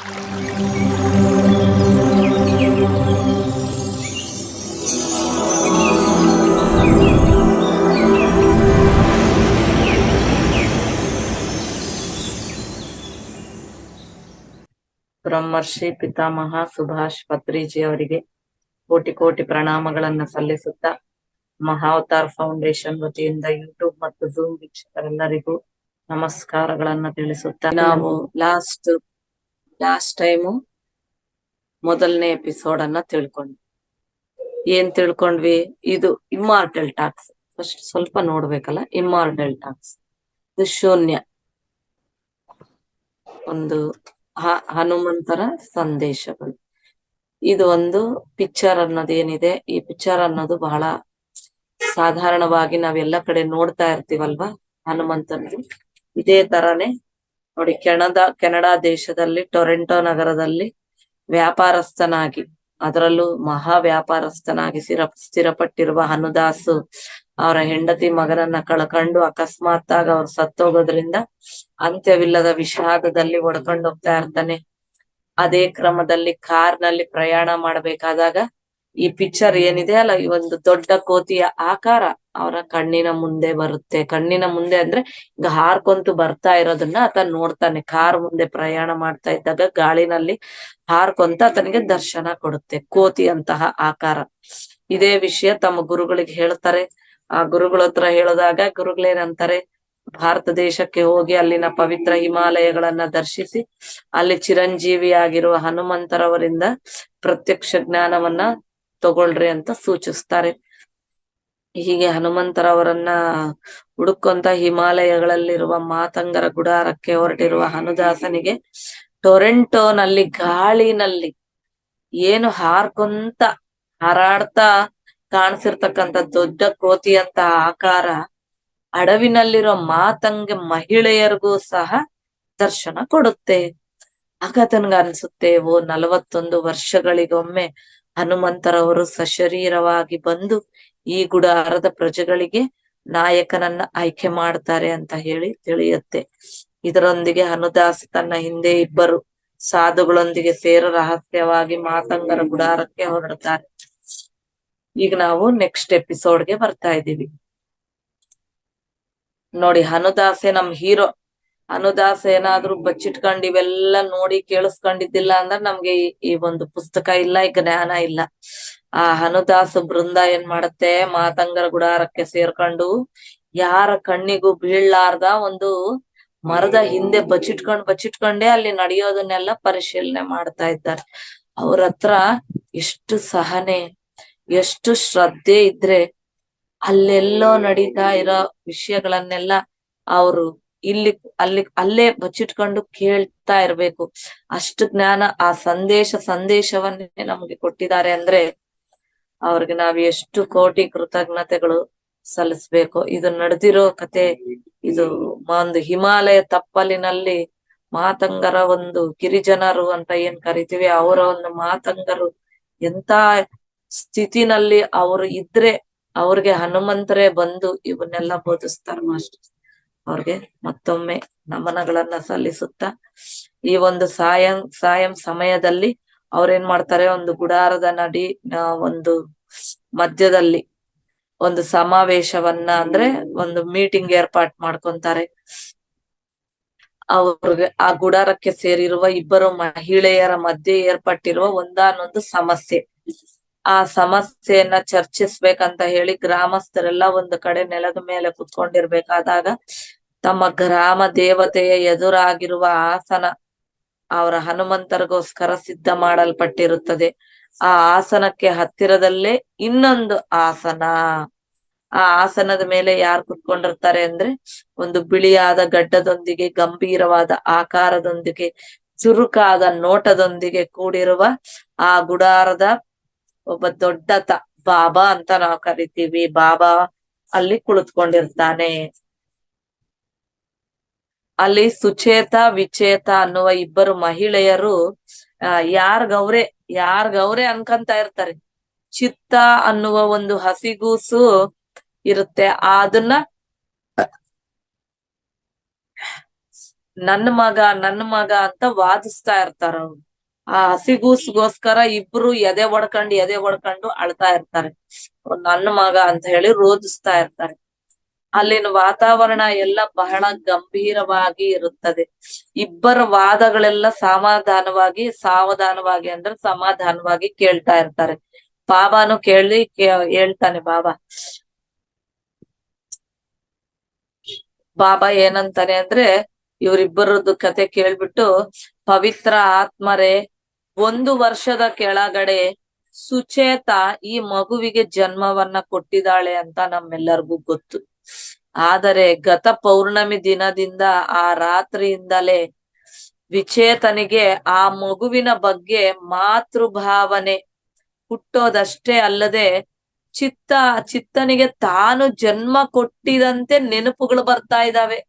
ಬ್ರಹ್ಮರ್ಷಿ ಪಿತಾಮಹ ಸುಭಾಷ್ ಪತ್ರಿಜಿ ಅವರಿಗೆ ಕೋಟಿ ಕೋಟಿ ಪ್ರಣಾಮಗಳನ್ನ ಸಲ್ಲಿಸುತ್ತಾ ಮಹಾವತಾರ್ ಫೌಂಡೇಶನ್ ವತಿಯಿಂದ ಯೂಟ್ಯೂಬ್ ಮತ್ತು ಝೂಮ್ ವೀಕ್ಷಕರೆಲ್ಲರಿಗೂ ನಮಸ್ಕಾರಗಳನ್ನ ತಿಳಿಸುತ್ತಾ ನಾವು ಲಾಸ್ಟ್ ಟೈಮು ಮೊದಲನೇ ಎಪಿಸೋಡ್ ಅನ್ನ ತಿಳ್ಕೊಂಡ್ವಿ. ಏನ್ ತಿಳ್ಕೊಂಡ್ವಿ? ಇದು ಇಮ್ಮಾರ್ಟಲ್ ಟಾಕ್ಸ್. ಫಸ್ಟ್ ಸ್ವಲ್ಪ ನೋಡ್ಬೇಕಲ್ಲ. ಇಮ್ಮಾರ್ಟಲ್ ಟಾಕ್ಸ್ ಇದು ಶೂನ್ಯ, ಒಂದು ಹನುಮಂತರ ಸಂದೇಶಗಳು. ಇದು ಒಂದು ಪಿಕ್ಚರ್ ಅನ್ನೋದೇನಿದೆ, ಈ ಪಿಕ್ಚರ್ ಅನ್ನೋದು ಬಹಳ ಸಾಧಾರಣವಾಗಿ ನಾವೆಲ್ಲ ಕಡೆ ನೋಡ್ತಾ ಇರ್ತೀವಲ್ವಾ ಹನುಮಂತನದು. ಇದೇ ತರಾನೇ ನೋಡಿ, ಕೆನಡಾ ದೇಶದಲ್ಲಿ ಟೊರೆಂಟೋ ನಗರದಲ್ಲಿ ವ್ಯಾಪಾರಸ್ಥನಾಗಿ, ಅದರಲ್ಲೂ ಮಹಾ ವ್ಯಾಪಾರಸ್ಥನಾಗಿ ಸ್ಥಿರಪಟ್ಟಿರುವ ಹನುದಾಸು ಅವರ ಹೆಂಡತಿ ಮಗನನ್ನ ಕಳ್ಕೊಂಡು ಅಕಸ್ಮಾತ್ ಆಗ ಅವ್ರು ಸತ್ತೋಗೋದ್ರಿಂದ ಅಂತ್ಯವಿಲ್ಲದ ವಿಷಾದದಲ್ಲಿ ಒಡ್ಕೊಂಡು ಹೋಗ್ತಾ ಇರ್ತಾನೆ. ಅದೇ ಕ್ರಮದಲ್ಲಿ ಕಾರ್ನಲ್ಲಿ ಪ್ರಯಾಣ ಮಾಡ್ಬೇಕಾದಾಗ ಈ ಪಿಕ್ಚರ್ ಏನಿದೆ ಅಲ್ಲ, ಈ ಒಂದು ದೊಡ್ಡ ಕೋತಿಯ ಆಕಾರ ಅವರ ಕಣ್ಣಿನ ಮುಂದೆ ಬರುತ್ತೆ. ಕಣ್ಣಿನ ಮುಂದೆ ಅಂದ್ರೆ ಈಗ ಹಾರ್ಕೊಂತು ಬರ್ತಾ ಇರೋದನ್ನ ಆತ ನೋಡ್ತಾನೆ. ಕಾರ್ ಮುಂದೆ ಪ್ರಯಾಣ ಮಾಡ್ತಾ ಇದ್ದಾಗ ಗಾಳಿನಲ್ಲಿ ಹಾರ್ಕೊಂತ ಆತನಿಗೆ ದರ್ಶನ ಕೊಡುತ್ತೆ ಕೋತಿಯಂತಹ ಆಕಾರ. ಇದೇ ವಿಷಯ ತಮ್ಮ ಗುರುಗಳಿಗೆ ಹೇಳ್ತಾರೆ. ಆ ಗುರುಗಳ ಹತ್ರ ಹೇಳಿದಾಗ ಗುರುಗಳೇನಂತಾರೆ, ಭಾರತ ದೇಶಕ್ಕೆ ಹೋಗಿ ಅಲ್ಲಿನ ಪವಿತ್ರ ಹಿಮಾಲಯಗಳನ್ನ ದರ್ಶಿಸಿ ಅಲ್ಲಿ ಚಿರಂಜೀವಿಯಾಗಿರುವ ಹನುಮಂತರವರಿಂದ ಪ್ರತ್ಯಕ್ಷ ಜ್ಞಾನವನ್ನ ತಗೊಳ್ರಿ ಅಂತ ಸೂಚಿಸ್ತಾರೆ. ಹೀಗೆ ಹನುಮಂತರವರನ್ನ ಹುಡುಕೊಂತ ಹಿಮಾಲಯಗಳಲ್ಲಿರುವ ಮಾತಂಗರ ಗುಡಾರಕ್ಕೆ ಹೊರಟಿರುವ ಹನುದಾಸನಿಗೆ ಟೊರೆಂಟೋನಲ್ಲಿ ಗಾಳಿನಲ್ಲಿ ಏನು ಹಾರ್ಕೊಂತ ಹಾರಾಡ್ತಾ ಕಾಣಿಸಿರ್ತಕ್ಕಂಥ ದೊಡ್ಡ ಕೋತಿಯಂತ ಆಕಾರ ಅಡವಿನಲ್ಲಿರೋ ಮಾತಂಗ ಮಹಿಳೆಯರಿಗೂ ಸಹ ದರ್ಶನ ಕೊಡುತ್ತೆ. ಆಗ ತನ್ಗ ಅನ್ಸುತ್ತೆ, 41 ವರ್ಷಗಳಿಗೊಮ್ಮೆ ಹನುಮಂತರವರು ಸಶರೀರವಾಗಿ ಬಂದು ಈ ಗುಡಾರದ ಪ್ರಜೆಗಳಿಗೆ ನಾಯಕನನ್ನ ಆಯ್ಕೆ ಮಾಡ್ತಾರೆ ಅಂತ ಹೇಳಿ ತಿಳಿಯುತ್ತೆ. ಇದರೊಂದಿಗೆ ಹನುದಾಸ್ ತನ್ನ ಹಿಂದೆ 2 ಸಾಧುಗಳೊಂದಿಗೆ ರಹಸ್ಯವಾಗಿ ಮಾತಂಗರ ಗುಡಾರಕ್ಕೆ ಹೊರಡ್ತಾರೆ. ಈಗ ನಾವು ನೆಕ್ಸ್ಟ್ ಎಪಿಸೋಡ್ಗೆ ಬರ್ತಾ ಇದ್ದೀವಿ. ನೋಡಿ, ಹನುದಾಸೆ ನಮ್ ಹೀರೋ. ಹನುದಾಸ್ ಏನಾದ್ರೂ ಬಚ್ಚಿಟ್ಕೊಂಡ್ ಇವೆಲ್ಲ ನೋಡಿ ಕೇಳಿಸ್ಕೊಂಡಿದ್ದಿಲ್ಲ ಅಂದ್ರೆ ನಮ್ಗೆ ಈ ಒಂದು ಪುಸ್ತಕ ಇಲ್ಲ, ಈ ಜ್ಞಾನ ಇಲ್ಲ. ಆ ಹನುದಾಸ ಬೃಂದ ಏನ್ ಮಾಡತ್ತೆ, ಮಾತಂಗರ ಗುಡಾರಕ್ಕೆ ಸೇರ್ಕೊಂಡು ಯಾರ ಕಣ್ಣಿಗೂ ಬೀಳ್ಲಾರ್ದ ಒಂದು ಮರದ ಹಿಂದೆ ಬಚ್ಚಿಟ್ಕೊಂಡೇ ಅಲ್ಲಿ ನಡೆಯೋದನ್ನೆಲ್ಲ ಪರಿಶೀಲನೆ ಮಾಡ್ತಾ ಇದ್ದಾರೆ. ಅವ್ರ ಹತ್ರ ಎಷ್ಟು ಸಹನೆ, ಎಷ್ಟು ಶ್ರದ್ಧೆ ಇದ್ರೆ ಅಲ್ಲೆಲ್ಲೋ ನಡೀತಾ ಇರೋ ವಿಷಯಗಳನ್ನೆಲ್ಲ ಅವರು ಅಲ್ಲೇ ಬಚ್ಚಿಟ್ಕೊಂಡು ಕೇಳ್ತಾ ಇರ್ಬೇಕು. ಅಷ್ಟು ಜ್ಞಾನ, ಆ ಸಂದೇಶವನ್ನೇ ನಮ್ಗೆ ಕೊಟ್ಟಿದ್ದಾರೆ ಅಂದ್ರೆ ಅವ್ರಿಗೆ ನಾವ್ ಎಷ್ಟು ಕೋಟಿ ಕೃತಜ್ಞತೆಗಳು ಸಲ್ಲಿಸ್ಬೇಕು. ಇದು ನಡೆದಿರೋ ಕತೆ. ಇದು ಒಂದು ಹಿಮಾಲಯ ತಪ್ಪಲಿನಲ್ಲಿ ಮಾತಂಗರ ಒಂದು ಗಿರಿಜನರು ಅಂತ ಏನ್ ಕರಿತೀವಿ, ಅವರ ಒಂದು ಮಾತಂಗರು ಎಂತ ಸ್ಥಿತಿನಲ್ಲಿ ಅವರು ಇದ್ರೆ ಅವ್ರಿಗೆ ಹನುಮಂತರೇ ಬಂದು ಇವನ್ನೆಲ್ಲ ಬೋಧಿಸ್ತಾರ ಮಾಸ್ಟರ್. ಅವ್ರಿಗೆ ಮತ್ತೊಮ್ಮೆ ನಮನಗಳನ್ನ ಸಲ್ಲಿಸುತ್ತಾ ಈ ಒಂದು ಸಾಯಂ ಸಮಯದಲ್ಲಿ ಅವ್ರೇನ್ ಮಾಡ್ತಾರೆ, ಒಂದು ಗುಡಾರದ ಒಂದು ಮಧ್ಯದಲ್ಲಿ ಒಂದು ಸಮಾವೇಶವನ್ನ ಅಂದ್ರೆ ಒಂದು ಮೀಟಿಂಗ್ ಏರ್ಪಾಟ್ ಮಾಡ್ಕೊಂತಾರೆ. ಅವ್ರಿಗೆ ಆ ಗುಡಾರಕ್ಕೆ ಸೇರಿರುವ 2 ಮಹಿಳೆಯರ ಮಧ್ಯೆ ಏರ್ಪಟ್ಟಿರುವ ಒಂದಾನೊಂದು ಸಮಸ್ಯೆ, ಆ ಸಮಸ್ಯೆಯನ್ನ ಚರ್ಚಿಸ್ಬೇಕಂತ ಹೇಳಿ ಗ್ರಾಮಸ್ಥರೆಲ್ಲ ಒಂದು ಕಡೆ ನೆಲದ ಮೇಲೆ ಕುತ್ಕೊಂಡಿರ್ಬೇಕಾದಾಗ ತಮ್ಮ ಗ್ರಾಮ ದೇವತೆಯ ಎದುರಾಗಿರುವ ಆಸನ ಅವರ ಹನುಮಂತರಿಗೋಸ್ಕರ ಸಿದ್ಧ ಮಾಡಲ್ಪಟ್ಟಿರುತ್ತದೆ. ಆ ಆಸನಕ್ಕೆ ಹತ್ತಿರದಲ್ಲೇ ಇನ್ನೊಂದು ಆಸನ. ಆ ಆಸನದ ಮೇಲೆ ಯಾರು ಕುತ್ಕೊಂಡಿರ್ತಾರೆ ಅಂದ್ರೆ, ಒಂದು ಬಿಳಿಯಾದ ಗಡ್ಡದೊಂದಿಗೆ, ಗಂಭೀರವಾದ ಆಕಾರದೊಂದಿಗೆ, ಚುರುಕಾದ ನೋಟದೊಂದಿಗೆ ಕೂಡಿರುವ ಆ ಗುಡಾರದ ಒಬ್ಬ ದೊಡ್ಡ ಬಾಬಾ ಅಂತ ನಾವು ಕರಿತೀವಿ. ಬಾಬಾ ಅಲ್ಲಿ ಕುಳಿತುಕೊಂಡಿರ್ತಾನೆ. ಅಲ್ಲಿ ಸುಚೇತ ವಿಚೇತ ಅನ್ನುವ 2 ಮಹಿಳೆಯರು ಯಾರ್ಗವ್ರೆ ಅನ್ಕಂತ ಇರ್ತಾರೆ. ಚಿತ್ತ ಅನ್ನುವ ಒಂದು ಹಸಿಗೂಸು ಇರುತ್ತೆ. ಅದನ್ನ ನನ್ನ ಮಗ ಅಂತ ವಾದಿಸ್ತಾ ಇರ್ತಾರ ಅವ್ರು. ಆ ಹಸಿಗೂಸ್ಗೋಸ್ಕರ ಇಬ್ರು ಎದೆ ಹೊಡ್ಕೊಂಡು ಅಳ್ತಾ ಇರ್ತಾರೆ. ನನ್ನ ಮಗ ಅಂತ ಹೇಳಿ ರೋಧಿಸ್ತಾ ಇರ್ತಾರೆ. ಅಲ್ಲಿನ ವಾತಾವರಣ ಎಲ್ಲ ಬಹಳ ಗಂಭೀರವಾಗಿ ಇರುತ್ತದೆ. ಇಬ್ಬರ ವಾದಗಳೆಲ್ಲ ಸಾವಧಾನವಾಗಿ ಅಂದ್ರೆ ಸಮಾಧಾನವಾಗಿ ಕೇಳ್ತಾ ಇರ್ತಾರೆ. ಬಾಬಾನು ಹೇಳ್ತಾನೆ ಬಾಬಾ ಏನಂತಾನೆ ಅಂದ್ರೆ, ಇವರಿಬ್ಬರದ್ದು ಕತೆ ಕೇಳ್ಬಿಟ್ಟು, ಪವಿತ್ರ ಆತ್ಮರೇ, 1 ವರ್ಷದ ಕೆಳಗಡೆ ಸುಚೇತ ಈ ಮಗುವಿಗೆ ಜನ್ಮವನ್ನ ಕೊಟ್ಟಿದ್ದಾಳೆ ಅಂತ ನಮ್ಮೆಲ್ಲರಿಗೂ ಗೊತ್ತು. ಆದರೆ ಗತ ಪೌರ್ಣಮಿ ದಿನದಿಂದ ಆ ರಾತ್ರಿಯಿಂದಲೇ ವಿಚೇತನಿಗೆ ಆ ಮಗುವಿನ ಬಗ್ಗೆ ಮಾತೃಭಾವನೆ ಹುಟ್ಟೋದಷ್ಟೇ ಅಲ್ಲದೆ ಚಿತ್ತನಿಗೆ ತಾನು ಜನ್ಮ ಕೊಟ್ಟಿದಂತೆ ನೆನಪುಗಳು ಬರ್ತಾ ಇದ್ದಾವೆ.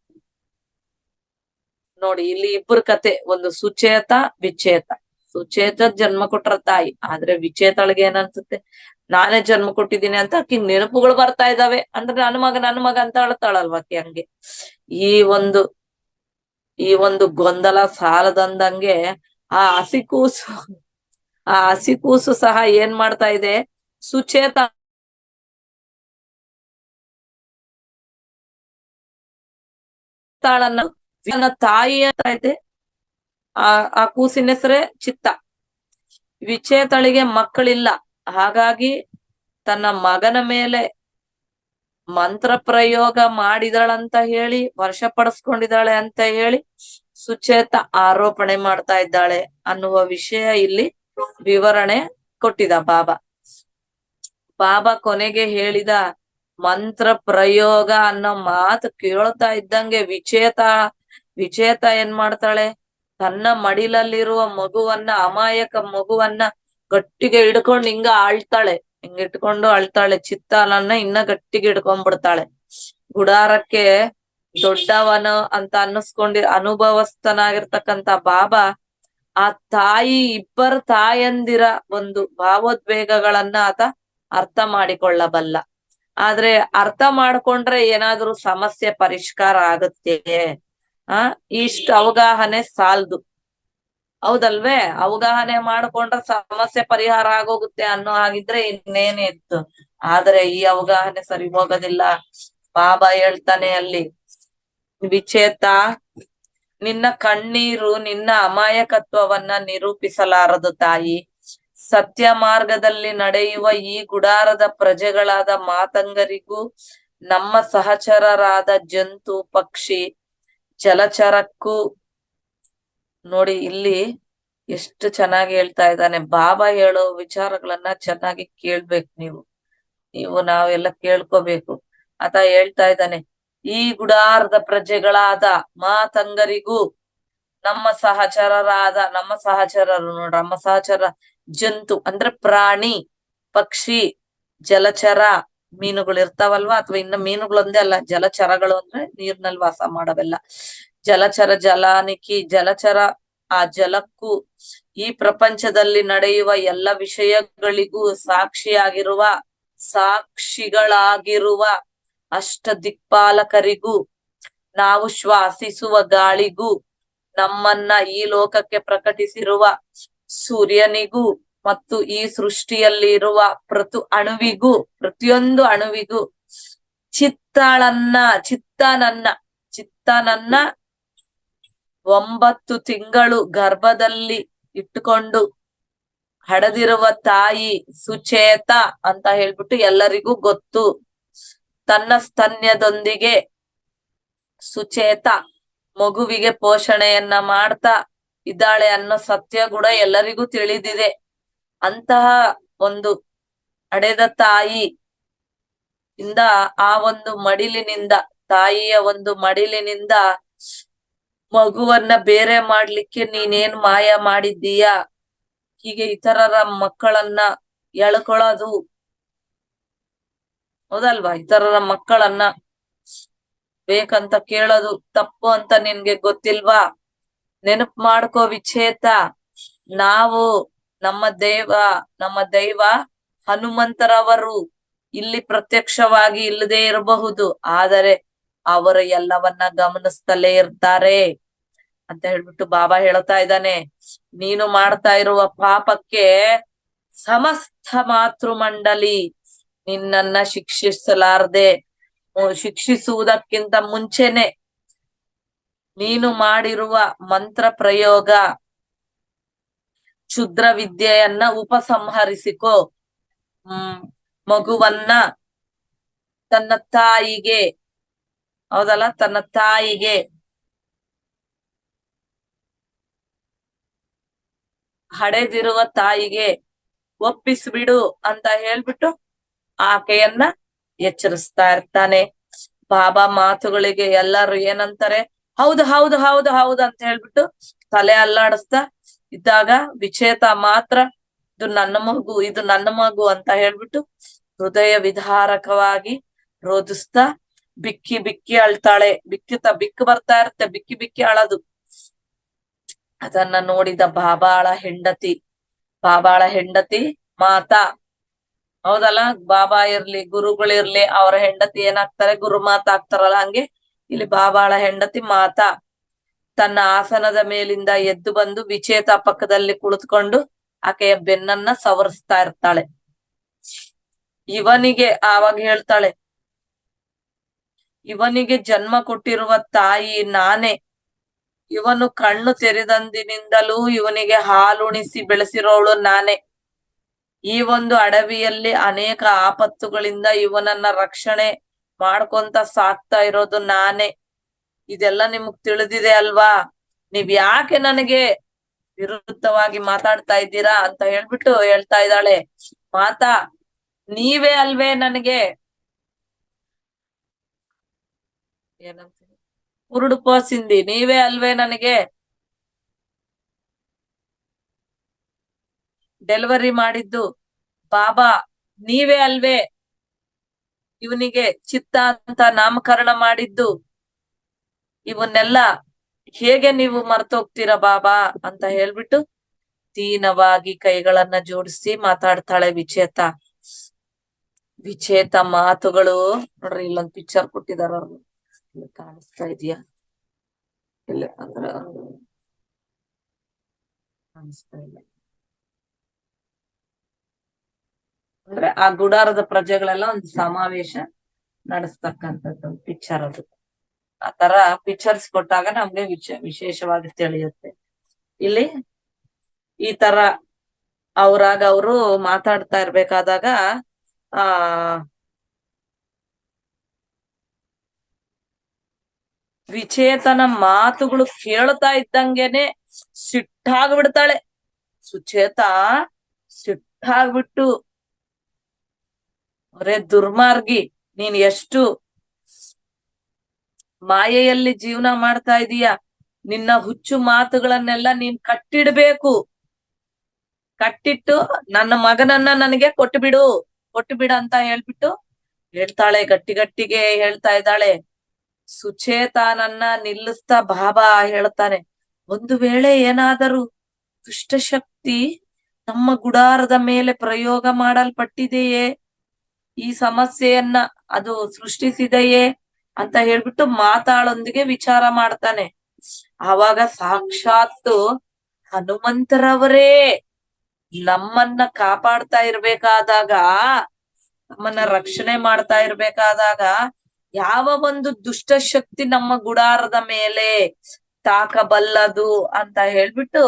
ನೋಡಿ, ಇಲ್ಲಿ ಇಬ್ಬರ ಕತೆ, ಒಂದು ಸುಚೇತ ವಿಚೇತ. ಸುಚೇತ ಜನ್ಮ ಕೊಟ್ರ ತಾಯಿ, ಆದ್ರೆ ವಿಚೇತಳಿಗೆ ಏನನ್ಸುತ್ತೆ, ನಾನೇ ಜನ್ಮ ಕೊಟ್ಟಿದ್ದೀನಿ ಅಂತ ಆಕಿ ನೆನಪುಗಳು ಬರ್ತಾ ಇದ್ದಾವೆ. ಅಂದ್ರೆ ನನ್ನ ಮಗ ಅಂತ ಅಳ್ತಾಳಲ್ವ ಆಕಿ. ಹಂಗೆ ಈ ಒಂದು ಗೊಂದಲ ಸಾಲದಂದಂಗೆ ಆ ಹಸಿಕೂಸು ಸಹ ಏನ್ ಮಾಡ್ತಾ ಇದೆ, ಸುಚೇತ ನನ್ನ ತಾಯಿ ಅಂತ ಇದೆ. ಆ ಕೂಸಿನ ಹೆಸರೇ ಚಿತ್ತ. ವಿಚೇತಳಿಗೆ ಮಕ್ಕಳಿಲ್ಲ, ಹಾಗಾಗಿ ತನ್ನ ಮಗನ ಮೇಲೆ ಮಂತ್ರ ಪ್ರಯೋಗ ಮಾಡಿದಳಂತ ಹೇಳಿ, ವಶಪಡಿಸ್ಕೊಂಡಿದ್ದಾಳೆ ಅಂತ ಹೇಳಿ ಸುಚೇತ ಆರೋಪಣೆ ಮಾಡ್ತಾ ಇದ್ದಾಳೆ ಅನ್ನುವ ವಿಷಯ ಇಲ್ಲಿ ವಿವರಣೆ ಕೊಟ್ಟಿದ ಬಾಬಾ ಕೊನೆಗೆ ಹೇಳಿದ ಮಂತ್ರ ಪ್ರಯೋಗ ಅನ್ನೋ ಮಾತು ಕೇಳ್ತಾ ಇದ್ದಂಗೆ ವಿಚೇತ ಏನ್ ಮಾಡ್ತಾಳೆ, ತನ್ನ ಮಡಿಲಲ್ಲಿರುವ ಮಗುವನ್ನ, ಅಮಾಯಕ ಮಗುವನ್ನ ಗಟ್ಟಿಗೆ ಹಿಡ್ಕೊಂಡು ಹಿಂಗ ಇಟ್ಕೊಂಡು ಅಳ್ತಾಳೆ. ಚಿತ್ತನನ್ನ ಇನ್ನ ಗಟ್ಟಿಗೆ ಹಿಡ್ಕೊಂಡ್ಬಿಡ್ತಾಳೆ. ಗುಡಾರಕ್ಕೆ ದೊಡ್ಡವನು ಅಂತ ಅನುಭವಸ್ಥನಾಗಿರ್ತಕ್ಕಂತ ಬಾಬಾ ಆ ಇಬ್ಬರ ತಾಯಂದಿರ ಒಂದು ಭಾವೋದ್ವೇಗಗಳನ್ನ ಆತ ಅರ್ಥ ಮಾಡಿಕೊಳ್ಳಬಲ್ಲ. ಆದ್ರೆ ಅರ್ಥ ಮಾಡ್ಕೊಂಡ್ರೆ ಏನಾದ್ರೂ ಸಮಸ್ಯೆ ಪರಿಷ್ಕಾರ ಆಗುತ್ತೆ? ಇಷ್ಟು ಅವಗಾಹನೆ ಸಾಲ್ದು, ಹೌದಲ್ವೇ? ಅವಗಾಹನೆ ಮಾಡ್ಕೊಂಡ್ರೆ ಸಮಸ್ಯೆ ಪರಿಹಾರ ಆಗೋಗುತ್ತೆ ಅನ್ನೋ ಹಾಗಿದ್ರೆ ಇನ್ನೇನೇ ಇತ್ತು. ಆದ್ರೆ ಈ ಅವಗಾಹನೆ ಸರಿ ಹೋಗೋದಿಲ್ಲ. ಬಾಬಾ ಹೇಳ್ತಾನೆ ಅಲ್ಲಿ, ವಿಚೇತ, ನಿನ್ನ ಕಣ್ಣೀರು ನಿನ್ನ ಅಮಾಯಕತ್ವವನ್ನ ನಿರೂಪಿಸಲಾರದು ತಾಯಿ. ಸತ್ಯ ಮಾರ್ಗದಲ್ಲಿ ನಡೆಯುವ ಈ ಗುಡಾರದ ಪ್ರಜೆಗಳಾದ ಮಾತಂಗರಿಗೂ ನಮ್ಮ ಸಹಚರರಾದ ಜಂತು ಪಕ್ಷಿ ಜಲಚರಕ್ಕೂ, ನೋಡಿ ಇಲ್ಲಿ ಎಷ್ಟು ಚೆನ್ನಾಗಿ ಹೇಳ್ತಾ ಇದ್ದಾನೆ ಬಾಬಾ. ಹೇಳೋ ವಿಚಾರಗಳನ್ನ ಚೆನ್ನಾಗಿ ಕೇಳ್ಬೇಕು ನಾವೆಲ್ಲ ಕೇಳ್ಕೋಬೇಕು. ಆತ ಹೇಳ್ತಾ ಇದ್ದಾನೆ, ಈ ಗುಡಾರದ ಪ್ರಜೆಗಳಾದ ಮಾತಂಗರಿಗೂ ನಮ್ಮ ಸಹಚರ ಜಂತು ಅಂದ್ರೆ ಪ್ರಾಣಿ, ಪಕ್ಷಿ, ಜಲಚರ, ಮೀನುಗಳು ಇರ್ತಾವಲ್ವಾ, ಅಥವಾ ಇನ್ನು ಮೀನುಗಳೊಂದೇ ಅಲ್ಲ, ಜಲಚರಗಳು ಅಂದ್ರೆ ನೀರ್ನಲ್ಲಿ ವಾಸ ಮಾಡವೆಲ್ಲ. ಜಲಚರ ಆ ಜಲಕ್ಕೂ ಈ ಪ್ರಪಂಚದಲ್ಲಿ ನಡೆಯುವ ಎಲ್ಲ ವಿಷಯಗಳಿಗೂ ಸಾಕ್ಷಿಗಳಾಗಿರುವ ಅಷ್ಟ ದಿಕ್ಪಾಲಕರಿಗೂ, ನಾವು ಶ್ವಾಸಿಸುವ ಗಾಳಿಗೂ, ನಮ್ಮನ್ನ ಈ ಲೋಕಕ್ಕೆ ಪ್ರಕಟಿಸಿರುವ ಸೂರ್ಯನಿಗೂ, ಮತ್ತು ಈ ಸೃಷ್ಟಿಯಲ್ಲಿ ಇರುವ ಪ್ರತಿಯೊಂದು ಅಣುವಿಗೂ ಚಿತ್ತನನ್ನ 9 ತಿಂಗಳು ಗರ್ಭದಲ್ಲಿ ಇಟ್ಟುಕೊಂಡು ಹಡೆದಿರುವ ತಾಯಿ ಸುಚೇತ ಅಂತ ಹೇಳ್ಬಿಟ್ಟು ಎಲ್ಲರಿಗೂ ಗೊತ್ತು. ತನ್ನ ಸ್ತನ್ಯದೊಂದಿಗೆ ಸುಚೇತ ಮಗುವಿಗೆ ಪೋಷಣೆಯನ್ನ ಮಾಡ್ತಾ ಇದ್ದಾಳೆ ಅನ್ನೋ ಸತ್ಯ ಕೂಡ ಎಲ್ಲರಿಗೂ ತಿಳಿದಿದೆ. ಅಂತಹ ಒಂದು ಹಡೆದ ತಾಯಿ ಇಂದ ಆ ಒಂದು ತಾಯಿಯ ಒಂದು ಮಡಿಲಿನಿಂದ ಮಗುವನ್ನ ಬೇರೆ ಮಾಡ್ಲಿಕ್ಕೆ ನೀನೇನ್ ಮಾಯ ಮಾಡಿದ್ದೀಯಾ, ಹೀಗೆ ಇತರರ ಮಕ್ಕಳನ್ನ ಎಳ್ಕೊಳ್ಳೋದು, ಹೌದಲ್ವಾ? ಇತರರ ಮಕ್ಕಳನ್ನ ಬೇಕಂತ ಕೇಳೋದು ತಪ್ಪು ಅಂತ ನಿನ್ಗೆ ಗೊತ್ತಿಲ್ವಾ? ನೆನಪು ಮಾಡ್ಕೋ ವಿಚೇತ. ನಾವು ನಮ್ಮ ದೈವ ಹನುಮಂತರವರು ಇಲ್ಲಿ ಪ್ರತ್ಯಕ್ಷವಾಗಿ ಇಲ್ಲದೆ ಇರಬಹುದು, ಆದರೆ ಅವರು ಎಲ್ಲವನ್ನ ಗಮನಿಸ್ತಲೇ ಇರ್ತಾರೆ. ಅಂತ ಹೇಳ್ಬಿಟ್ಟು ಬಾಬಾ ಹೇಳ್ತಾ ಇದ್ದಾನೆ. ನೀನು ಮಾಡ್ತಾ ಇರುವ ಪಾಪಕ್ಕೆ ಸಮಸ್ತ ಮಾತೃ ಮಂಡಲಿ ನಿನ್ನನ್ನ ಶಿಕ್ಷಿಸಲಾರದೆ, ಶಿಕ್ಷಿಸುವುದಕ್ಕಿಂತ ಮುಂಚೆನೆ ನೀನು ಮಾಡಿರುವ ಮಂತ್ರ ಪ್ರಯೋಗ ಕ್ಷುದ್ರ ವಿದ್ಯೆಯನ್ನ ಉಪಸಂಹರಿಸಿಕೋ. ಮಗುವನ್ನ ತನ್ನ ತಾಯಿಗೆ, ಹೌದಲ್ಲ, ತನ್ನ ತಾಯಿಗೆ ಹಡೆದಿರುವ ತಾಯಿಗೆ ಒಪ್ಪಿಸ್ಬಿಡು ಅಂತ ಹೇಳ್ಬಿಟ್ಟು ಆಕೆಯನ್ನ ಎಚ್ಚರಿಸ್ತಾ ಇರ್ತಾನೆ. ಬಾಬಾ ಮಾತುಗಳಿಗೆ ಎಲ್ಲರೂ ಏನಂತಾರೆ, ಹೌದು ಹೌದು ಹೌದು ಹೌದು ಅಂತ ಹೇಳ್ಬಿಟ್ಟು ತಲೆ ಅಲ್ಲಾಡಿಸ್ತಾ ಇದ್ದಾಗ ವಿಚೇತ ಮಾತ್ರ ಇದು ನನ್ನ ಮಗು, ಇದು ನನ್ನ ಮಗು ಅಂತ ಹೇಳ್ಬಿಟ್ಟು ಹೃದಯ ವಿಧಾರಕವಾಗಿ ರೋಧಿಸ್ತಾ ಬಿಕ್ಕಿ ಬಿಕ್ಕಿ ಅಳ್ತಾಳೆ. ಬಿಕ್ಕು ಬರ್ತಾ ಇರುತ್ತೆ, ಬಿಕ್ಕಿ ಬಿಕ್ಕಿ ಅಳದು. ಅದನ್ನ ನೋಡಿದ ಬಾಬಾಳ ಹೆಂಡತಿ ಮಾತಾ, ಹೌದಲ್ಲ, ಬಾಬಾ ಇರ್ಲಿ ಗುರುಗಳಿರ್ಲಿ ಅವರ ಹೆಂಡತಿ ಏನಾಗ್ತಾರೆ, ಗುರುಮಾತಾ ಆಗ್ತಾರಲ್ಲ, ಹಂಗೆ ಇಲ್ಲಿ ಬಾಬಾಳ ಹೆಂಡತಿ ಮಾತಾ ತನ್ನ ಆಸನದ ಮೇಲಿಂದ ಎದ್ದು ಬಂದು ವಿಚೇತ ಪಕ್ಕದಲ್ಲಿ ಕುಳಿತುಕೊಂಡು ಆಕೆಯ ಬೆನ್ನನ್ನ ಸವರಿಸ್ತಾ ಇರ್ತಾಳೆ. ಇವನಿಗೆ ಆವಾಗ ಹೇಳ್ತಾಳೆ, ಇವನಿಗೆ ಜನ್ಮ ಕೊಟ್ಟಿರುವ ತಾಯಿ ನಾನೇ. ಇವನು ಕಣ್ಣು ತೆರೆದಂದಿನಿಂದಲೂ ಇವನಿಗೆ ಹಾಲುಣಿಸಿ ಬೆಳೆಸಿರೋಳು ನಾನೇ. ಈ ಒಂದು ಅಡವಿಯಲ್ಲಿ ಅನೇಕ ಆಪತ್ತುಗಳಿಂದ ಇವನನ್ನ ರಕ್ಷಣೆ ಮಾಡ್ಕೊಂತ ಸಾಕ್ತಾ ಇರೋದು ನಾನೇ. ಇದೆಲ್ಲ ನಿಮಗ್ ತಿಳಿದಿದೆ ಅಲ್ವಾ? ನೀವ್ ಯಾಕೆ ನನಗೆ ವಿರುದ್ಧವಾಗಿ ಮಾತಾಡ್ತಾ ಇದ್ದೀರಾ ಅಂತ ಹೇಳ್ಬಿಟ್ಟು ಹೇಳ್ತಾ ಇದ್ದಾಳೆ ಮಾತಾ. ನೀವೇ ಅಲ್ವೇ ನನಗೆ ಏನಂತ ಕುರುಡು ಪೋಸಿಂದಿ, ನೀವೇ ಅಲ್ವೇ ನನಗೆ ಡೆಲಿವರಿ ಮಾಡಿದ್ದು? ಬಾಬಾ ನೀವೇ ಅಲ್ವೇ ಇವನಿಗೆ ಚಿತ್ತ ಅಂತ ನಾಮಕರಣ ಮಾಡಿದ್ದು? ಇವನ್ನೆಲ್ಲ ಹೇಗೆ ನೀವು ಮರ್ತೋಗ್ತೀರಾ ಬಾಬಾ ಅಂತ ಹೇಳ್ಬಿಟ್ಟು ದೀನವಾಗಿ ಕೈಗಳನ್ನ ಜೋಡಿಸಿ ಮಾತಾಡ್ತಾಳೆ ವಿಚೇತ ಮಾತುಗಳು. ನೋಡ್ರಿ, ಇಲ್ಲೊಂದ್ ಪಿಕ್ಚರ್ ಕೊಟ್ಟಿದಾರ, ಕಾಣಿಸ್ತಾ ಇದೆಯಾ? ಇಲ್ಲ ಅಂದ್ರ ಕಾಣಿಸ್ತಾ ಇಲ್ಲ. ಅಂದ್ರೆ ಆ ಗುಡಾರದ ಪ್ರಜೆಗಳೆಲ್ಲ ಒಂದು ಸಮಾವೇಶ ನಡೆಸ್ತಕ್ಕಂಥದ್ದು ಪಿಕ್ಚರ್ ಅದು. ಆ ತರ ಪಿಕ್ಚರ್ಸ್ ಕೊಟ್ಟಾಗ ನಮ್ಗೆ ವಿಶೇಷವಾಗಿ ತಿಳಿಯುತ್ತೆ. ಇಲ್ಲಿ ಈ ತರ ಅವರು ಮಾತಾಡ್ತಾ ಇರ್ಬೇಕಾದಾಗ ವಿಚೇತನ ಮಾತುಗಳು ಕೇಳ್ತಾ ಇದ್ದಂಗೆನೆ ಸಿಟ್ಟಾಗ್ಬಿಡ್ತಾಳೆ ಸುಚೇತ. ಸಿಟ್ಟಾಗ್ಬಿಟ್ಟು, ಅವರೇ ದುರ್ಮಾರ್ಗಿ, ನೀನ್ ಎಷ್ಟು ಮಾಯೆಯಲ್ಲಿ ಜೀವನ ಮಾಡ್ತಾ ಇದೀಯ, ನಿನ್ನ ಹುಚ್ಚು ಮಾತುಗಳನ್ನೆಲ್ಲ ನೀನ್ ಕಟ್ಟಿಡ್ಬೇಕು, ಕಟ್ಟಿಟ್ಟು ನನ್ನ ಮಗನನ್ನ ನನಗೆ ಕೊಟ್ಟುಬಿಡು ಅಂತ ಹೇಳ್ಬಿಟ್ಟು ಹೇಳ್ತಾಳೆ. ಗಟ್ಟಿಗೆ ಹೇಳ್ತಾ ಇದ್ದಾಳೆ. ಸುಚೇತನನ್ನ ನಿಲ್ಲಿಸ್ತಾ ಬಾಬಾ ಹೇಳ್ತಾನೆ, ಒಂದು ವೇಳೆ ಏನಾದರೂ ದುಷ್ಟಶಕ್ತಿ ನಮ್ಮ ಗುಡಾರದ ಮೇಲೆ ಪ್ರಯೋಗ ಮಾಡಲ್ಪಟ್ಟಿದೆಯೇ, ಈ ಸಮಸ್ಯೆಯನ್ನ ಅದು ಸೃಷ್ಟಿಸಿದೆಯೇ ಅಂತ ಹೇಳ್ಬಿಟ್ಟು ಮಾತಾಳೊಂದಿಗೆ ವಿಚಾರ ಮಾಡ್ತಾನೆ. ಆವಾಗ ಸಾಕ್ಷಾತ್ ಹನುಮಂತರವರೇ ನಮ್ಮನ್ನ ಕಾಪಾಡ್ತಾ ಇರ್ಬೇಕಾದಾಗ, ನಮ್ಮನ್ನ ರಕ್ಷಣೆ ಮಾಡ್ತಾ ಇರ್ಬೇಕಾದಾಗ ಯಾವ ಒಂದು ದುಷ್ಟಶಕ್ತಿ ನಮ್ಮ ಗುಡಾರದ ಮೇಲೆ ತಾಕಬಲ್ಲದು ಅಂತ ಹೇಳ್ಬಿಟ್ಟು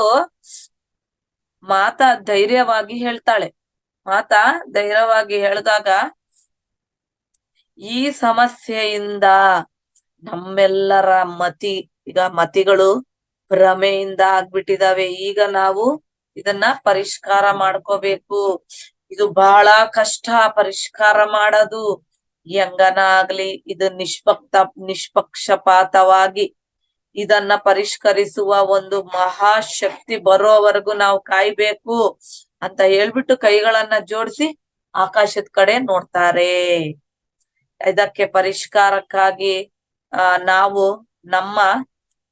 ಮಾತಾ ಧೈರ್ಯವಾಗಿ ಹೇಳ್ತಾಳೆ. ಮಾತಾ ಧೈರ್ಯವಾಗಿ ಹೇಳಿದಾಗ ಈ ಸಮಸ್ಯೆಯಿಂದ ನಮ್ಮೆಲ್ಲರ ಮತಿಗಳು ಭ್ರಮೆಯಿಂದ ಆಗ್ಬಿಟ್ಟಿದಾವೆ. ಈಗ ನಾವು ಇದನ್ನ ಪರಿಷ್ಕಾರ ಮಾಡ್ಕೋಬೇಕು. ಇದು ಬಹಳ ಕಷ್ಟ ಪರಿಷ್ಕಾರ ಮಾಡೋದು. ಹೆಂಗನ ಆಗ್ಲಿ ಇದು ನಿಷ್ಪಕ್ಷಪಾತವಾಗಿ ಇದನ್ನ ಪರಿಷ್ಕರಿಸುವ ಒಂದು ಮಹಾಶಕ್ತಿ ಬರೋವರೆಗೂ ನಾವು ಕಾಯ್ಬೇಕು ಅಂತ ಹೇಳ್ಬಿಟ್ಟು ಕೈಗಳನ್ನ ಜೋಡಿಸಿ ಆಕಾಶದ ಕಡೆ ನೋಡ್ತಾರೆ. ಇದಕ್ಕೆ ಪರಿಷ್ಕಾರಕ್ಕಾಗಿ ನಾವು ನಮ್ಮ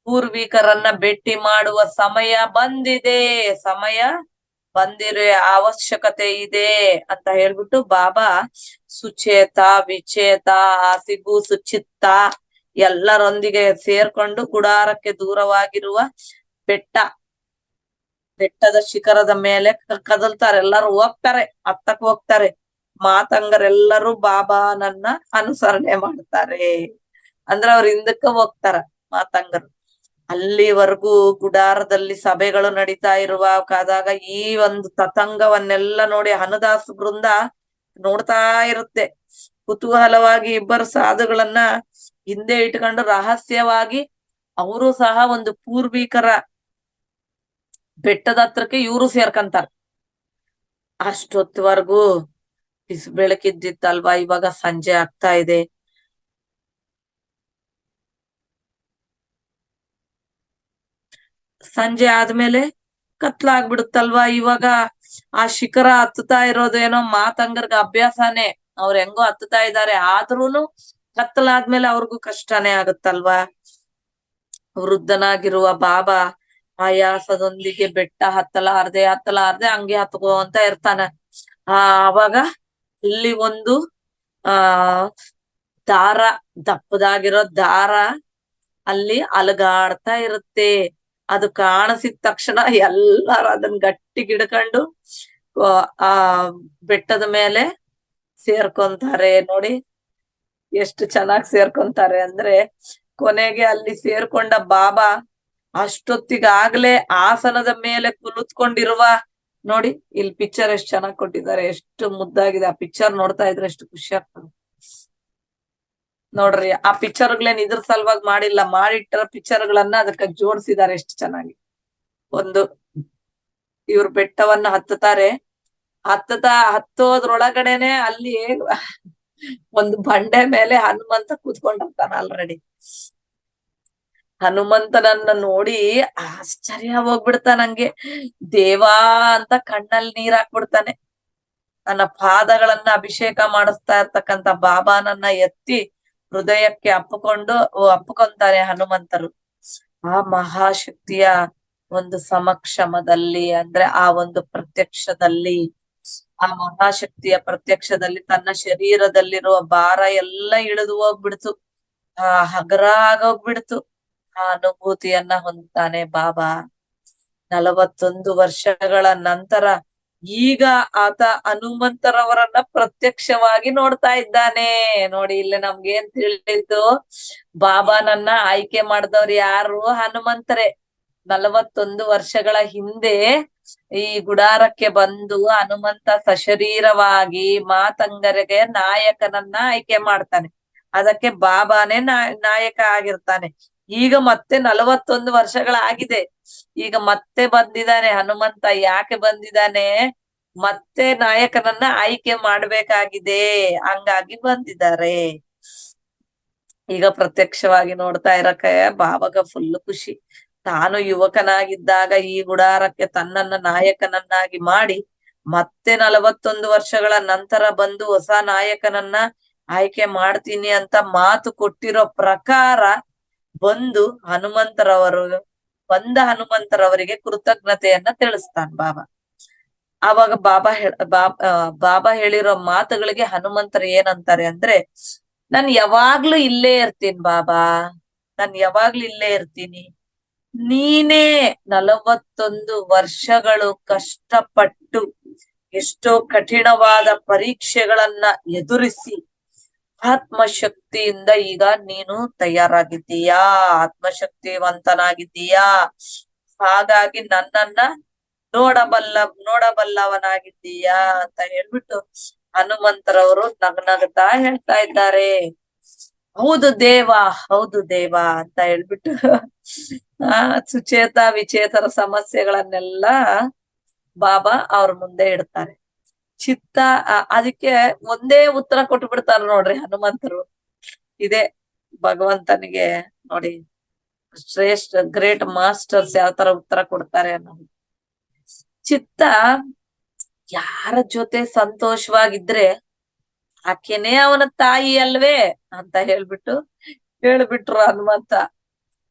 ಪೂರ್ವಿಕರನ್ನ ಭೇಟಿ ಮಾಡುವ ಸಮಯ ಬಂದಿರೋ ಅವಶ್ಯಕತೆ ಇದೆ ಅಂತ ಹೇಳ್ಬಿಟ್ಟು ಬಾಬಾ ಸುಚೇತ ವಿಚೇತ ಹಾಸಿಗೂ ಸುಚಿತ್ತ ಎಲ್ಲರೊಂದಿಗೆ ಸೇರ್ಕೊಂಡು ಗುಡಾರಕ್ಕೆ ದೂರವಾಗಿರುವ ಬೆಟ್ಟದ ಶಿಖರದ ಮೇಲೆ ಕದಲ್ತಾರೆ. ಎಲ್ಲರೂ ಹೋಗ್ತಾರೆ, ಹತ್ತಕ್ ಹೋಗ್ತಾರೆ. ಮಾತಂಗರೆಲ್ಲರೂ ಬಾಬಾನನ್ನ ಅನುಸರಣೆ ಮಾಡ್ತಾರೆ. ಅಂದ್ರೆ ಅವ್ರ ಹಿಂದಕ್ಕ ಹೋಗ್ತಾರ ಮಾತಂಗರು. ಅಲ್ಲಿವರೆಗೂ ಗುಡಾರದಲ್ಲಿ ಸಭೆಗಳು ನಡೀತಾ ಇರುವಾಗಾದಾಗ ಈ ಒಂದು ತತಂಗವನ್ನೆಲ್ಲ ನೋಡಿ ಹನುದಾಸ ಬೃಂದ ನೋಡ್ತಾ ಇರುತ್ತೆ. ಕುತೂಹಲವಾಗಿ ಇಬ್ಬರು ಸಾಧುಗಳನ್ನ ಹಿಂದೆ ಇಟ್ಕೊಂಡು ರಹಸ್ಯವಾಗಿ ಅವರು ಸಹ ಒಂದು ಪೂರ್ವಿಕರ ಬೆಟ್ಟದ ಹತ್ರಕ್ಕೆ ಇವರು ಸೇರ್ಕಂತಾರ. ಅಷ್ಟೊತ್ತವರೆಗೂ ಬೆಳಕಿದ್ದಿತ್ತಲ್ವಾ, ಇವಾಗ ಸಂಜೆ ಆಗ್ತಾ ಇದೆ. ಸಂಜೆ ಆದ್ಮೇಲೆ ಕತ್ಲಾಗ್ಬಿಡುತ್ತಲ್ವಾ. ಇವಾಗ ಆ ಶಿಖರ ಹತ್ತುತ್ತಾ ಇರೋದೇನೋ ಮಾತಂಗರ್ಗ ಅಭ್ಯಾಸನೇ, ಅವ್ರ ಹೆಂಗೋ ಹತ್ತುತ್ತಾ ಇದ್ದಾರೆ. ಆದ್ರೂನು ಕತ್ತಲಾದ್ಮೇಲೆ ಅವ್ರಿಗೂ ಕಷ್ಟನೇ ಆಗುತ್ತಲ್ವಾ. ವೃದ್ಧನಾಗಿರುವ ಬಾಬಾ ಆಯಾಸದೊಂದಿಗೆ ಬೆಟ್ಟ ಹತ್ತಲಾರ್ದೆ ಹಂಗೆ ಹತ್ಕೋ ಅಂತ ಇರ್ತಾನೆ. ಅವಾಗ ಇಲ್ಲಿ ಒಂದು ದಾರ, ದಪ್ಪದಾಗಿರೋ ದಾರ ಅಲ್ಲಿ ಅಲಗಾಡ್ತಾ ಇರುತ್ತೆ. ಅದು ಕಾಣಿಸಿದ ತಕ್ಷಣ ಎಲ್ಲಾರು ಅದನ್ನ ಗಟ್ಟಿಗೆ ಹಿಡ್ಕೊಂಡು ಆ ಬೆಟ್ಟದ ಮೇಲೆ ಸೇರ್ಕೊಂತಾರೆ. ನೋಡಿ ಎಷ್ಟು ಚೆನ್ನಾಗಿ ಸೇರ್ಕೊಂತಾರೆ ಅಂದ್ರೆ, ಕೊನೆಗೆ ಅಲ್ಲಿ ಸೇರ್ಕೊಂಡ ಬಾಬಾ ಅಷ್ಟೊತ್ತಿಗಾಗ್ಲೇ ಆಸನದ ಮೇಲೆ ಕುಳಿತುಕೊಂಡಿರುವ, ನೋಡಿ ಇಲ್ಲಿ ಪಿಕ್ಚರ್ ಎಷ್ಟು ಚೆನ್ನಾಗಿ ಕೊಟ್ಟಿದ್ದಾರೆ, ಎಷ್ಟು ಮುದ್ದಾಗಿದೆ. ಆ ಪಿಕ್ಚರ್ ನೋಡ್ತಾ ಇದ್ರೆ ಎಷ್ಟು ಖುಷಿ ಆಗ್ತದೆ ನೋಡ್ರಿ. ಆ ಪಿಕ್ಚರ್ಗಳೇನ್ ಇದ್ರ ಸಲುವಾಗಿ ಮಾಡಿಲ್ಲ, ಮಾಡಿಟ್ಟಿರೋ ಪಿಕ್ಚರ್ಗಳನ್ನ ಅದಕ್ಕೆ ಜೋಡಿಸಿದ್ದಾರೆ ಎಷ್ಟು ಚೆನ್ನಾಗಿ. ಒಂದು ಇವ್ರ ಬೆಟ್ಟವನ್ನ ಹತ್ತುತ್ತಾರೆ. ಹತ್ತೋದ್ರೊಳಗಡೆನೆ ಅಲ್ಲಿ ಒಂದು ಬಂಡೆ ಮೇಲೆ ಹನುಮಂತ ಕೂತ್ಕೊಂಡಿರ್ತಾನ ಆಲ್ರೆಡಿ. ಹನುಮಂತನನ್ನ ನೋಡಿ ಆಶ್ಚರ್ಯ ಹೋಗ್ಬಿಡ್ತಾನಂಗೆ. ದೇವಾ ಅಂತ ಕಣ್ಣಲ್ಲಿ ನೀರ್ ಹಾಕ್ಬಿಡ್ತಾನೆ. ನನ್ನ ಪಾದಗಳನ್ನ ಅಭಿಷೇಕ ಮಾಡಿಸ್ತಾ ಇರ್ತಕ್ಕಂತ ಬಾಬಾನನ್ನ ಎತ್ತಿ ಹೃದಯಕ್ಕೆ ಅಪ್ಪಕೊಂತಾರೆ ಹನುಮಂತರು. ಆ ಮಹಾಶಕ್ತಿಯ ಒಂದು ಸಮಕ್ಷಮದಲ್ಲಿ, ಅಂದ್ರೆ ಆ ಒಂದು ಪ್ರತ್ಯಕ್ಷದಲ್ಲಿ, ಆ ಮಹಾಶಕ್ತಿಯ ಪ್ರತ್ಯಕ್ಷದಲ್ಲಿ ತನ್ನ ಶರೀರದಲ್ಲಿರುವ ಭಾರ ಎಲ್ಲ ಇಳಿದು ಹೋಗ್ಬಿಡ್ತು. ಹಗರ ಆಗೋಗ್ಬಿಡ್ತು. ಆ ಅನುಭೂತಿಯನ್ನ ಹೊಂದ್ತಾನೆ ಬಾಬಾ. 41 ವರ್ಷಗಳ ನಂತರ ಈಗ ಆತ ಹನುಮಂತರವರನ್ನ ಪ್ರತ್ಯಕ್ಷವಾಗಿ ನೋಡ್ತಾ ಇದ್ದಾನೆ. ನೋಡಿ ಇಲ್ಲಿ ನಮ್ಗೇನ್ ತಿಳಿತು, ಬಾಬಾನನ್ನ ಆಯ್ಕೆ ಮಾಡಿದವ್ರು ಯಾರು? ಹನುಮಂತರೇ. 41 ವರ್ಷಗಳ ಹಿಂದೆ ಈ ಗುಡಾರಕ್ಕೆ ಬಂದು ಹನುಮಂತ ಸಶರೀರವಾಗಿ ಮಾತಂಗರಿಗೆ ನಾಯಕನನ್ನ ಆಯ್ಕೆ ಮಾಡ್ತಾನೆ. ಅದಕ್ಕೆ ಬಾಬಾನೇ ನಾಯಕ ಆಗಿರ್ತಾನೆ. ಈಗ ಮತ್ತೆ 41 ವರ್ಷಗಳಾಗಿದೆ. ಈಗ ಮತ್ತೆ ಬಂದಿದ್ದಾನೆ ಹನುಮಂತ. ಯಾಕೆ ಬಂದಿದ್ದಾನೆ? ಮತ್ತೆ ನಾಯಕನನ್ನ ಆಯ್ಕೆ ಮಾಡ್ಬೇಕಾಗಿದೆ, ಹಂಗಾಗಿ ಬಂದಿದ್ದಾರೆ. ಈಗ ಪ್ರತ್ಯಕ್ಷವಾಗಿ ನೋಡ್ತಾ ಇರಕ್ಕೆ ಬಾಬಾಗ ಫುಲ್ ಖುಷಿ. ತಾನು ಯುವಕನಾಗಿದ್ದಾಗ ಈ ಗುಡಾರಕ್ಕೆ ತನ್ನನ್ನ ನಾಯಕನನ್ನಾಗಿ ಮಾಡಿ ಮತ್ತೆ 41 ವರ್ಷಗಳ ನಂತರ ಬಂದು ಹೊಸ ನಾಯಕನನ್ನ ಆಯ್ಕೆ ಮಾಡ್ತೀನಿ ಅಂತ ಮಾತು ಕೊಟ್ಟಿರೋ ಪ್ರಕಾರ ಬಂದ ಹನುಮಂತರವರಿಗೆ ಕೃತಜ್ಞತೆಯನ್ನ ತಿಳಿಸ್ತಾನ ಬಾಬಾ. ಆವಾಗ ಬಾಬಾ ಹೇಳಿರೋ ಮಾತುಗಳಿಗೆ ಹನುಮಂತರು ಏನಂತಾರೆ ಅಂದ್ರೆ, ನಾನ್ ಯಾವಾಗ್ಲೂ ಇಲ್ಲೇ ಇರ್ತೀನಿ ಬಾಬಾ, ನಾನ್ ಯಾವಾಗ್ಲೂ ಇಲ್ಲೇ ಇರ್ತೀನಿ. ನೀನೇ 41 ವರ್ಷಗಳು ಕಷ್ಟಪಟ್ಟು ಎಷ್ಟೋ ಕಠಿಣವಾದ ಪರೀಕ್ಷೆಗಳನ್ನ ಎದುರಿಸಿ ಆತ್ಮಶಕ್ತಿಯಿಂದ ಈಗ ನೀನು ತಯಾರಾಗಿದ್ದೀಯಾ, ಆತ್ಮಶಕ್ತಿವಂತನಾಗಿದ್ದೀಯಾ. ಹಾಗಾಗಿ ನನ್ನನ್ನ ನೋಡಬಲ್ಲವನಾಗಿದ್ದೀಯಾ ಅಂತ ಹೇಳ್ಬಿಟ್ಟು ಹನುಮಂತರವರು ನಗ್ನಗ್ತಾ ಹೇಳ್ತಾ ಇದ್ದಾರೆ. ಹೌದು ದೇವ ಅಂತ ಹೇಳ್ಬಿಟ್ಟು ಸುಚೇತ ವಿಚೇತರ ಸಮಸ್ಯೆಗಳನ್ನೆಲ್ಲ ಬಾಬಾ ಅವ್ರ ಮುಂದೆ ಇಡ್ತಾರೆ. ಅದಕ್ಕೆ ಒಂದೇ ಉತ್ತರ ಕೊಟ್ಟು ಬಿಡ್ತಾರ ನೋಡ್ರಿ ಹನುಮಂತರು. ಇದೇ ಭಗವಂತನಿಗೆ ನೋಡಿ, ಶ್ರೇಷ್ಠ ಗ್ರೇಟ್ ಮಾಸ್ಟರ್ಸ್ ಯಾವ ತರ ಉತ್ತರ ಕೊಡ್ತಾರೆ ಅನ್ನೋದು. ಚಿತ್ತ ಯಾರ ಜೊತೆ ಸಂತೋಷವಾಗಿದ್ರೆ ಆಕೆನೇ ಅವನ ತಾಯಿ ಅಲ್ವೇ ಅಂತ ಹೇಳ್ಬಿಟ್ರು ಹನುಮಂತ.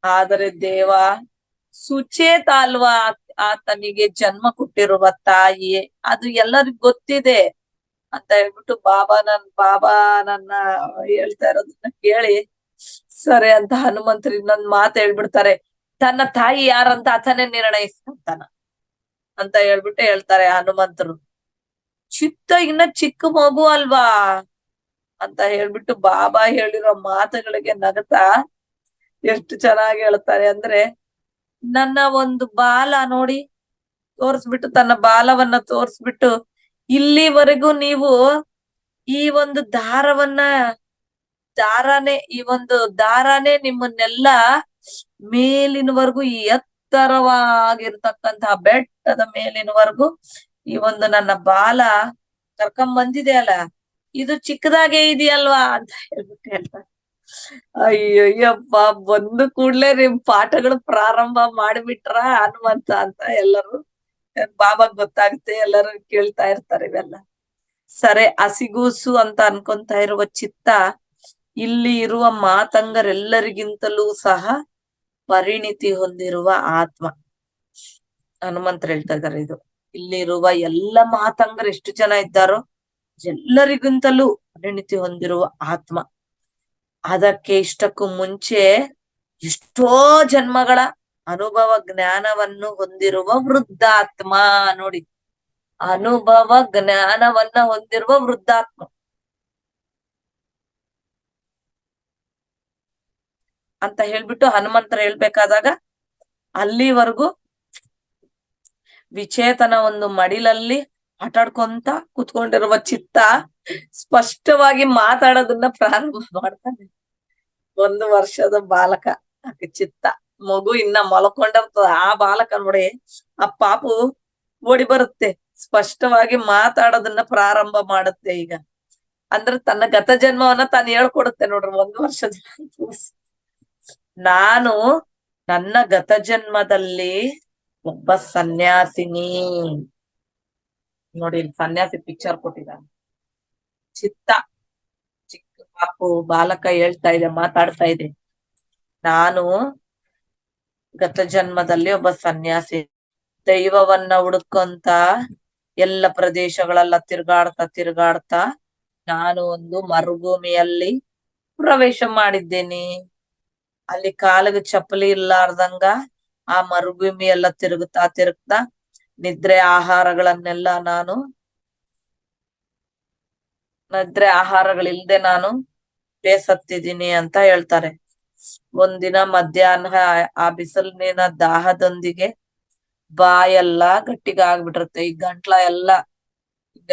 ಆದರೆ ದೇವ ಸುಚೇತ ಅಲ್ವಾ ಆತನಿಗೆ ಜನ್ಮ ಕೊಟ್ಟಿರುವ ತಾಯಿ, ಅದು ಎಲ್ಲರಿಗೂ ಗೊತ್ತಿದೆ ಅಂತ ಹೇಳ್ಬಿಟ್ಟು ಬಾಬಾ ನನ್ನ ಹೇಳ್ತಾ ಇರೋದನ್ನ ಕೇಳಿ ಸರಿ ಅಂತ ಹನುಮಂತರು ಇನ್ನೊಂದ್ ಮಾತು ಹೇಳ್ಬಿಡ್ತಾರೆ, ತನ್ನ ತಾಯಿ ಯಾರಂತ ಆತನೇ ನಿರ್ಣಯಿಸ್ಕೊಂತಾನ ಅಂತ ಹೇಳ್ಬಿಟ್ಟು ಹೇಳ್ತಾರೆ ಹನುಮಂತರು. ಇನ್ನ ಚಿಕ್ಕ ಮಗು ಅಲ್ವಾ ಅಂತ ಹೇಳ್ಬಿಟ್ಟು ಬಾಬಾ ಹೇಳಿರೋ ಮಾತುಗಳಿಗೆ ನಗತಾ ಎಷ್ಟು ಚೆನ್ನಾಗಿ ಹೇಳ್ತಾರೆ ಅಂದ್ರೆ, ನನ್ನ ಒಂದು ಬಾಲ ನೋಡಿ ತೋರ್ಸ್ಬಿಟ್ಟು, ತನ್ನ ಬಾಲವನ್ನ ತೋರ್ಸ್ಬಿಟ್ಟು, ಇಲ್ಲಿವರೆಗೂ ನೀವು ಈ ಒಂದು ಈ ಒಂದು ದಾರಾನೇ ನಿಮ್ಮನ್ನೆಲ್ಲ ಮೇಲಿನವರೆಗೂ, ಈ ಎತ್ತರವಾಗಿರ್ತಕ್ಕಂತಹ ಬೆಟ್ಟದ ಮೇಲಿನವರೆಗೂ ಈ ಒಂದು ನನ್ನ ಬಾಲ ಕರ್ಕೊಂಡ್ ಬಂದಿದೆ ಅಲ್ಲ, ಇದು ಚಿಕ್ಕದಾಗೆ ಇದೆಯಲ್ವಾ ಅಂತ ಹೇಳ್ಬಿಟ್ಟು ಹೇಳ್ತಾರೆ. ಅಯ್ಯಯ್ಯಪ್ಪ, ಬಂದು ಕೂಡ್ಲೆ ನಿಮ್ ಪಾಠಗಳು ಪ್ರಾರಂಭ ಮಾಡಿಬಿಟ್ರ ಹನುಮಂತ ಅಂತ ಎಲ್ಲರೂ ಬಾಬಾ ಗೊತ್ತಾಗುತ್ತೆ, ಎಲ್ಲರೂ ಕೇಳ್ತಾ ಇರ್ತಾರೆ ಇವೆಲ್ಲ. ಸರಿ, ಹಸಿಗೂಸು ಅಂತ ಅನ್ಕೊಂತ ಇರುವ ಚಿತ್ತ ಇಲ್ಲಿ ಇರುವ ಮಾತಂಗರೆಲ್ಲರಿಗಿಂತಲೂ ಸಹ ಪರಿಣಿತಿ ಹೊಂದಿರುವ ಆತ್ಮ. ಹನುಮಂತರು ಹೇಳ್ತಾ ಇದ್ದಾರೆ, ಇದು ಇಲ್ಲಿರುವ ಎಲ್ಲ ಮಾತಂಗರು ಎಷ್ಟು ಜನ ಇದ್ದಾರೋ ಎಲ್ಲರಿಗಿಂತಲೂ ಪರಿಣಿತಿ ಹೊಂದಿರುವ ಆತ್ಮ. ಅದಕ್ಕೆ ಇಷ್ಟಕ್ಕೂ ಮುಂಚೆ ಎಷ್ಟೋ ಜನ್ಮಗಳ ಅನುಭವ ಜ್ಞಾನವನ್ನು ಹೊಂದಿರುವ ವೃದ್ಧಾತ್ಮ. ನೋಡಿ, ಅನುಭವ ಜ್ಞಾನವನ್ನ ಹೊಂದಿರುವ ವೃದ್ಧಾತ್ಮ ಅಂತ ಹೇಳ್ಬಿಟ್ಟು ಹನುಮಂತರ ಹೇಳ್ಬೇಕಾದಾಗ, ಅಲ್ಲಿವರೆಗೂ ವಿಚೇತನ ಒಂದು ಮಡಿಲಲ್ಲಿ ಆಟಾಡ್ಕೊಂತ ಕುತ್ಕೊಂಡಿರುವ ಚಿತ್ತ ಸ್ಪಷ್ಟವಾಗಿ ಮಾತಾಡೋದನ್ನ ಪ್ರಾರಂಭ ಮಾಡ್ತಾನೆ. 1 ವರ್ಷದ ಬಾಲಕ ಚಿತ್ತ, ಮಗು ಇನ್ನ ಮಲ್ಕೊಂಡಿರ್ತದ, ಆ ಬಾಲಕ ನೋಡಿ ಆ ಪಾಪು ಓಡಿ ಬರುತ್ತೆ, ಸ್ಪಷ್ಟವಾಗಿ ಮಾತಾಡೋದನ್ನ ಪ್ರಾರಂಭ ಮಾಡುತ್ತೆ. ಈಗ ಅಂದ್ರೆ ತನ್ನ ಗತ ಜನ್ಮವನ್ನ ತಾನು ಹೇಳ್ಕೊಡುತ್ತೆ ನೋಡ್ರಿ. 1 ವರ್ಷದ ನಾನು ನನ್ನ ಗತ ಜನ್ಮದಲ್ಲಿ ಒಬ್ಬ ಸನ್ಯಾಸಿನಿ. ನೋಡಿ, ಇಲ್ಲಿ ಸನ್ಯಾಸಿ ಪಿಕ್ಚರ್ ಕೊಟ್ಟಿದ್ದಾನೆ. ಚಿತ್ತ, ಚಿಕ್ಕ ಪಾಪು ಬಾಲಕ ಹೇಳ್ತಾ ಇದೆ, ಮಾತಾಡ್ತಾ ಇದೆ, ನಾನು ಗತ ಜನ್ಮದಲ್ಲಿ ಒಬ್ಬ ಸನ್ಯಾಸಿ, ದೈವವನ್ನ ಹುಡುಕೊಂತ ಎಲ್ಲ ಪ್ರದೇಶಗಳೆಲ್ಲ ತಿರ್ಗಾಡ್ತಾ ನಾನು ಒಂದು ಮರುಭೂಮಿಯಲ್ಲಿ ಪ್ರವೇಶ ಮಾಡಿದ್ದೇನೆ. ಅಲ್ಲಿ ಕಾಲಿಗೆ ಚಪ್ಪಲಿ ಇರ್ಲಾರ್ದಂಗ ಆ ಮರುಭೂಮಿ ಎಲ್ಲ ತಿರುಗ್ತಾ ನಿದ್ರೆ ಆಹಾರಗಳಿಲ್ದೆ ನಾನು ಬೇಸತ್ತಿದ್ದೀನಿ ಅಂತ ಹೇಳ್ತಾರೆ. ಒಂದಿನ ಮಧ್ಯಾಹ್ನ ಆ ಬಿಸಿಲಿನ ದಾಹದೊಂದಿಗೆ ಬಾಯೆಲ್ಲ ಗಟ್ಟಿಗಾಗ್ಬಿಟ್ಟಿರುತ್ತೆ, ಈ ಗಂಟ್ಲ ಎಲ್ಲ ಈಗ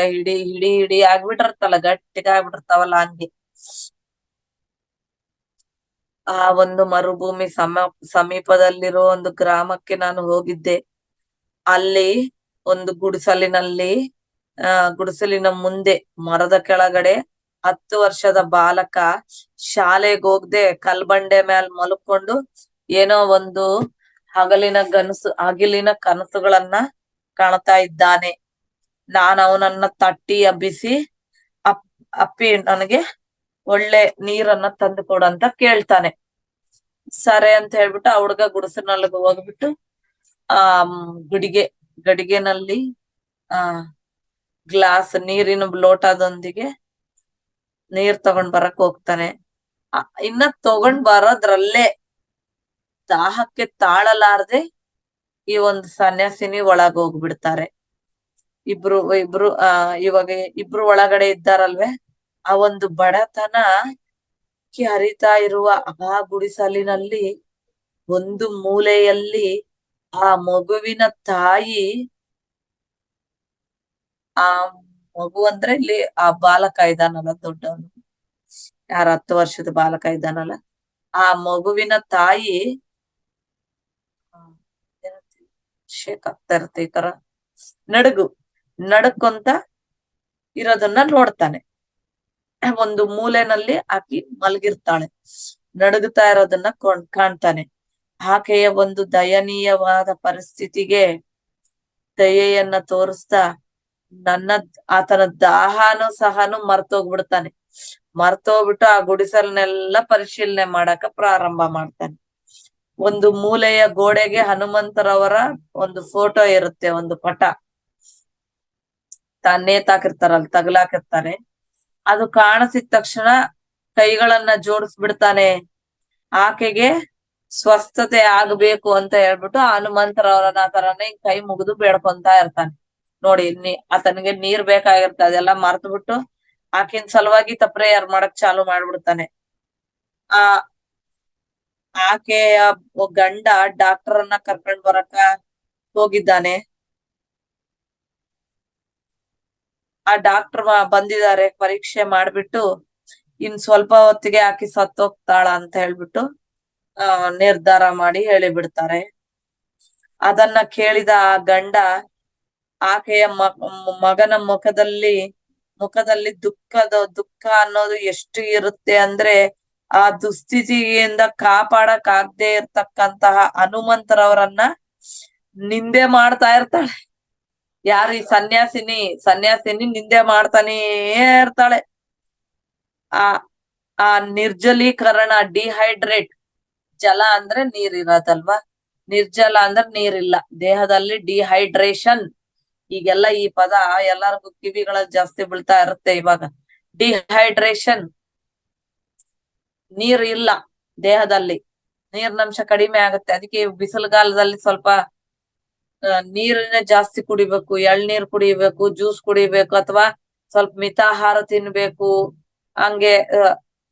ಹಿಡಿ ಆಗ್ಬಿಟ್ಟಿರ್ತಲ್ಲ, ಗಟ್ಟಿಗಾಗ್ಬಿಟ್ಟಿರ್ತಾವಲ್ಲ ಹಂಗೆ. ಆ ಒಂದು ಮರುಭೂಮಿ ಸಮೀಪದಲ್ಲಿರೋ ಒಂದು ಗ್ರಾಮಕ್ಕೆ ನಾನು ಹೋಗಿದ್ದೆ. ಅಲ್ಲಿ ಒಂದು ಗುಡಿಸಲಿನ ಮುಂದೆ ಮರದ ಕೆಳಗಡೆ 10 ವರ್ಷದ ಬಾಲಕ ಶಾಲೆಗೆ ಹೋಗದೆ ಕಲ್ಬಂಡೆ ಮ್ಯಾಲ್ ಮಲ್ಕೊಂಡು ಏನೋ ಒಂದು ಹಗಲಿನ ಕನಸುಗಳನ್ನ ಕಾಣ್ತಾ ಇದ್ದಾನೆ. ನಾನು ಅವನನ್ನ ತಟ್ಟಿ ಹಬ್ಬಿಸಿ ಅಪ್ಪಿ ನನಗೆ ಒಳ್ಳೆ ನೀರನ್ನ ತಂದು ಕೊಡಂತ ಕೇಳ್ತಾನೆ. ಸರಿ ಅಂತ ಹೇಳ್ಬಿಟ್ಟು ಆ ಹುಡ್ಗ ಗುಡಿಸಲಿನಲ್ಲಿ ಹೋಗ್ಬಿಟ್ಟು ಆ ಗಡಿಗೆನಲ್ಲಿ ಗ್ಲಾಸ್ ನೀರಿನ ಲೋಟದೊಂದಿಗೆ ನೀರ್ ತಗೊಂಡ್ ಬರಕ್ ಹೋಗ್ತಾನೆ. ಇನ್ನ ತಗೊಂಡ್ ಬರೋದ್ರಲ್ಲೇ ದಾಹಕ್ಕೆ ತಾಳಲಾರ್ದೆ ಈ ಒಂದು ಸನ್ಯಾಸಿನಿ ಒಳಗ್ ಹೋಗ್ಬಿಡ್ತಾರೆ. ಇಬ್ರು ಇವಾಗ ಇಬ್ರು ಒಳಗಡೆ ಇದ್ದಾರಲ್ವೇ, ಆ ಒಂದು ಬಡತನ ಹರಿತಾ ಇರುವ ಆ ಗುಡಿಸಲಿನಲ್ಲಿ ಒಂದು ಮೂಲೆಯಲ್ಲಿ ಆ ಮಗುವಿನ ತಾಯಿ, ಆ ಮಗು ಅಂದ್ರೆ ಇಲ್ಲಿ ಆ ಬಾಲಕ ಇದ್ದಾನಲ್ಲ, ದೊಡ್ಡವನು, 10 ವರ್ಷದ ಬಾಲಕ ಇದ್ದಾನಲ್ಲ, ಆ ಮಗುವಿನ ತಾಯಿ ಶೇಕ್ ಆಗ್ತಾ ಇರುತ್ತೆ, ಈ ತರ ನಡುಕೊಂತ ಇರೋದನ್ನ ನೋಡ್ತಾನೆ. ಒಂದು ಮೂಲೆನಲ್ಲಿ ಆಕಿ ಮಲಗಿರ್ತಾಳೆ, ನಡುಗುತ್ತಾ ಇರೋದನ್ನ ಕಾಣ್ತಾನೆ. ಆಕೆಯ ಒಂದು ದಯನೀಯವಾದ ಪರಿಸ್ಥಿತಿಗೆ ದಯೆಯನ್ನ ತೋರಿಸ್ತಾ ಆತನ ದಾಹನೂ ಸಹನು ಮರ್ತೋಗ್ಬಿಡ್ತಾನೆ. ಮರ್ತೋಗ್ಬಿಟ್ಟು ಆ ಗುಡಿಸಲನ್ನೆಲ್ಲ ಪರಿಶೀಲನೆ ಮಾಡಕ ಪ್ರಾರಂಭ ಮಾಡ್ತಾನೆ. ಒಂದು ಮೂಲೆಯ ಗೋಡೆಗೆ ಹನುಮಂತರವರ ಒಂದು ಫೋಟೋ ಇರುತ್ತೆ, ಒಂದು ಪಟ ನೇತಾಕಿರ್ತಾರಲ್ಲ, ತಗಲಾಕಿರ್ತಾರೆ. ಅದು ಕಾಣಿಸಿದ ತಕ್ಷಣ ಕೈಗಳನ್ನ ಜೋಡಿಸ್ಬಿಡ್ತಾನೆ. ಆಕೆಗೆ ಸ್ವಸ್ಥತೆ ಆಗ್ಬೇಕು ಅಂತ ಹೇಳ್ಬಿಟ್ಟು ಹನುಮಂತರವರನ್ನ ಆ ತರಾನೇ ಕೈ ಮುಗಿದು ಬೇಡ್ಕೊಂತ ಇರ್ತಾನೆ. ನೋಡಿ ಆತನಿಗೆ ನೀರ್ ಬೇಕಾಗಿರ್ತ ಅದೆಲ್ಲ ಮರ್ತು ಬಿಟ್ಟು ಆಕಿನ್ ಸಲುವಾಗಿ ಪ್ರೇಯರ್ ಮಾಡಕ್ ಚಾಲು ಮಾಡ್ಬಿಡ್ತಾನೆ. ಆ ಆಕೆಯ ಗಂಡ ಡಾಕ್ಟರ್ ಅನ್ನ ಕರ್ಕೊಂಡ್ ಬರಕ ಹೋಗಿದ್ದಾನೆ. ಆ ಡಾಕ್ಟರ್ ಬಂದಿದ್ದಾರೆ ಪರೀಕ್ಷೆ ಮಾಡ್ಬಿಟ್ಟು ಇನ್ ಸ್ವಲ್ಪ ಹೊತ್ತಿಗೆ ಆಕಿ ಸತ್ತೋಗ್ತಾಳ ಅಂತ ಹೇಳ್ಬಿಟ್ಟು ನಿರ್ಧಾರ ಮಾಡಿ ಹೇಳಿಬಿಡ್ತಾರೆ. ಅದನ್ನ ಕೇಳಿದ ಆ ಗಂಡ ಆಕೆಯ ಮಗನ ಮುಖದಲ್ಲಿ ದುಃಖ ಅನ್ನೋದು ಎಷ್ಟು ಇರುತ್ತೆ ಅಂದ್ರೆ ಆ ದುಸ್ಥಿತಿಯಿಂದ ಕಾಪಾಡಕ್ ಆಗದೆ ಇರ್ತಕ್ಕಂತಹ ಹನುಮಂತರವರನ್ನ ನಿಂದೆ ಮಾಡ್ತಾ ಇರ್ತಾಳೆ. ಯಾರು ಈ ಸನ್ಯಾಸಿನಿ ನಿಂದೆ ಮಾಡ್ತಾನೇ ಇರ್ತಾಳೆ. ಆ ನಿರ್ಜಲೀಕರಣ, ಡಿಹೈಡ್ರೇಟ್, ಜಲ ಅಂದ್ರೆ ನೀರ್ ಇರೋದಲ್ವಾ, ನಿರ್ಜಲ ಅಂದ್ರೆ ನೀರಿಲ್ಲ ದೇಹದಲ್ಲಿ, ಡಿಹೈಡ್ರೇಷನ್. ಈಗೆಲ್ಲ ಈ ಪದ ಎಲ್ಲರಿಗೂ ಕಿವಿಗಳಲ್ಲಿ ಜಾಸ್ತಿ ಬೀಳ್ತಾ ಇರುತ್ತೆ ಇವಾಗ. ಡಿಹೈಡ್ರೇಷನ್, ನೀರ್ ಇಲ್ಲ ದೇಹದಲ್ಲಿ, ನೀರಿನಂಶ ಕಡಿಮೆ ಆಗುತ್ತೆ. ಅದಕ್ಕೆ ಬಿಸಿಲುಗಾಲದಲ್ಲಿ ಸ್ವಲ್ಪ ನೀರನ್ನ ಜಾಸ್ತಿ ಕುಡಿಬೇಕು, ಎಳ್ನೀರ್ ಕುಡಿಬೇಕು, ಜ್ಯೂಸ್ ಕುಡಿಬೇಕು, ಅಥವಾ ಸ್ವಲ್ಪ ಮಿತಾಹಾರ ತಿನ್ಬೇಕು. ಹಂಗೆ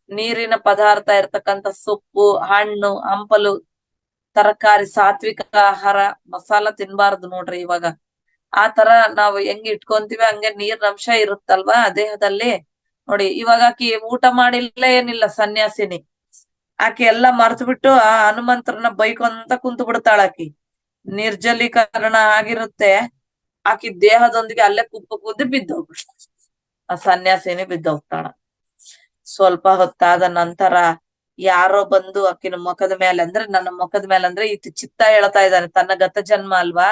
ನೀರಿನ ಪದಾರ್ಥ ಇರ್ತಕ್ಕಂಥ ಸೊಪ್ಪು, ಹಣ್ಣು, ಹಂಪಲು, ತರಕಾರಿ, ಸಾತ್ವಿಕ ಆಹಾರ, ಮಸಾಲ ತಿನ್ಬಾರ್ದು ನೋಡ್ರಿ ಇವಾಗ. ಆ ತರ ನಾವು ಹೆಂಗ್ ಇಟ್ಕೊಂತೀವಿ ಹಂಗೆ ನೀರಿನ ಅಂಶ ಇರುತ್ತಲ್ವಾ ದೇಹದಲ್ಲಿ. ನೋಡಿ ಇವಾಗ ಆಕಿ ಊಟ ಮಾಡಿಲ್ಲ ಏನಿಲ್ಲ ಸನ್ಯಾಸಿನಿ, ಆಕಿ ಎಲ್ಲಾ ಮರ್ತು ಬಿಟ್ಟು ಆ ಹನುಮಂತರನ್ನ ಬೈಕೊಂತ ಕುಂತು ಬಿಡ್ತಾಳ. ಆಕಿ ನಿರ್ಜಲೀಕರಣ ಆಗಿರುತ್ತೆ, ಆಕಿ ದೇಹದೊಂದಿಗೆ ಅಲ್ಲೇ ಕುಪ್ಪು ಕುದ್ದು ಬಿದ್ದೋಗ್ಬಿಡ್ತಾಳ. ಆ ಸನ್ಯಾಸಿನಿ ಬಿದ್ದೋಗ್ತಾಳ. ಸ್ವಲ್ಪ ಹೊತ್ತಾದ ನಂತರ ಯಾರೋ ಬಂದು ಆಕಿನ ಮುಖದ ಮೇಲೆ, ಅಂದ್ರೆ ನನ್ನ ಮುಖದ ಮೇಲೆ ಅಂದ್ರೆ ಚಿತ್ತ ಹೇಳ್ತಾ ಇದ್ದಾನೆ, ತನ್ನ ಗತ ಜನ್ಮ ಅಲ್ವಾ,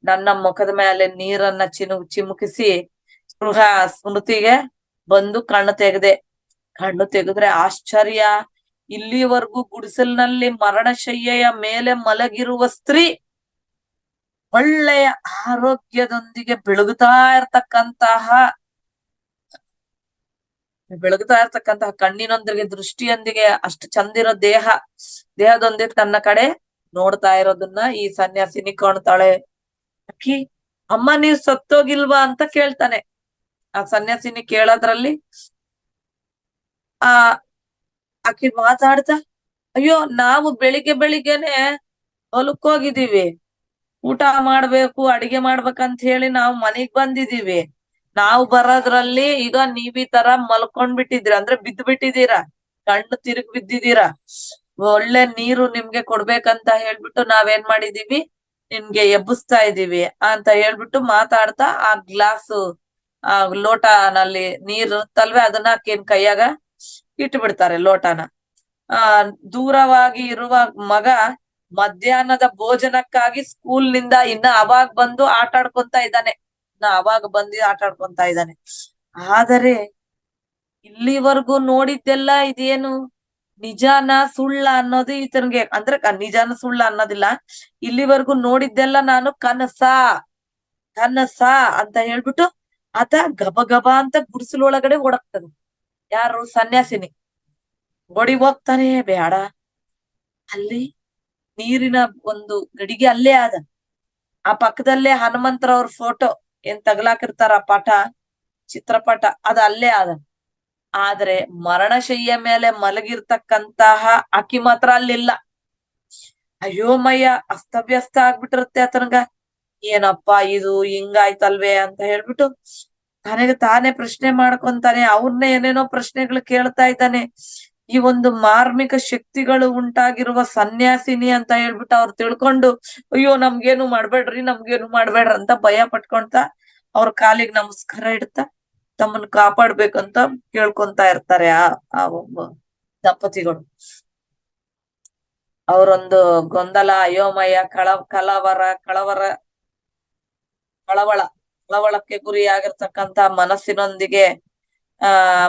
ನನ್ನ ಮುಖದ ಮೇಲೆ ನೀರನ್ನ ಚಿಮುಕಿಸಿ ಸ್ಮೃತಿಗೆ ಬಂದು ಕಣ್ಣು ತೆಗೆದ್ರೆ ಆಶ್ಚರ್ಯ, ಇಲ್ಲಿವರೆಗೂ ಗುಡಿಸಲಿನಲ್ಲಿ ಮರಣಶಯ್ಯೆಯ ಮೇಲೆ ಮಲಗಿರುವ ಸ್ತ್ರೀ ಒಳ್ಳೆಯ ಆರೋಗ್ಯದೊಂದಿಗೆ ಬೆಳಗುತ್ತಾ ಇರ್ತಕ್ಕಂತಹ ಕಣ್ಣಿನೊಂದಿಗೆ, ದೃಷ್ಟಿಯೊಂದಿಗೆ ಅಷ್ಟು ಚಂದಿರೋ ದೇಹದೊಂದಿಗೆ ತನ್ನ ಕಡೆ ನೋಡ್ತಾ ಇರೋದನ್ನ ಈ ಸನ್ಯಾಸಿನಿ ಕಾಣ್ತಾಳೆ. ಅಕ್ಕಿ, ಅಮ್ಮ ನೀವ್ ಸತ್ತೋಗಿಲ್ವಾ ಅಂತ ಕೇಳ್ತಾನೆ. ಆ ಸನ್ಯಾಸಿನಿ ಕೇಳೋದ್ರಲ್ಲಿ ಆಕಿ ಮಾತಾಡ್ತಾ, ಅಯ್ಯೋ ನಾವು ಬೆಳಿಗ್ಗೆನೆ ಹೊಲಕ್ ಹೋಗಿದೀವಿ, ಊಟ ಮಾಡ್ಬೇಕು, ಅಡಿಗೆ ಮಾಡ್ಬೇಕಂತ ಹೇಳಿ ನಾವು ಮನೆಗ್ ಬಂದಿದೀವಿ. ನಾವು ಬರೋದ್ರಲ್ಲಿ ಈಗ ನೀವ್ ಈ ತರ ಮಲ್ಕೊಂಡ್ ಬಿಟ್ಟಿದ್ದೀರಾ, ಅಂದ್ರೆ ಬಿದ್ದು ಬಿಟ್ಟಿದ್ದೀರಾ, ಕಣ್ಣು ತಿರುಗ್ ಬಿದ್ದಿದ್ದೀರಾ, ಒಳ್ಳೆ ನೀರು ನಿಮ್ಗೆ ಕೊಡ್ಬೇಕಂತ ಹೇಳ್ಬಿಟ್ಟು ನಾವೇನ್ ಮಾಡಿದೀವಿ, ನಿಮ್ಗೆ ಎಬ್ಬಿಸ್ತಾ ಇದೀವಿ ಅಂತ ಹೇಳ್ಬಿಟ್ಟು ಮಾತಾಡ್ತಾ ಆ ಗ್ಲಾಸ್ ಲೋಟನಲ್ಲಿ ನೀರ್ ಇರುತ್ತಲ್ವೇ ಅದನ್ನ ಆಕಿನ್ ಕೈಯಾಗ ಇಟ್ಟು ಬಿಡ್ತಾರೆ ಲೋಟನ. ದೂರವಾಗಿ ಇರುವ ಮಗ ಮಧ್ಯಾಹ್ನದ ಭೋಜನಕ್ಕಾಗಿ ಸ್ಕೂಲ್ನಿಂದ ಇನ್ನ ಅವಾಗ ಬಂದು ಆಟ ಆಡ್ಕೊಂತ ಇದ್ದಾನೆ. ಆದರೆ ಇಲ್ಲಿವರೆಗೂ ನೋಡಿದ್ದೆಲ್ಲ ಇದೇನು ನಿಜಾನ ಸುಳ್ಳ ಅನ್ನೋದು ಈತನಿಗೆ, ಅಂದ್ರೆ ನಿಜಾನ ಸುಳ್ಳ ಅನ್ನೋದಿಲ್ಲ, ಇಲ್ಲಿವರೆಗೂ ನೋಡಿದ್ದೆಲ್ಲ ನಾನು ಕನಸ ಅಂತ ಹೇಳ್ಬಿಟ್ಟು ಆತ ಗಬ ಅಂತ ಗುಡಿಸಲೊಳಗಡೆ ಓಡಾಕ್ತದೆ. ಯಾರು? ಸನ್ಯಾಸಿನಿ. ಹೋಗ್ತಾನೆ, ಬೇಡ, ಅಲ್ಲಿ ನೀರಿನ ಒಂದು ಗಡಿಗೆ ಅಲ್ಲೇ ಆದ, ಆ ಪಕ್ಕದಲ್ಲೇ ಹನುಮಂತರವ್ರ ಫೋಟೋ ಏನ್ ತಗಲಾಕಿರ್ತಾರ ಚಿತ್ರಪಟ ಅದ ಅಲ್ಲೇ ಆದ. ಆದ್ರೆ ಮರಣಶಯ್ಯ ಮೇಲೆ ಮಲಗಿರ್ತಕ್ಕಂತಹ ಅಕ್ಕಿ ಮಾತ್ರ ಅಲ್ಲಿಲ್ಲ. ಅಯ್ಯೋಮಯ್ಯ, ಅಸ್ತವ್ಯಸ್ತ ಆಗ್ಬಿಟ್ಟಿರುತ್ತೆ ಆತನಗ. ಏನಪ್ಪಾ ಇದು ಹಿಂಗಾಯ್ತಲ್ವೇ ಅಂತ ಹೇಳ್ಬಿಟ್ಟು ತನಗೆ ತಾನೇ ಪ್ರಶ್ನೆ ಮಾಡ್ಕೊಂತಾನೆ. ಅವ್ರನ್ನೇ ಏನೇನೋ ಪ್ರಶ್ನೆಗಳು ಕೇಳ್ತಾ ಇದ್ದಾನೆ. ಈ ಒಂದು ಮಾರ್ಮಿಕ ಶಕ್ತಿಗಳು ಉಂಟಾಗಿರುವ ಸನ್ಯಾಸಿನಿ ಅಂತ ಹೇಳ್ಬಿಟ್ಟು ಅವ್ರು ತಿಳ್ಕೊಂಡು, ಅಯ್ಯೋ ನಮ್ಗೇನು ಮಾಡ್ಬೇಡ್ರಿ ಅಂತ ಭಯ ಪಟ್ಕೊಂತ ಅವ್ರ ಕಾಲಿಗೆ ನಮಸ್ಕಾರ ಇಡ್ತಾ ತಮ್ಮನ್ ಕಾಪಾಡ್ಬೇಕಂತ ಕೇಳ್ಕೊಂತ ಇರ್ತಾರೆ ಆ ಒಬ್ಬ ದಂಪತಿಗಳು. ಅವರೊಂದು ಗೊಂದಲ, ಅಯೋಮಯ, ಕಳವಳಕ್ಕೆ ಗುರಿಯಾಗಿರ್ತಕ್ಕಂತ ಮನಸ್ಸಿನೊಂದಿಗೆ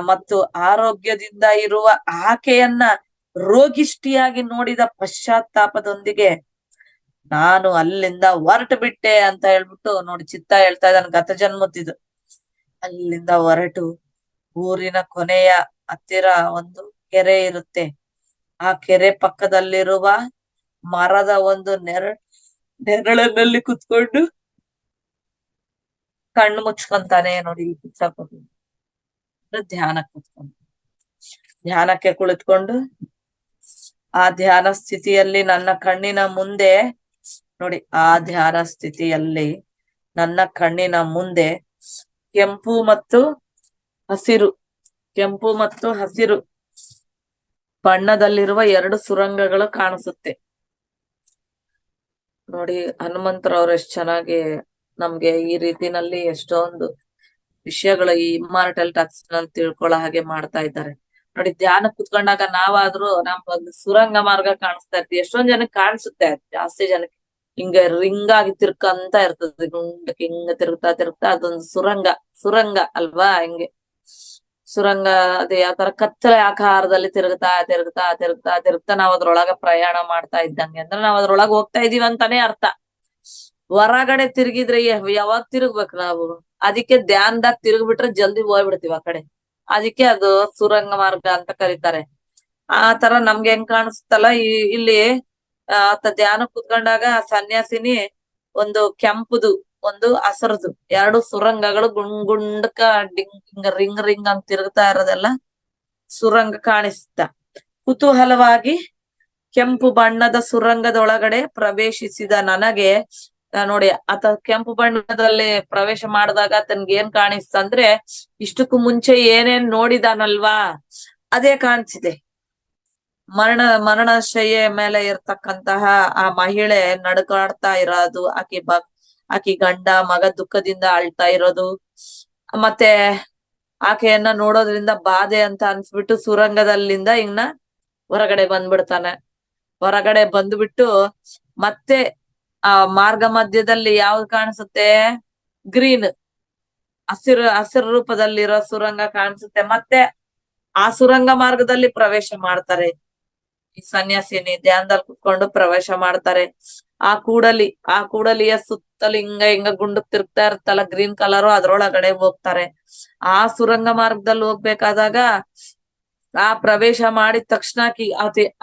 ಮತ್ತು ಆರೋಗ್ಯದಿಂದ ಇರುವ ಆಕೆಯನ್ನ ರೋಗಿಷ್ಟಿಯಾಗಿ ನೋಡಿದ ಪಶ್ಚಾತ್ತಾಪದೊಂದಿಗೆ ನಾನು ಅಲ್ಲಿಂದ ಹೊರಟು ಬಿಟ್ಟೆ ಅಂತ ಹೇಳ್ಬಿಟ್ಟು, ನೋಡಿ ಚಿತ್ತ ಹೇಳ್ತಾ ಇದ್ದಾನೆ, ಗತ ಜನ್ಮತ್ತಿದ್ದು. ಅಲ್ಲಿಂದ ಹೊರಟು ಊರಿನ ಕೊನೆಯ ಹತ್ತಿರ ಒಂದು ಕೆರೆ ಇರುತ್ತೆ, ಆ ಕೆರೆ ಪಕ್ಕದಲ್ಲಿರುವ ಮರದ ಒಂದು ನೆರಳಿನಲ್ಲಿ ಕುತ್ಕೊಂಡು ಕಣ್ಣು ಮುಚ್ಕೊಂತಾನೆ. ನೋಡಿ ಈ ಧ್ಯಾನ ಕುತ್ಕೊಂಡು, ಧ್ಯಾನಕ್ಕೆ ಕುಳಿತುಕೊಂಡು ಆ ಧ್ಯಾನ ಸ್ಥಿತಿಯಲ್ಲಿ ನನ್ನ ಕಣ್ಣಿನ ಮುಂದೆ ನೋಡಿ, ಆ ಧ್ಯಾನ ಸ್ಥಿತಿಯಲ್ಲಿ ನನ್ನ ಕಣ್ಣಿನ ಮುಂದೆ ಕೆಂಪು ಮತ್ತು ಹಸಿರು ಬಣ್ಣದಲ್ಲಿರುವ 2 ಸುರಂಗಗಳು ಕಾಣಿಸುತ್ತೆ. ನೋಡಿ ಹನುಮಂತರವ್ರು ಎಷ್ಟ್ ಚೆನ್ನಾಗಿ ನಮ್ಗೆ ಈ ರೀತಿನಲ್ಲಿ ಎಷ್ಟೊಂದು ವಿಷಯಗಳು ಈ ಇಮ್ಮಾರ್ಟಲ್ ಟಾಕ್ಸ್ ನಲ್ಲಿ ತಿಳ್ಕೊಳ್ಳೋ ಹಾಗೆ ಮಾಡ್ತಾ ಇದ್ದಾರೆ. ನೋಡಿ ಧ್ಯಾನ ಕುತ್ಕೊಂಡಾಗ ನಾವಾದ್ರೂ ನಮ್ಗೊಂದು ಸುರಂಗ ಮಾರ್ಗ ಕಾಣಿಸ್ತಾ ಇರ್ತೀವಿ. ಎಷ್ಟೊಂದ್ ಜನಕ್ಕೆ ಕಾಣಿಸುತ್ತೆ, ಜಾಸ್ತಿ ಜನಕ್ಕೆ ಹಿಂಗ ರಿಂಗ್ ಆಗಿ ತಿರ್ಕಂತ ಇರ್ತದೆ, ಗುಂಡಕ್ಕೆ ಹಿಂಗ ತಿರುಗ್ತಾ ಅದೊಂದು ಸುರಂಗ ಅಲ್ವಾ? ಹಿಂಗೆ ಸುರಂಗ ಅದೇ ಯಾವ ತರ ಕತ್ತಲೆ ಆಕಾರದಲ್ಲಿ ತಿರುಗ್ತಾ ನಾವ್ ಅದ್ರೊಳಗ ಪ್ರಯಾಣ ಮಾಡ್ತಾ ಇದ್ದಂಗೆ, ಅಂದ್ರೆ ನಾವ್ ಅದ್ರೊಳಗ ಹೋಗ್ತಾ ಇದೀವಿ ಅಂತಾನೆ ಅರ್ಥ. ಹೊರಗಡೆ ತಿರುಗಿದ್ರೆ ಯಾವಾಗ ತಿರುಗ್ಬೇಕು ನಾವು? ಅದಕ್ಕೆ ಧ್ಯಾನದಾಗ ತಿರುಗ್ಬಿಟ್ರೆ ಜಲ್ದಿ ಹೋಗ್ಬಿಡ್ತೀವಿ ಆ ಕಡೆ. ಅದಕ್ಕೆ ಅದು ಸುರಂಗ ಮಾರ್ಗ ಅಂತ ಕರೀತಾರೆ. ಆ ತರ ನಮ್ಗೆ ಹೆಂಗ್ ಕಾಣಿಸ್ತಲ್ಲ ಇಲ್ಲಿ ಆತ ಧ್ಯಾನ ಕುತ್ಕೊಂಡಾಗ ಸನ್ಯಾಸಿನಿ ಒಂದು ಕೆಂಪುದು ಒಂದು ಹಸರದು 2 ಸುರಂಗಗಳು ಗುಂಡ್ಕ ರಿಂಗ್ ಅಂತ ತಿರುಗ್ತಾ ಇರೋದೆಲ್ಲ ಸುರಂಗ ಕಾಣಿಸ್ತ. ಕುತೂಹಲವಾಗಿ ಕೆಂಪು ಬಣ್ಣದ ಸುರಂಗದೊಳಗಡೆ ಪ್ರವೇಶಿಸಿದ ನನಗೆ ನೋಡಿ, ಆತ ಕೆಂಪು ಬಣ್ಣದಲ್ಲಿ ಪ್ರವೇಶ ಮಾಡಿದಾಗ ಆತನ್ಗೆ ಏನ್ ಕಾಣಿಸ್ತಂದ್ರೆ ಇಷ್ಟಕ್ಕೂ ಮುಂಚೆ ಏನೇನ್ ನೋಡಿದಾನಲ್ವಾ ಅದೇ ಕಾಣಿಸಿದೆ. ಮರಣಶಯ್ಯ ಮೇಲೆ ಇರ್ತಕ್ಕಂತಹ ಆ ಮಹಿಳೆ ನಡ್ಕಾಡ್ತಾ ಇರೋದು, ಆಕಿ ಗಂಡ ಮಗ ದುಃಖದಿಂದ ಅಳ್ತಾ ಇರೋದು, ಮತ್ತೆ ಆಕೆಯನ್ನ ನೋಡೋದ್ರಿಂದ ಬಾಧೆ ಅಂತ ಅನ್ಸ್ಬಿಟ್ಟು ಸುರಂಗದಲ್ಲಿಂದ ಹೊರಗಡೆ ಬಂದ್ಬಿಡ್ತಾನೆ. ಹೊರಗಡೆ ಬಂದ್ಬಿಟ್ಟು ಮತ್ತೆ ಆ ಮಾರ್ಗ ಮಧ್ಯದಲ್ಲಿ ಯಾವ್ದು ಕಾಣಿಸುತ್ತೆ? ಗ್ರೀನ್, ಹಸಿರು ರೂಪದಲ್ಲಿರೋ ಸುರಂಗ ಕಾಣಿಸುತ್ತೆ. ಮತ್ತೆ ಆ ಸುರಂಗ ಮಾರ್ಗದಲ್ಲಿ ಪ್ರವೇಶ ಮಾಡ್ತಾರೆ. ಈ ಸನ್ಯಾಸಿನಿ ಧ್ಯಾನದಲ್ಲಿ ಕುತ್ಕೊಂಡು ಪ್ರವೇಶ ಮಾಡ್ತಾರೆ. ಆ ಕೂಡಲಿಯ ಸುತ್ತಲೂ ಹಿಂಗ ಗುಂಡಕ್ ತಿರುಗ್ತಾ ಇರುತ್ತಲ್ಲ ಗ್ರೀನ್ ಕಲರು, ಅದ್ರೊಳಗಡೆ ಹೋಗ್ತಾರೆ. ಆ ಸುರಂಗ ಮಾರ್ಗದಲ್ಲಿ ಹೋಗ್ಬೇಕಾದಾಗ ಆ ಪ್ರವೇಶ ಮಾಡಿದ ತಕ್ಷಣ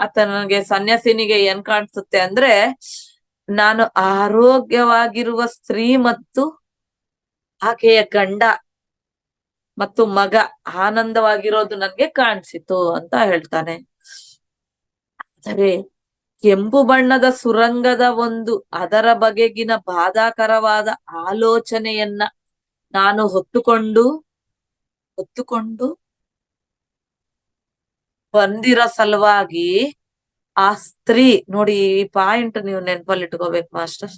ಆತನಿಗೆ ಸನ್ಯಾಸಿನಿಗೆ ಏನ್ ಕಾಣಿಸುತ್ತೆ ಅಂದ್ರೆ, ನಾನು ಆರೋಗ್ಯವಾಗಿರುವ ಸ್ತ್ರೀ ಮತ್ತು ಆಕೆಯ ಗಂಡ ಮತ್ತು ಮಗ ಆನಂದವಾಗಿರೋದು ನನ್ಗೆ ಕಾಣಿಸಿತು ಅಂತ ಹೇಳ್ತಾನೆ. ಆದರೆ ಕೆಂಪು ಬಣ್ಣದ ಸುರಂಗದ ಅದರ ಬಗೆಗಿನ ಬಾಧಾಕರವಾದ ಆಲೋಚನೆಯನ್ನ ನಾನು ಹೊತ್ತುಕೊಂಡು ಬಂದಿರೋ ಸಲುವಾಗಿ ಆ ಸ್ತ್ರೀ ನೋಡಿ, ಈ ಪಾಯಿಂಟ್ ನೀವು ನೆನಪಲ್ಲಿ ಇಟ್ಕೋಬೇಕು ಮಾಸ್ಟರ್.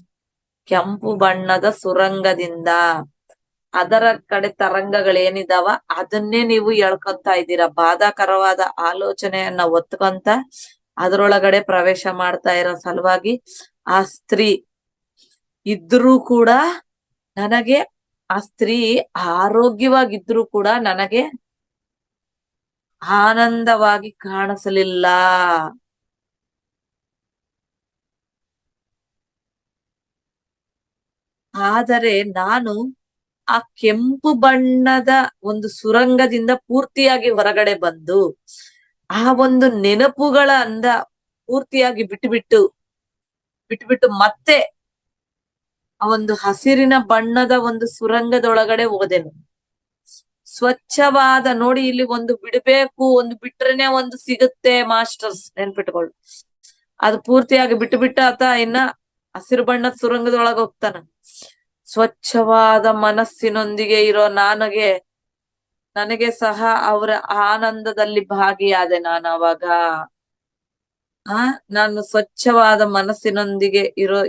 ಕೆಂಪು ಬಣ್ಣದ ಸುರಂಗದಿಂದ ಅದರ ಕಡೆ ತರಂಗಗಳೇನಿದಾವ ಅದನ್ನೇ ನೀವು ಎಳ್ಕೊಂತ ಇದ್ದೀರಾ. ಬಾಧಾಕರವಾದ ಆಲೋಚನೆಯನ್ನ ಒತ್ಕೊಂತ ಅದ್ರೊಳಗಡೆ ಪ್ರವೇಶ ಮಾಡ್ತಾ ಇರೋ ಸಲುವಾಗಿ ಆ ಸ್ತ್ರೀ ಇದ್ರೂ ಕೂಡ ನನಗೆ, ಆ ಸ್ತ್ರೀ ಆರೋಗ್ಯವಾಗಿದ್ರು ಕೂಡ ನನಗೆ ಆನಂದವಾಗಿ ಕಾಣಿಸಲಿಲ್ಲ. ಆದರೆ ನಾನು ಆ ಕೆಂಪು ಬಣ್ಣದ ಸುರಂಗದಿಂದ ಪೂರ್ತಿಯಾಗಿ ಹೊರಗಡೆ ಬಂದು ಆ ನೆನಪುಗಳಿಂದ ಪೂರ್ತಿಯಾಗಿ ಬಿಟ್ಟು ಮತ್ತೆ ಆ ಹಸಿರಿನ ಬಣ್ಣದ ಸುರಂಗದೊಳಗಡೆ ಹೋದೆನು. ಸ್ವಚ್ಛವಾದ ನೋಡಿ, ಇಲ್ಲಿ ಬಿಡ್ಬೇಕು, ಬಿಟ್ರೇನೆ ಸಿಗುತ್ತೆ ಮಾಸ್ಟರ್ಸ್, ನೆನ್ಪಿಟ್ಕೊಳ್ಳಿ. ಅದು ಪೂರ್ತಿಯಾಗಿ ಬಿಟ್ಟು ಆತ ಇನ್ನ ಹಸಿರು ಬಣ್ಣದ ಸುರಂಗದೊಳಗ ಹೋಗ್ತಾನ. ಸ್ವಚ್ಛವಾದ ಮನಸ್ಸಿನೊಂದಿಗೆ ಇರೋ ನನಗೆ ಸಹ ಅವರ ಆನಂದದಲ್ಲಿ ಭಾಗಿಯಾದೆ. ನಾನು ಅವಾಗ ನಾನು ಸ್ವಚ್ಛವಾದ ಮನಸ್ಸಿನೊಂದಿಗೆ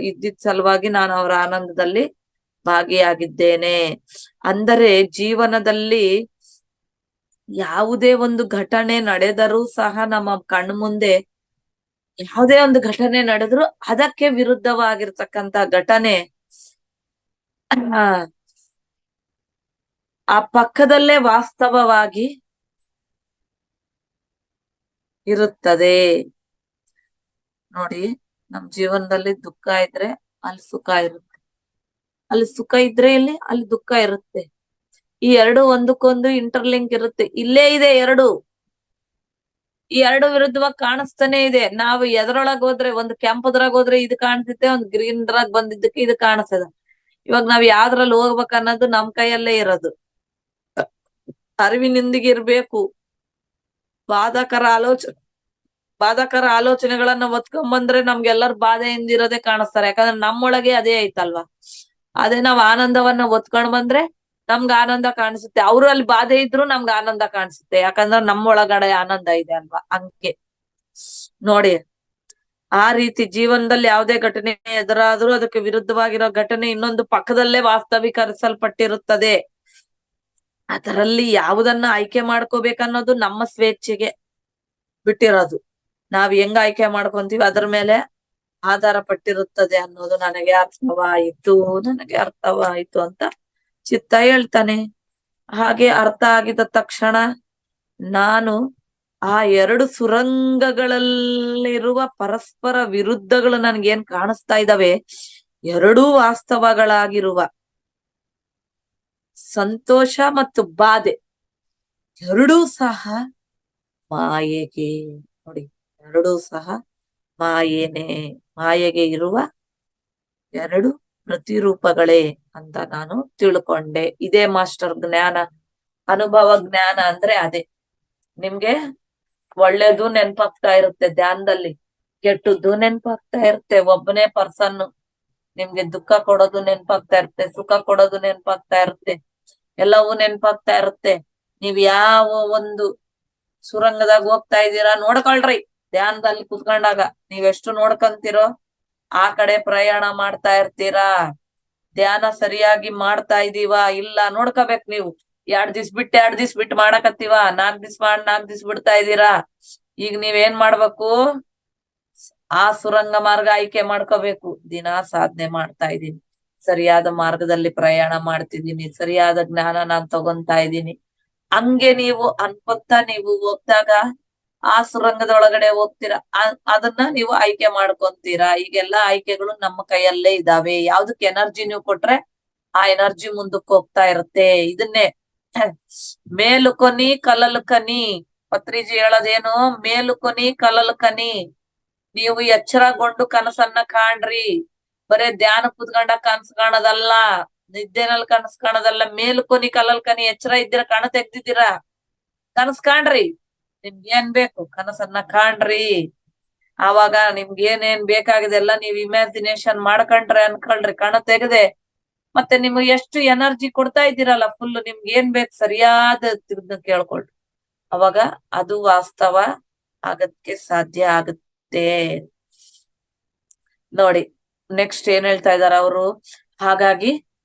ಇದ್ದಿದ್ ಸಲುವಾಗಿ ನಾನು ಅವರ ಆನಂದದಲ್ಲಿ ಭಾಗಿಯಾಗಿದ್ದೇನೆ. ಅಂದರೆ ಜೀವನದಲ್ಲಿ ಯಾವುದೇ ಘಟನೆ ನಡೆದರೂ ಸಹ ನಮ್ಮ ಕಣ್ಣು ಮುಂದೆ ಯಾವುದೇ ಘಟನೆ ನಡೆದ್ರು ಅದಕ್ಕೆ ವಿರುದ್ಧವಾಗಿರ್ತಕ್ಕಂತ ಘಟನೆ ಆ ಪಕ್ಕದಲ್ಲೇ ವಾಸ್ತವವಾಗಿ ಇರುತ್ತದೆ. ನೋಡಿ, ನಮ್ ಜೀವನದಲ್ಲಿ ದುಃಖ ಇದ್ರೆ ಅಲ್ಲಿ ಸುಖ ಇರುತ್ತೆ, ಅಲ್ಲಿ ಸುಖ ಇದ್ರೆ ಅಲ್ಲಿ ದುಃಖ ಇರುತ್ತೆ. ಈ ಎರಡು ಒಂದಕ್ಕೊಂದು ಇಂಟರ್ಲಿಂಕ್ ಇರುತ್ತೆ. ಇಲ್ಲೇ ಇದೆ ಎರಡು. ಈ ಎರಡು ವಿರುದ್ಧವಾಗಿ ಕಾಣಿಸ್ತಾನೆ ಇದೆ. ನಾವು ಎದ್ರೊಳಗ್ ಹೋದ್ರೆ ಒಂದು ಕೆಂಪದ್ರಾಗ ಹೋದ್ರೆ ಇದು ಕಾಣಿಸುತ್ತೆ, ಒಂದು ಗ್ರೀನ್ ದ್ರಾಗ್ ಬಂದಿದ್ದಕ್ಕೆ ಇದು ಕಾಣಿಸ್ತದೆ. ಇವಾಗ ನಾವ್ ಯಾವ್ದ್ರಲ್ಲಿ ಹೋಗ್ಬೇಕ್ ಅನ್ನೋದು ನಮ್ ಕೈಯಲ್ಲೇ ಇರೋದು. ಅರಿವಿನೊಂದಿಗೆ ಇರ್ಬೇಕು. ಬಾಧಕರ ಆಲೋಚನೆಗಳನ್ನ ಒತ್ಕೊಂಡ್ ನಮ್ಗೆಲ್ಲರ ಬಾಧೆಯಿಂದ ಇರೋದೇ ಕಾಣಿಸ್ತಾರೆ. ಯಾಕಂದ್ರೆ ನಮ್ಮೊಳಗೆ ಅದೇ ಐತಲ್ವಾ. ಅದೇ ನಾವ್ ಆನಂದವನ್ನ ಒತ್ಕೊಂಡ್ ಬಂದ್ರೆ ನಮ್ಗ ಆನಂದ ಕಾಣಿಸುತ್ತೆ. ಅವ್ರು ಅಲ್ಲಿ ಬಾಧೆ ಇದ್ರು ನಮ್ಗ ಆನಂದ ಕಾಣಿಸುತ್ತೆ. ಯಾಕಂದ್ರೆ ನಮ್ಮ ಒಳಗಡೆ ಆನಂದ ಇದೆ ಅಲ್ವಾ. ಹಂಗೆ ನೋಡಿ, ಆ ರೀತಿ ಜೀವನದಲ್ಲಿ ಯಾವುದೇ ಘಟನೆ ಎದುರಾದ್ರೂ ಅದಕ್ಕೆ ವಿರುದ್ಧವಾಗಿರೋ ಘಟನೆ ಇನ್ನೊಂದು ಪಕ್ಕದಲ್ಲೇ ವಾಸ್ತವೀಕರಿಸಲ್ಪಟ್ಟಿರುತ್ತದೆ. ಅದರಲ್ಲಿ ಯಾವುದನ್ನ ಆಯ್ಕೆ ಮಾಡ್ಕೋಬೇಕನ್ನೋದು ನಮ್ಮ ಸ್ವೇಚ್ಛೆಗೆ ಬಿಟ್ಟಿರೋದು. ನಾವ್ ಹೆಂಗ್ ಆಯ್ಕೆ ಮಾಡ್ಕೊಂತೀವಿ ಅದ್ರ ಮೇಲೆ ಆಧಾರ ಪಟ್ಟಿರುತ್ತದೆ ಅನ್ನೋದು ನನಗೆ ಅರ್ಥವಾಯಿತು ಅಂತ ಚಿತ್ತ ಹೇಳ್ತಾನೆ. ಹಾಗೆ ಅರ್ಥ ಆಗಿದ ತಕ್ಷಣ ನಾನು ಆ ಎರಡು ಸುರಂಗಗಳಲ್ಲಿರುವ ಪರಸ್ಪರ ವಿರುದ್ಧಗಳು ನನ್ಗೇನ್ ಕಾಣಿಸ್ತಾ ಇದಾವೆ, ಎರಡೂ ವಾಸ್ತವಗಳಾಗಿರುವ ಸಂತೋಷ ಮತ್ತು ಬಾಧೆ ಎರಡೂ ಸಹ ಮಾಯೆಗೆ, ನೋಡಿ ಎರಡೂ ಸಹ ಮಾಯೆನೆ, ಮಾಯೆಗೆ ಇರುವ ಎರಡು ಪ್ರತಿರೂಪಗಳೇ ಅಂತ ನಾನು ತಿಳ್ಕೊಂಡೆ. ಇದೇ ಮಾಸ್ಟರ್ ಜ್ಞಾನ, ಅನುಭವ ಜ್ಞಾನ ಅಂದ್ರೆ ಅದೇ. ನಿಮ್ಗೆ ಒಳ್ಳೇದು ನೆನ್ಪಾಗ್ತಾ ಇರುತ್ತೆ ಧ್ಯಾನದಲ್ಲಿ, ಕೆಟ್ಟದ್ದು ನೆನ್ಪಾಗ್ತಾ ಇರುತ್ತೆ. ಒಬ್ಬನೇ ಪರ್ಸನ್ ನಿಮ್ಗೆ ದುಃಖ ಕೊಡೋದು ನೆನ್ಪಾಗ್ತಾ ಇರುತ್ತೆ, ಸುಖ ಕೊಡೋದು ನೆನ್ಪಾಗ್ತಾ ಇರುತ್ತೆ, ಎಲ್ಲವೂ ನೆನ್ಪಾಗ್ತಾ ಇರುತ್ತೆ. ನೀವ್ ಯಾವ ಒಂದು ಸುರಂಗದಾಗ ಹೋಗ್ತಾ ಇದ್ದೀರಾ ನೋಡ್ಕೊಳ್ರಿ. ಧ್ಯಾನದಲ್ಲಿ ಕುತ್ಕೊಂಡಾಗ ನೀವೆಷ್ಟು ನೋಡ್ಕೊಂತೀರೋ ಆ ಕಡೆ ಪ್ರಯಾಣ ಮಾಡ್ತಾ ಇರ್ತೀರಾ. ಧ್ಯಾನ ಸರಿಯಾಗಿ ಮಾಡ್ತಾ ಇದೀವಾ ಇಲ್ಲ ನೋಡ್ಕೋಬೇಕು ನೀವು. 2 ದಿವ್ಸ ಬಿಟ್ಟು ಮಾಡಕತ್ತೀವ, 4 ದಿವ್ಸ ಮಾಡಿ 4 ದಿವ್ಸ ಬಿಡ್ತಾ ಇದೀರಾ. ಈಗ ನೀವೇನ್ ಮಾಡ್ಬೇಕು, ಆ ಸುರಂಗ ಮಾರ್ಗ ಆಯ್ಕೆ ಮಾಡ್ಕೋಬೇಕು. ದಿನಾ ಸಾಧನೆ ಮಾಡ್ತಾ ಇದ್ದೀನಿ, ಸರಿಯಾದ ಮಾರ್ಗದಲ್ಲಿ ಪ್ರಯಾಣ ಮಾಡ್ತಿದ್ದೀನಿ, ಸರಿಯಾದ ಜ್ಞಾನ ನಾನ್ ತಗೊಂತಾ ಇದ್ದೀನಿ. ಹಂಗೆ ನೀವು ಅನ್ಕೊಂತ ನೀವು ಹೋಗ್ದಾಗ ಆ ಸುರಂಗದ ಒಳಗಡೆ ಹೋಗ್ತೀರಾ. ಅದನ್ನ ನೀವು ಆಯ್ಕೆ ಮಾಡ್ಕೊಂತೀರಾ. ಈಗೆಲ್ಲಾ ಆಯ್ಕೆಗಳು ನಮ್ಮ ಕೈಯಲ್ಲೇ ಇದಾವೆ. ಯಾವ್ದಕ್ ಎನರ್ಜಿ ನೀವು ಕೊಟ್ರೆ ಆ ಎನರ್ಜಿ ಮುಂದಕ್ಕೆ ಹೋಗ್ತಾ ಇರುತ್ತೆ. ಇದನ್ನೇ ಮೇಲು ಕೊನಿ ಕಲಲು ಕನಿ, ಪತ್ರಿಜಿ ಹೇಳೋದೇನು, ಮೇಲು ಕೊನಿ ಕಲಲು ಕನಿ. ನೀವು ಎಚ್ಚರಗೊಂಡು ಕನಸನ್ನ ಕಾಣ್ರಿ. ಬರೇ ಧ್ಯಾನ ಕುತ್ಕೊಂಡ ಕನಸು ಕಾಣೋದಲ್ಲ, ನಿದ್ದೆನಲ್ಲಿ ಕನಸು ಕಾಣೋದಲ್ಲ. ಮೇಲು ಕೊನಿ ಕಲಲ್ ಕನಿ, ಎಚ್ಚರ ಇದ್ದೀರಾ, ಕಣ ತೆಗ್ದಿದ್ದೀರಾ, ಕನಸು ಕಾಣ್ರಿ. ನಿಮ್ಗೆ ಏನ್ ಬೇಕು ಕನಸನ್ನ ಕಾಣ್ರಿ. ಆವಾಗ ನಿಮ್ಗೆ ಏನೇನ್ ಬೇಕಾಗಿದೆ ಎಲ್ಲ ನೀವ್ ಇಮ್ಯಾಜಿನೇಷನ್ ಮಾಡ್ಕೊಂಡ್ರೆ ಅನ್ಕೊಳ್ರಿ, ಕಣ ತೆಗೆದೆ ಮತ್ತೆ ನಿಮ್ಗೆ ಎಷ್ಟು ಎನರ್ಜಿ ಕೊಡ್ತಾ ಇದ್ದೀರಲ್ಲ ಫುಲ್, ನಿಮ್ಗೆ ಏನ್ ಬೇಕು ಸರಿಯಾದ ಕೇಳ್ಕೊಳ್ರಿ. ಅವಾಗ ಅದು ವಾಸ್ತವ ಆಗಕ್ಕೆ ಸಾಧ್ಯ ಆಗುತ್ತೆ. ನೋಡಿ ನೆಕ್ಸ್ಟ್ ಏನ್ ಹೇಳ್ತಾ ಇದಾರೆ ಅವರು, ಹಾಗಾಗಿ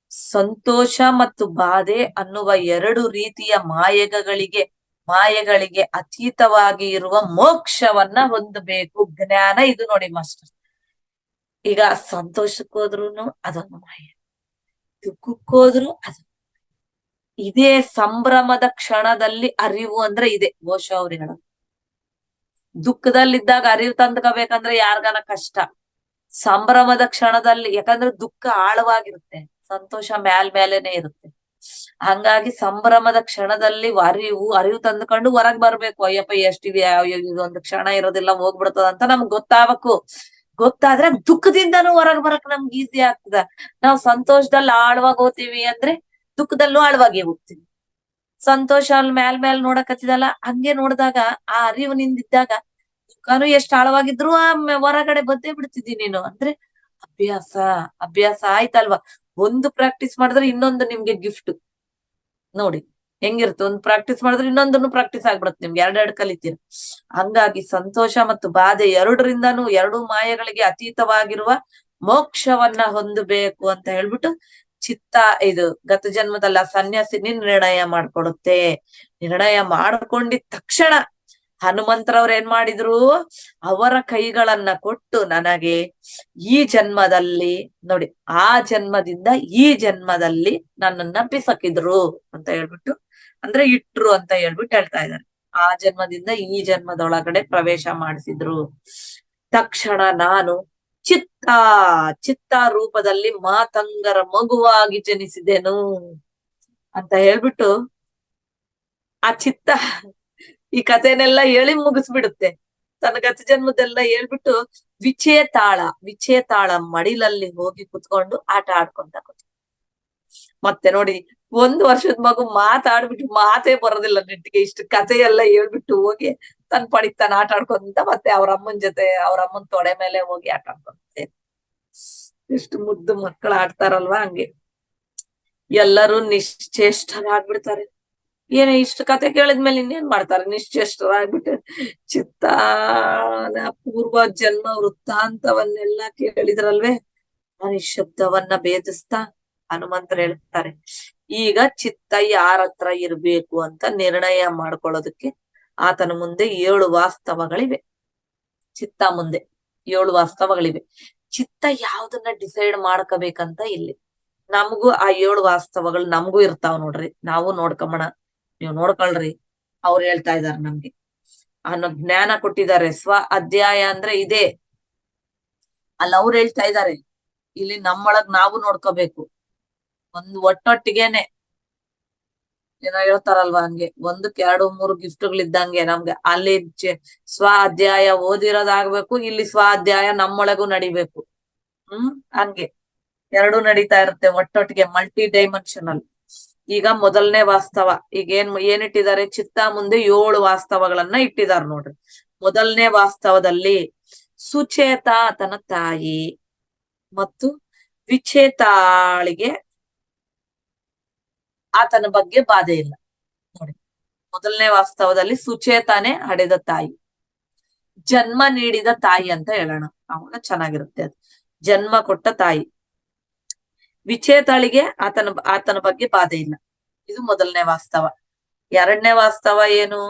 ಸಂತೋಷ ಮತ್ತು ಬಾಧೆ ಅನ್ನುವ ಎರಡು ರೀತಿಯ ಮಾಯೆಗಳಿಗೆ ಅತೀತವಾಗಿ ಇರುವ ಮೋಕ್ಷವನ್ನ ಹೊಂದಬೇಕು ಜ್ಞಾನ. ಇದು ನೋಡಿ ಮಾಸ್ಟರ್, ಈಗ ಸಂತೋಷಕ್ಕೋದ್ರುನು ಅದೊಂದು ಮಾಯೆ, ದುಃಖಕ್ಕೋದ್ರು ಅದು. ಇದೇ ಸಂಭ್ರಮದ ಕ್ಷಣದಲ್ಲಿ ಅರಿವು ಅಂದ್ರೆ ಇದೆ. ಬಹುಶಃ ಅವ್ರು ಹೇಳೋದು, ದುಃಖದಲ್ಲಿದ್ದಾಗ ಅರಿವು ತಂದ್ಕೋಬೇಕಂದ್ರೆ ಯಾರ್ಗಾನ ಕಷ್ಟ. ಸಂಭ್ರಮದ ಕ್ಷಣದಲ್ಲಿ, ಯಾಕಂದ್ರೆ ದುಃಖ ಆಳವಾಗಿರುತ್ತೆ, ಸಂತೋಷ ಮೇಲೇನೆ ಇರುತ್ತೆ. ಹಂಗಾಗಿ ಸಂಭ್ರಮದ ಕ್ಷಣದಲ್ಲಿ ಅರಿವು ತಂದ್ಕೊಂಡು ಹೊರಗ್ ಬರ್ಬೇಕು. ಅಯ್ಯಪ್ಪ ಎಷ್ಟಿದೆ, ಇದೊಂದು ಕ್ಷಣ ಇರೋದಿಲ್ಲ ಹೋಗ್ಬಿಡ್ತದ ಅಂತ ನಮ್ಗ್ ಗೊತ್ತಾಗಬೇಕು. ಗೊತ್ತಾದ್ರೆ ದುಃಖದಿಂದನೂ ಹೊರಗ್ ಬರಕ್ ನಮ್ಗೆ ಈಸಿ ಆಗ್ತದ. ನಾವ್ ಸಂತೋಷದಲ್ಲಿ ಆಳವಾಗಿ ಹೋಗ್ತೀವಿ ಅಂದ್ರೆ ದುಃಖದಲ್ಲೂ ಆಳವಾಗಿ ಹೋಗ್ತೀವಿ. ಸಂತೋಷ ಅಲ್ಲಿ ಮೇಲ್ ನೋಡಕತ್ತಿದಲ್ಲ, ಹಂಗೆ ನೋಡಿದಾಗ ಆ ಅರಿವು ನಿಂದಿದ್ದಾಗ ದುಃಖನು ಎಷ್ಟ್ ಆಳವಾಗಿದ್ರು ಹೊರಗಡೆ ಬಂದೇ ಬಿಡ್ತಿದಿ ನೀನು. ಅಂದ್ರೆ ಅಭ್ಯಾಸ ಆಯ್ತಲ್ವಾ. ಒಂದು ಪ್ರಾಕ್ಟೀಸ್ ಮಾಡಿದ್ರೆ ಇನ್ನೊಂದು ನಿಮ್ಗೆ ಗಿಫ್ಟ್. ನೋಡಿ ಹೆಂಗಿರುತ್ತೆ, ಒಂದು ಪ್ರಾಕ್ಟೀಸ್ ಮಾಡಿದ್ರೆ ಇನ್ನೊಂದನ್ನು ಪ್ರಾಕ್ಟೀಸ್ ಆಗ್ಬಿಡತ್ತೆ ನಿಮ್ಗೆ, ಎರಡೆರಡು ಕಲಿತೀರ. ಹಂಗಾಗಿ ಸಂತೋಷ ಮತ್ತು ಬಾಧೆ ಎರಡರಿಂದಾನು, ಎರಡು ಮಾಯೆಗಳಿಗೆ ಅತೀತವಾಗಿರುವ ಮೋಕ್ಷವನ್ನ ಹೊಂದಬೇಕು ಅಂತ ಹೇಳ್ಬಿಟ್ಟು ಚಿತ್ತ ಇದು ಗತ ಜನ್ಮದಲ್ಲ ಸನ್ಯಾಸಿ ನಿರ್ಣಯ ಮಾಡ್ಕೊಡುತ್ತೆ. ನಿರ್ಣಯ ಮಾಡ್ಕೊಂಡಿದ ತಕ್ಷಣ ಹನುಮಂತರವ್ರ ಏನ್ ಮಾಡಿದ್ರು, ಅವರ ಕೈಗಳನ್ನ ಕೊಟ್ಟು ನನಗೆ ಈ ಜನ್ಮದಲ್ಲಿ ನೋಡಿ, ಆ ಜನ್ಮದಿಂದ ಈ ಜನ್ಮದಲ್ಲಿ ನನ್ನನ್ನ ಬಿಸಕಿದ್ರು ಅಂತ ಹೇಳ್ಬಿಟ್ಟು, ಅಂದ್ರೆ ಇಟ್ರು ಅಂತ ಹೇಳ್ಬಿಟ್ಟು ಹೇಳ್ತಾ ಇದ್ದಾರೆ. ಆ ಜನ್ಮದಿಂದ ಈ ಜನ್ಮದೊಳಗಡೆ ಪ್ರವೇಶ ಮಾಡಿಸಿದ್ರು. ತಕ್ಷಣ ನಾನು ಚಿತ್ತ ರೂಪದಲ್ಲಿ ಮಾತಂಗರ ಮಗುವಾಗಿ ಜನಿಸಿದೆನು ಅಂತ ಹೇಳ್ಬಿಟ್ಟು, ಆ ಚಿತ್ತ ಈ ಕಥೆನೆಲ್ಲ ಹೇಳಿ ಮುಗಿಸ್ಬಿಡುತ್ತೆ. ತನ್ನ ಗತ ಜನ್ಮದೆಲ್ಲ ಹೇಳ್ಬಿಟ್ಟು ವಿಚೇತಾಳ ಮಡಿಲಲ್ಲಿ ಹೋಗಿ ಕುತ್ಕೊಂಡು ಆಟ ಆಡ್ಕೊಂತ ಕೂತ್. ಮತ್ತೆ ನೋಡಿ, 1 ವರ್ಷದ ಮಗು ಮಾತಾಡ್ಬಿಟ್ಟು ಮಾತೇ ಬರೋದಿಲ್ಲ ನೆಟ್ಟಿಗೆ, ಇಷ್ಟು ಕಥೆ ಎಲ್ಲ ಹೇಳ್ಬಿಟ್ಟು ಹೋಗಿ ತನ್ ಪಡಿಗ್ ತಾನ ಆಟ ಆಡ್ಕೊಂತ ಮತ್ತೆ ಅವ್ರ ಅಮ್ಮನ್ ತೊಡೆ ಮೇಲೆ ಹೋಗಿ ಆಟ ಆಡ್ಕೊಂತೆ. ಎಷ್ಟು ಮುದ್ದು ಮಕ್ಕಳು ಆಡ್ತಾರಲ್ವಾ ಹಂಗೆ. ಎಲ್ಲರೂ ನಿಶ್ಚೇಷ್ಟರಾಗ್ಬಿಡ್ತಾರೆ. ಏನೇ ಇಷ್ಟು ಕತೆ ಕೇಳಿದ್ಮೇಲೆ ಇನ್ನೇನ್ ಮಾಡ್ತಾರೆ, ನಿಶ್ಚೇಷ್ಟರಾಗ್ಬಿಟ್ಟು ಚಿತ್ತಾನ ಪೂರ್ವ ಜನ್ಮ ವೃತ್ತಾಂತವನ್ನೆಲ್ಲ ಕೇಳಿದ್ರಲ್ವೇ, ಆ ನಿಶ್ಶಬ್ದವನ್ನ ಭೇದಿಸ್ತಾ ಹನುಮಂತರು ಹೇಳ್ತಾರೆ, ಈಗ ಚಿತ್ತ ಯಾರತ್ರ ಇರ್ಬೇಕು ಅಂತ ನಿರ್ಣಯ ಮಾಡ್ಕೊಳ್ಳೋದಕ್ಕೆ ಆತನ ಮುಂದೆ 7 ವಾಸ್ತವಗಳಿವೆ. ಚಿತ್ತ ಮುಂದೆ 7 ವಾಸ್ತವಗಳಿವೆ. ಚಿತ್ತ ಯಾವ್ದನ್ನ ಡಿಸೈಡ್ ಮಾಡ್ಕೋಬೇಕಂತ ಇಲ್ಲಿ ನಮಗೂ ಆ 7 ವಾಸ್ತವಗಳು ನಮಗೂ ಇರ್ತಾವ ನೋಡ್ರಿ, ನಾವು ನೋಡ್ಕೊಂಬಣ, ನೀವ್ ನೋಡ್ಕೊಳ್ರಿ. ಅವ್ರು ಹೇಳ್ತಾ ಇದಾರೆ ನಮ್ಗೆ ಅನ್ನೋ ಜ್ಞಾನ ಕೊಟ್ಟಿದ್ದಾರೆ. ಸ್ವ ಅಧ್ಯಾಯ ಅಂದ್ರೆ ಇದೆ, ಅಲ್ಲಿ ಅವ್ರು ಹೇಳ್ತಾ ಇದ್ದಾರೆ, ಇಲ್ಲಿ ನಮ್ಮೊಳಗ್ ನಾವು ನೋಡ್ಕೋಬೇಕು. ಒಟ್ಟೊಟ್ಟಿಗೆನೆ ಏನೋ ಹೇಳ್ತಾರಲ್ವಾ ಹಂಗೆ, 1ಕ್ಕೆ 2 3 ಗಿಫ್ಟ್ಗಳಿದ್ದಂಗೆ ನಮ್ಗೆ. ಅಲ್ಲಿ ಸ್ವ ಅಧ್ಯಾಯ ಓದಿರೋದಾಗ್ಬೇಕು, ಇಲ್ಲಿ ಸ್ವ ಅಧ್ಯಾಯ ನಮ್ಮೊಳಗೂ ನಡಿಬೇಕು. ಹಂಗೆ 2 ನಡೀತಾ ಇರುತ್ತೆ ಒಟ್ಟೊಟ್ಟಿಗೆ, ಮಲ್ಟಿ ಡೈಮೆನ್ಷನಲ್. ಈಗ ಮೊದಲನೇ ವಾಸ್ತವ, ಈಗ ಏನಿಟ್ಟಿದ್ದಾರೆ, ಚಿತ್ತ ಮುಂದೆ 7 ವಾಸ್ತವಗಳನ್ನ ಇಟ್ಟಿದ್ದಾರೆ ನೋಡ್ರಿ. ಮೊದಲನೇ ವಾಸ್ತವದಲ್ಲಿ ಸುಚೇತ ತನ್ನ ತಾಯಿ ಮತ್ತು ವಿಚೇತಾಳಿಗೆ ಆತನ ಬಗ್ಗೆ ಬಾಧೆ ಇಲ್ಲ ನೋಡಿ. ಮೊದಲನೇ ವಾಸ್ತವದಲ್ಲಿ ಸುಚೇತಾನೆ ಹಡೆದ ತಾಯಿ, ಜನ್ಮ ನೀಡಿದ ತಾಯಿ ಅಂತ ಹೇಳೋಣ, ಅವಾಗ ಚೆನ್ನಾಗಿರುತ್ತೆ. ಅದು ಜನ್ಮ ಕೊಟ್ಟ ತಾಯಿ. ವಿಚೇತಾಳಿಗೆ ಆತನ ಬಗ್ಗೆ ಬಾಧೆ ಇಲ್ಲ, ಇದು ಮೊದಲನೇ ವಾಸ್ತವ. 2ನೇ ವಾಸ್ತವ ಏನು,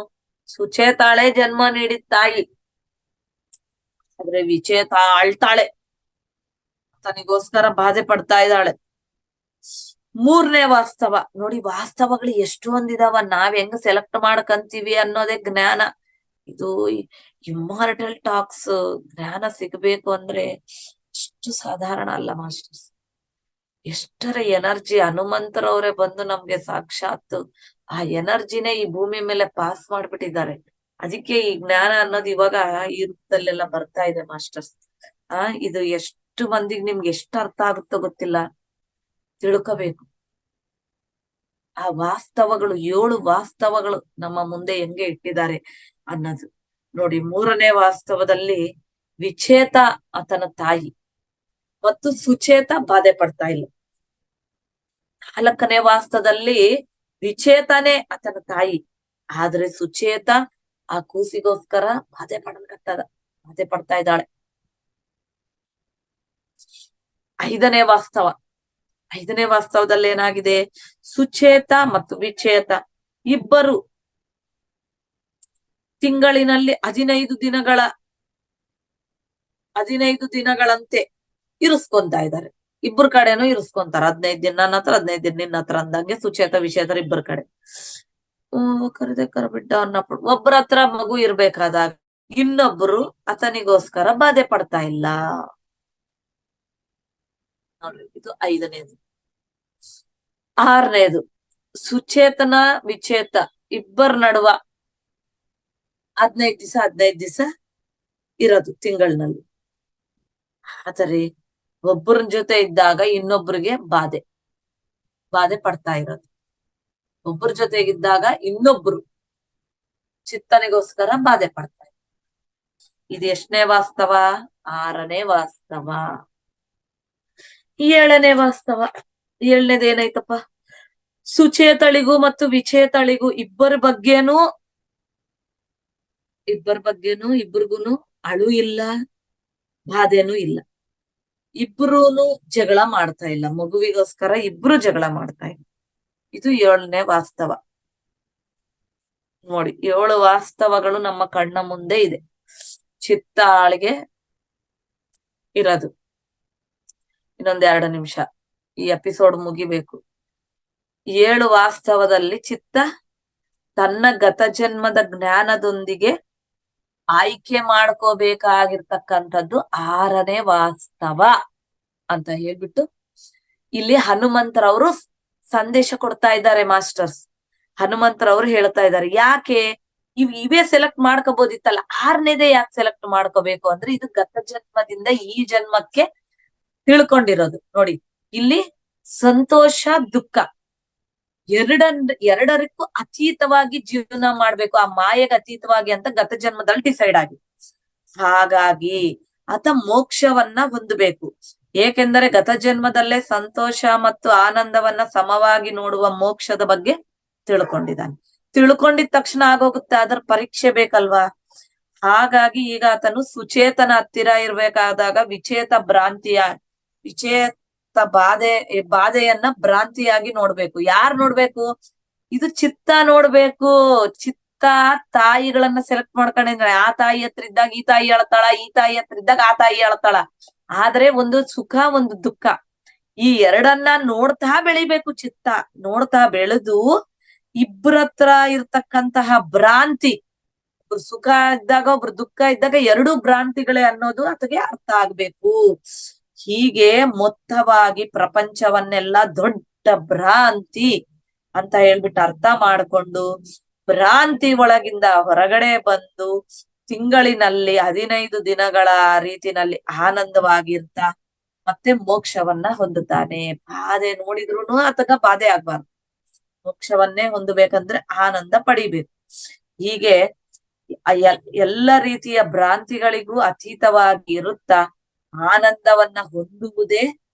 ಸುಚೇತಾಳೆ ಜನ್ಮ ನೀಡಿದ ತಾಯಿ, ಆದ್ರೆ ವಿಚೇತ ಅಳ್ತಾಳೆ, ತನಿಗೋಸ್ಕರ ಬಾಧೆ ಪಡ್ತಾ ಇದ್ದಾಳೆ. 3ನೇ ವಾಸ್ತವ ನೋಡಿ, ವಾಸ್ತವಗಳು ಎಷ್ಟೊಂದಿದಾವ, ನಾವ್ ಹೆಂಗ್ ಸೆಲೆಕ್ಟ್ ಮಾಡ್ಕಂತೀವಿ ಅನ್ನೋದೇ ಜ್ಞಾನ. ಇದು ಇಮ್ಮಾರ್ಟಲ್ ಟಾಕ್ಸ್ ಜ್ಞಾನ ಸಿಗ್ಬೇಕು ಅಂದ್ರೆ ಅಷ್ಟು ಸಾಧಾರಣ ಅಲ್ಲ ಮಾಸ್ಟರ್ಸ್. ಎಷ್ಟರ ಎನರ್ಜಿ, ಹನುಮಂತರವರೇ ಬಂದು ನಮ್ಗೆ ಸಾಕ್ಷಾತ್ ಆ ಎನರ್ಜಿನೇ ಈ ಭೂಮಿ ಮೇಲೆ ಪಾಸ್ ಮಾಡ್ಬಿಟ್ಟಿದ್ದಾರೆ. ಅದಕ್ಕೆ ಈ ಜ್ಞಾನ ಅನ್ನೋದು ಇವಾಗ ಈ ರೂಪದಲ್ಲೆಲ್ಲ ಬರ್ತಾ ಇದೆ ಮಾಸ್ಟರ್ಸ್. ಇದು ಎಷ್ಟು ಮಂದಿಗೆ ನಿಮ್ಗೆ ಎಷ್ಟು ಅರ್ಥ ಆಗುತ್ತೋ ಗೊತ್ತಿಲ್ಲ, ತಿಳ್ಕೋಬೇಕು. ಆ ವಾಸ್ತವಗಳು 7 ವಾಸ್ತವಗಳು ನಮ್ಮ ಮುಂದೆ ಹೆಂಗೆ ಇಟ್ಟಿದ್ದಾರೆ ಅನ್ನೋದು ನೋಡಿ. 3ನೇ ವಾಸ್ತವದಲ್ಲಿ ವಿಚೇತ ಆತನ ತಾಯಿ ಮತ್ತು ಸುಚೇತ ಬಾಧೆ ಪಡ್ತಾ ಇಲ್ಲ. 4ನೇ ವಾಸ್ತವದಲ್ಲಿ ವಿಚೇತನೇ ಆತನ ತಾಯಿ, ಆದ್ರೆ ಸುಚೇತ ಆ ಕೂಸಿಗೋಸ್ಕರ ಬಾಧೆ ಪಡ್ತಾ ಇದ್ದಾಳೆ. 5ನೇ ವಾಸ್ತವದಲ್ಲಿ ಏನಾಗಿದೆ, ಸುಚೇತ ಮತ್ತು ವಿಚೇತ ಇಬ್ಬರು ತಿಂಗಳಿನಲ್ಲಿ 15 ದಿನಗಳಂತೆ ಇರಿಸ್ಕೊಂತಾ ಇದ್ದಾರೆ. ಇಬ್ಬರ ಕಡೆನೂ ಇರಿಸ್ಕೊಂತಾರ, 15 ದಿನ ನನ್ನ ಹತ್ರ 15 ದಿನ ನಿನ್ನ ಹತ್ರ ಅಂದಂಗೆ ಸುಚೇತ ವಿಚೇತರ ಇಬ್ಬರ ಕಡೆ. ಕರಬಿಡ್ಡ ಅನ್ನಪ್ಪ ಒಬ್ಬರ ಹತ್ರ ಮಗು ಇರ್ಬೇಕಾದಾಗ ಇನ್ನೊಬ್ರು ಆತನಿಗೋಸ್ಕರ ಬಾಧೆ ಪಡ್ತಾ ಇಲ್ಲ ನೋಡ್ರಿ. ಇದು 5ನೇದು. 6ನೇದು ಸುಚೇತನ ವಿಚೇತ ಇಬ್ಬರ ನಡುವ 15 ದಿವಸ ಇರೋದು ತಿಂಗಳಿನಲ್ಲಿ. ಆದರೆ ಒಬ್ಬರ ಜೊತೆ ಇದ್ದಾಗ ಇನ್ನೊಬ್ರಿಗೆ ಬಾಧೆ ಪಡ್ತಾ ಇರೋದು. ಒಬ್ಬರ ಜೊತೆಗಿದ್ದಾಗ ಇನ್ನೊಬ್ರು ಚಿತ್ತನಿಗೋಸ್ಕರ ಬಾಧೆ ಪಡ್ತಾ ಇರೋದು. ಇದು ಎಷ್ಟನೇ ವಾಸ್ತವ, 6ನೇ ವಾಸ್ತವ. 7ನೇ ವಾಸ್ತವ, 7ನೇದು ಏನಾಯ್ತಪ್ಪ, ಸುಚೇತಳಿಗೂ ಮತ್ತು ವಿಚೇತಳಿಗೂ ಇಬ್ಬರ ಬಗ್ಗೆನೂ ಇಬ್ಬರಿಗೂನು ಅಳು ಇಲ್ಲ, ಬಾಧೆನೂ ಇಲ್ಲ. ಇಬ್ರೂನು ಜಗಳ ಮಾಡ್ತಾ ಇಲ್ಲ, ಮಗುವಿಗೋಸ್ಕರ ಇಬ್ರು ಜಗಳ ಮಾಡ್ತಾ ಇಲ್ಲ. ಇದು 7ನೇ ವಾಸ್ತವ ನೋಡಿ. 7 ವಾಸ್ತವಗಳು ನಮ್ಮ ಕಣ್ಣ ಮುಂದೆ ಇದೆ, ಚಿತ್ತಾಳಿಗೆ ಇರೋದು. ಇನ್ನೊಂದ್ 2 ನಿಮಿಷ ಈ ಎಪಿಸೋಡ್ ಮುಗಿಬೇಕು. 7 ವಾಸ್ತವದಲ್ಲಿ ಚಿತ್ತ ತನ್ನ ಗತ ಜನ್ಮದ ಜ್ಞಾನದೊಂದಿಗೆ ಆಯ್ಕೆ ಮಾಡ್ಕೋಬೇಕಾಗಿರ್ತಕ್ಕಂಥದ್ದು 6ನೇ ವಾಸ್ತವ ಅಂತ ಹೇಳ್ಬಿಟ್ಟು ಇಲ್ಲಿ ಹನುಮಂತರವರು ಸಂದೇಶ ಕೊಡ್ತಾ ಇದ್ದಾರೆ ಮಾಸ್ಟರ್ಸ್. ಹನುಮಂತರವರು ಹೇಳ್ತಾ ಇದ್ದಾರೆ, ಯಾಕೆ ಇವೇ ಸೆಲೆಕ್ಟ್ ಮಾಡ್ಕೋಬಹುದಿತ್ತಲ್ಲ, 6ನೇದೇ ಯಾಕೆ ಸೆಲೆಕ್ಟ್ ಮಾಡ್ಕೋಬೇಕು ಅಂದ್ರೆ ಇದು ಗತ ಜನ್ಮದಿಂದ ಈ ಜನ್ಮಕ್ಕೆ ತಿಳ್ಕೊಂಡಿರೋದು. ನೋಡಿ ಇಲ್ಲಿ ಸಂತೋಷ ದುಃಖ ಎರಡರಿಗೂ ಅತೀತವಾಗಿ ಜೀವನ ಮಾಡ್ಬೇಕು, ಆ ಮಾಯೆಗೆ ಅತೀತವಾಗಿ ಅಂತ ಗತ ಜನ್ಮದಲ್ಲಿ ಡಿಸೈಡ್ ಆಗಿದೆ. ಹಾಗಾಗಿ ಆತ ಮೋಕ್ಷವನ್ನ ಹೊಂದಬೇಕು. ಏಕೆಂದರೆ ಗತ ಜನ್ಮದಲ್ಲೇ ಸಂತೋಷ ಮತ್ತು ಆನಂದವನ್ನ ಸಮವಾಗಿ ನೋಡುವ ಮೋಕ್ಷದ ಬಗ್ಗೆ ತಿಳ್ಕೊಂಡಿದ್ದಾನೆ. ತಿಳ್ಕೊಂಡಿದ ತಕ್ಷಣ ಆಗೋಗುತ್ತೆ, ಅದರ ಪರೀಕ್ಷೆ ಬೇಕಲ್ವಾ. ಹಾಗಾಗಿ ಈಗ ಆತನು ಸುಚೇತನ ಹತ್ತಿರ ಇರ್ಬೇಕಾದಾಗ ವಿಚೇತ ಬಾಧೆಯನ್ನ ಭ್ರಾಂತಿಯಾಗಿ ನೋಡ್ಬೇಕು. ಯಾರ್ ನೋಡ್ಬೇಕು? ಇದು ಚಿತ್ತ ನೋಡ್ಬೇಕು. ಚಿತ್ತ ತಾಯಿಗಳನ್ನ ಸೆಲೆಕ್ಟ್ ಮಾಡ್ಕೊಂಡಿದ್ರೆ ಆ ತಾಯಿ ಹತ್ರ ಇದ್ದಾಗ ಈ ತಾಯಿ ಅಳ್ತಾಳ, ಈ ತಾಯಿ ಹತ್ರ ಇದ್ದಾಗ ಆ ತಾಯಿ ಅಳ್ತಾಳ. ಆದ್ರೆ ಒಂದು ಸುಖ ಒಂದು ದುಃಖ ಈ ಎರಡನ್ನ ನೋಡ್ತಾ ಬೆಳಿಬೇಕು. ಚಿತ್ತ ನೋಡ್ತಾ ಬೆಳೆದು ಇಬ್ಬರತ್ರ ಇರ್ತಕ್ಕಂತಹ ಭ್ರಾಂತಿ, ಒಬ್ರು ಸುಖ ಇದ್ದಾಗ ಒಬ್ರು ದುಃಖ ಇದ್ದಾಗ ಎರಡೂ ಭ್ರಾಂತಿಗಳೇ ಅನ್ನೋದು ಆತಗೆ ಅರ್ಥ ಆಗ್ಬೇಕು. ಹೀಗೆ ಮೊತ್ತವಾಗಿ ಪ್ರಪಂಚವನ್ನೆಲ್ಲ ದೊಡ್ಡ ಭ್ರಾಂತಿ ಅಂತ ಹೇಳ್ಬಿಟ್ಟು ಅರ್ಥ ಮಾಡ್ಕೊಂಡು ಭ್ರಾಂತಿ ಒಳಗಿಂದ ಹೊರಗಡೆ ಬಂದು ತಿಂಗಳಿನಲ್ಲಿ 15 ದಿನಗಳ ರೀತಿನಲ್ಲಿ ಆನಂದವಾಗಿರ್ತಾ ಮತ್ತೆ ಮೋಕ್ಷವನ್ನ ಹೊಂದುತ್ತಾನೆ. ಬಾಧೆ ನೋಡಿದ್ರು ಆತಗ ಬಾಧೆ ಆಗ್ಬಾರ್ದು, ಮೋಕ್ಷವನ್ನೇ ಹೊಂದಬೇಕಂದ್ರೆ ಆನಂದ ಪಡಿಬೇಕು. ಹೀಗೆ ಎಲ್ಲ ರೀತಿಯ ಭ್ರಾಂತಿಗಳಿಗೂ ಅತೀತವಾಗಿ ಇರುತ್ತಾ ಆನಂದವನ್ನ ಹೊಂದುವುದೇ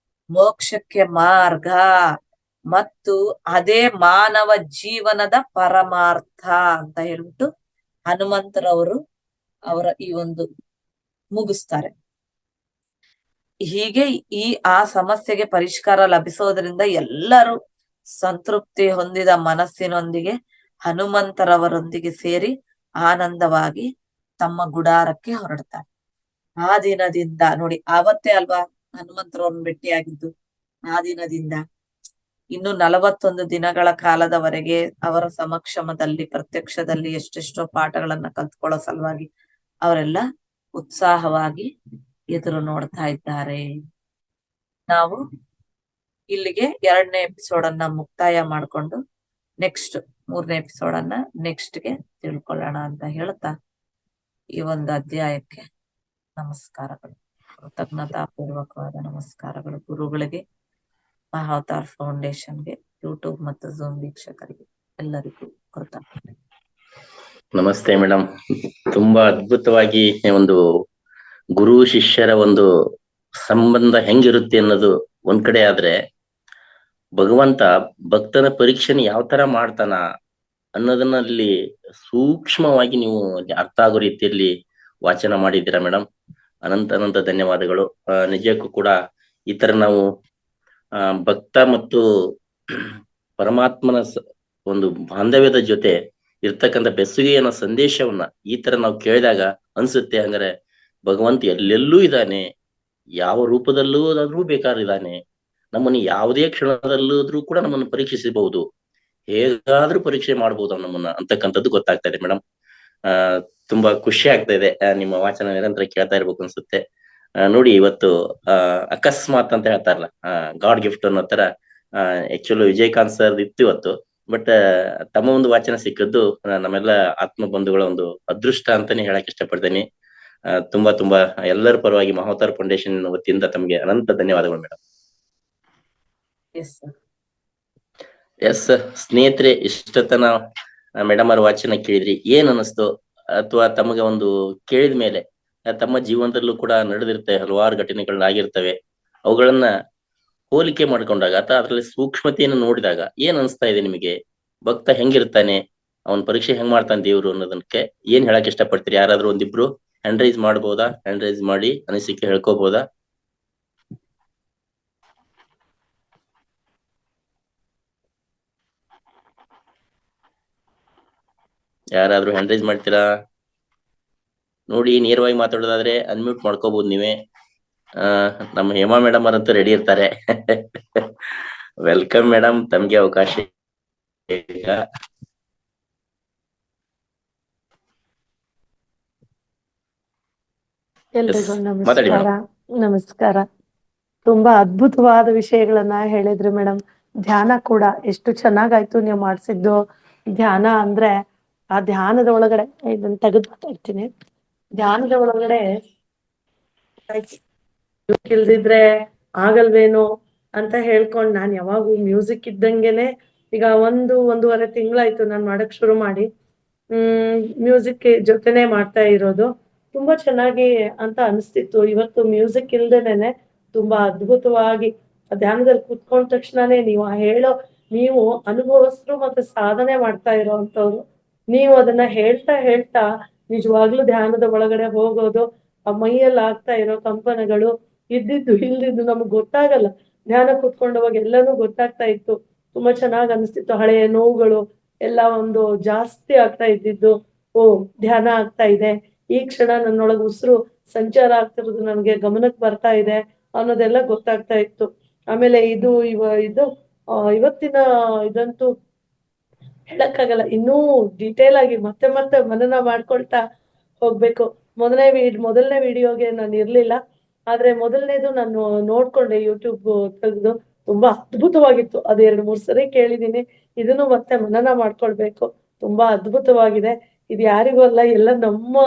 ಮೋಕ್ಷಕ್ಕೆ ಮಾರ್ಗ ಮತ್ತು ಅದೇ ಮಾನವ ಜೀವನದ ಪರಮಾರ್ಥ ಅಂತ ಹೇಳ್ಬಿಟ್ಟು ಹನುಮಂತರವರು ಅವರ ಈ ಒಂದು ಮುಗಿಸ್ತಾರೆ. ಹೀಗೆ ಆ ಸಮಸ್ಯೆಗೆ ಪರಿಷ್ಕಾರ ಲಭಿಸೋದ್ರಿಂದ ಎಲ್ಲರೂ ಸಂತೃಪ್ತಿ ಹೊಂದಿದ ಮನಸ್ಸಿನೊಂದಿಗೆ ಹನುಮಂತರವರೊಂದಿಗೆ ಸೇರಿ ಆನಂದವಾಗಿ ತಮ್ಮ ಗುಡಾರಕ್ಕೆ ಹೊರಡ್ತಾರೆ. ಆ ದಿನದಿಂದ ನೋಡಿ, ಆವತ್ತೇ ಅಲ್ವಾ ಹನುಮಂತರವ್ರನ್ನ ಭೇಟಿಯಾಗಿದ್ದು. ಆ ದಿನದಿಂದ ಇನ್ನು 41 ದಿನಗಳ ಕಾಲದವರೆಗೆ ಅವರ ಸಮಕ್ಷಮದಲ್ಲಿ ಪ್ರತ್ಯಕ್ಷದಲ್ಲಿ ಎಷ್ಟೆಷ್ಟೋ ಪಾಠಗಳನ್ನ ಕಲ್ತ್ಕೊಳ್ಳೋ ಸಲುವಾಗಿ ಅವರೆಲ್ಲ ಉತ್ಸಾಹವಾಗಿ ಎದುರು ನೋಡ್ತಾ ಇದ್ದಾರೆ. ನಾವು ಇಲ್ಲಿಗೆ 2ನೇ ಎಪಿಸೋಡ್ ಅನ್ನ ಮುಕ್ತಾಯ ಮಾಡ್ಕೊಂಡು ನೆಕ್ಸ್ಟ್ 3ನೇ ಎಪಿಸೋಡ್ ಅನ್ನ ನೆಕ್ಸ್ಟ್ಗೆ ತಿಳ್ಕೊಳ್ಳೋಣ ಅಂತ ಹೇಳ್ತಾ ಈ ಒಂದು ಅಧ್ಯಾಯಕ್ಕೆ ನಮಸ್ಕಾರಗಳು, ಕೃತಜ್ಞತಾಪೂರ್ವಕವಾದ ನಮಸ್ಕಾರಗಳು ಗುರುಗಳಿಗೆ, ಮಹಾವತಾರ್ ಫೌಂಡೇಶನ್ಗೆ, ಯೂಟ್ಯೂಬ್ ಮತ್ತು ಝೂಮ್ ವೀಕ್ಷಕರಿಗೆ ಎಲ್ಲರಿಗೂ ಕೃತಜ್ಞತೆ. ನಮಸ್ತೆ ಮೇಡಮ್. ತುಂಬಾ ಅದ್ಭುತವಾಗಿ ಒಂದು ಗುರು ಶಿಷ್ಯರ ಒಂದು ಸಂಬಂಧ ಹೆಂಗಿರುತ್ತೆ ಅನ್ನೋದು ಒಂದ್ ಕಡೆ ಆದ್ರೆ, ಭಗವಂತ ಭಕ್ತನ ಪರೀಕ್ಷೆನ ಯಾವ ತರ ಮಾಡ್ತಾನ ಅನ್ನೋದನ್ನಲ್ಲಿ ಸೂಕ್ಷ್ಮವಾಗಿ ನೀವು ಅರ್ಥ ಆಗೋ ರೀತಿಯಲ್ಲಿ ವಾಚನ ಮಾಡಿದ್ದೀರಾ ಮೇಡಮ್. ಅನಂತ ಧನ್ಯವಾದಗಳು. ನಿಜಕ್ಕೂ ಕೂಡ ಈ ತರ ನಾವು ಭಕ್ತ ಮತ್ತು ಪರಮಾತ್ಮನ ಒಂದು ಬಾಂಧವ್ಯದ ಜೊತೆ ಇರ್ತಕ್ಕಂಥ ಬೆಸುಗೆಯನ್ನ ಸಂದೇಶವನ್ನ ಈ ತರ ನಾವು ಕೇಳಿದಾಗ ಅನ್ಸುತ್ತೆ, ಹಂಗಾರೆ ಭಗವಂತ ಎಲ್ಲೆಲ್ಲೂ ಇದ್ದಾನೆ, ಯಾವ ರೂಪದಲ್ಲೂ ಆದ್ರೂ ಬೇಕಾರಿದ್ದಾನೆ, ನಮ್ಮನ್ನು ಯಾವುದೇ ಕ್ಷಣದಲ್ಲಾದ್ರೂ ಕೂಡ ನಮ್ಮನ್ನು ಪರೀಕ್ಷಿಸಬಹುದು, ಹೇಗಾದ್ರೂ ಪರೀಕ್ಷೆ ಮಾಡ್ಬೋದು ನಮ್ಮನ್ನ ಅಂತಕ್ಕಂಥದ್ದು ಗೊತ್ತಾಗ್ತಾ ಇದೆ ಮೇಡಮ್. ತುಂಬಾ ಖುಷಿ ಆಗ್ತಾ ಇದೆ, ನಿಮ್ಮ ವಾಚನ ನಿರಂತರ ಕೇಳ್ತಾ ಇರ್ಬೇಕು ಅನ್ಸುತ್ತೆ. ನೋಡಿ, ಇವತ್ತು ಅಕಸ್ಮಾತ್ ಅಂತ ಹೇಳ್ತಾರಲ್ಲ, ಗಾಡ್ ಗಿಫ್ಟ್ ಅನ್ನೋ ತರ ಆಕ್ಚುಲಿ ವಿಜಯಕಾಂತ್ ಸರ್ ಇತ್ತು ಇವತ್ತು. ಬಟ್ ತಮ್ಮ ಒಂದು ವಾಚನ ಸಿಕ್ಕದ್ದು ನಮ್ಮೆಲ್ಲ ಆತ್ಮ ಬಂಧುಗಳ ಒಂದು ಅದೃಷ್ಟ ಅಂತಾನೆ ಹೇಳಕ್ ಇಷ್ಟಪಡ್ತೇನೆ. ತುಂಬಾ ಎಲ್ಲರ ಪರವಾಗಿ ಮಹಾವತಾರ್ ಫೌಂಡೇಶನ್ ವತಿಯಿಂದ ತಮ್ಗೆ ಅನಂತ ಧನ್ಯವಾದಗಳು ಮೇಡಮ್. ಎಸ್ ಸ್ನೇಹಿತರೆ, ಇಷ್ಟತನ ಮೇಡಮ್ ಅವ್ರ ವಾಚನ ಕೇಳಿದ್ರಿ, ಏನ್ ಅನಿಸ್ತು? ಅಥವಾ ತಮಗೆ ಒಂದು ಕೇಳಿದ ಮೇಲೆ ತಮ್ಮ ಜೀವನದಲ್ಲೂ ಕೂಡ ನಡೆದಿರ್ತವೆ ಹಲವಾರು ಘಟನೆಗಳಾಗಿರ್ತವೆ, ಅವುಗಳನ್ನ ಹೋಲಿಕೆ ಮಾಡ್ಕೊಂಡಾಗ ಅಥವಾ ಅದ್ರಲ್ಲಿ ಸೂಕ್ಷ್ಮತೆಯನ್ನು ನೋಡಿದಾಗ ಏನ್ ಅನಿಸ್ತಾ ಇದೆ ನಿಮಗೆ? ಭಕ್ತ ಹೆಂಗಿರ್ತಾನೆ, ಅವನ್ ಪರೀಕ್ಷೆ ಹೆಂಗ್ ಮಾಡ್ತಾನೆ ದೇವ್ರು ಅನ್ನೋದಕ್ಕೆ ಏನ್ ಹೇಳಕ್ ಇಷ್ಟಪಡ್ತೀರಿ? ಯಾರಾದ್ರೂ ಒಂದಿಬ್ರು ಹ್ಯಾಂಡ್ ರೈಸ್ ಮಾಡ್ಬೋದಾ? ಹ್ಯಾಂಡ್ ರೈಸ್ ಮಾಡಿ ಅನಿಸಿಕೆ ಹೇಳ್ಕೋಬಹುದಾ? ಯಾರಾದ್ರೂ ಹ್ಯಾಂಡ್ ರೈಸ್ ಮಾಡ್ತೀರಾ? ನೋಡಿ, ನೇರವಾಗಿ ಮಾತಾಡೋದಾದ್ರೆ ಅನ್ಮ್ಯೂಟ್ ಮಾಡ್ಕೋಬಹುದು ನೀವೇ. ನಮ್ಮ ಹೇಮಾ ಮೇಡಮ್ ಅವರಂತೂ ರೆಡಿ ಇರ್ತಾರೆ. ವೆಲ್ಕಮ್ ಮೇಡಮ್, ತಮ್ಗೆ ಅವಕಾಶ ಈಗ. ಎಲ್ರಿಗೂ ನಮಸ್ಕಾರ. ನಮಸ್ಕಾರ. ತುಂಬಾ ಅದ್ಭುತವಾದ ವಿಷಯಗಳನ್ನ ಹೇಳಿದ್ರಿ ಮೇಡಮ್. ಧ್ಯಾನ ಕೂಡ ಎಷ್ಟು ಚೆನ್ನಾಗಾಯ್ತು ನೀವು ಮಾಡ್ಸಿದ್ದು. ಧ್ಯಾನ ಅಂದ್ರೆ ಆ ಧ್ಯಾನದ ಒಳಗಡೆ ಇದನ್ನ ತೆಗೆದು ಮಾತಾಡ್ತೀನಿ. ಧ್ಯಾನದ ಒಳಗಡೆ ಇಲ್ದಿದ್ರೆ ಆಗಲ್ವೇನೋ ಅಂತ ಹೇಳ್ಕೊಂಡ್ ನಾನ್ ಯಾವಾಗೂ ಮ್ಯೂಸಿಕ್ ಇದ್ದಂಗೆನೆ ಈಗ ಒಂದೂವರೆ ತಿಂಗಳಾಯ್ತು ನಾನ್ ಮಾಡಕ್ ಶುರು ಮಾಡಿ. ಮ್ಯೂಸಿಕ್ ಜೊತೆನೆ ಮಾಡ್ತಾ ಇರೋದು ತುಂಬಾ ಚೆನ್ನಾಗಿ ಅಂತ ಅನಿಸ್ತಿತ್ತು. ಇವತ್ತು ಮ್ಯೂಸಿಕ್ ಇಲ್ದೇನೆ ತುಂಬಾ ಅದ್ಭುತವಾಗಿ ಧ್ಯಾನದಲ್ಲಿ ಕುತ್ಕೊಂಡ ತಕ್ಷಣನೇ ನೀವು ಅನುಭವಸ್ಥರು ಮತ್ತೆ ಸಾಧನೆ ಮಾಡ್ತಾ ಇರೋಂಥವ್ರು. ನೀವು ಅದನ್ನ ಹೇಳ್ತಾ ನಿಜವಾಗ್ಲೂ ಧ್ಯಾನದ ಒಳಗಡೆ ಹೋಗೋದು, ಆ ಮೈಯಲ್ಲಿ ಆಗ್ತಾ ಇರೋ ಕಂಪನಗಳು ಇಲ್ದಿದ್ದು ನಮಗ್ ಗೊತ್ತಾಗಲ್ಲ. ಧ್ಯಾನ ಕುತ್ಕೊಂಡವಾಗ ಎಲ್ಲಾನು ಗೊತ್ತಾಗ್ತಾ ಇತ್ತು. ತುಂಬಾ ಚೆನ್ನಾಗ್ ಅನಿಸ್ತಿತ್ತು. ಹಳೆಯ ನೋವುಗಳು ಎಲ್ಲ ಜಾಸ್ತಿ ಆಗ್ತಾ ಇದ್ದಿದ್ದು, ಓ ಧ್ಯಾನ ಆಗ್ತಾ ಇದೆ, ಈ ಕ್ಷಣ ನನ್ನೊಳಗೆ ಉಸಿರು ಸಂಚಾರ ಆಗ್ತಿರೋದು ನನ್ಗೆ ಗಮನಕ್ಕೆ ಬರ್ತಾ ಇದೆ ಅನ್ನೋದೆಲ್ಲ ಗೊತ್ತಾಗ್ತಾ ಇತ್ತು. ಆಮೇಲೆ ಇವತ್ತಿನ ಇದಂತೂ ಹೇಳಕ್ಕಾಗಲ್ಲ. ಇನ್ನೂ ಡೀಟೇಲ್ ಆಗಿ ಮತ್ತೆ ಮನನ ಮಾಡ್ಕೊಳ್ತಾ ಹೋಗ್ಬೇಕು. ಮೊದಲನೇ ವಿಡಿಯೋಗೆ ನಾನು ಇರ್ಲಿಲ್ಲ, ಆದ್ರೆ ಮೊದಲನೇದು ನಾನು ನೋಡ್ಕೊಂಡೆ ಯೂಟ್ಯೂಬ್ ತೆಗೆದು. ತುಂಬಾ ಅದ್ಭುತವಾಗಿತ್ತು. ಅದು 2-3 ಸರಿ ಕೇಳಿದೀನಿ. ಇದನ್ನು ಮತ್ತೆ ಮನನ ಮಾಡ್ಕೊಳ್ಬೇಕು. ತುಂಬಾ ಅದ್ಭುತವಾಗಿದೆ. ಇದು ಯಾರಿಗೂ ಅಲ್ಲ, ಎಲ್ಲ ನಮ್ಮ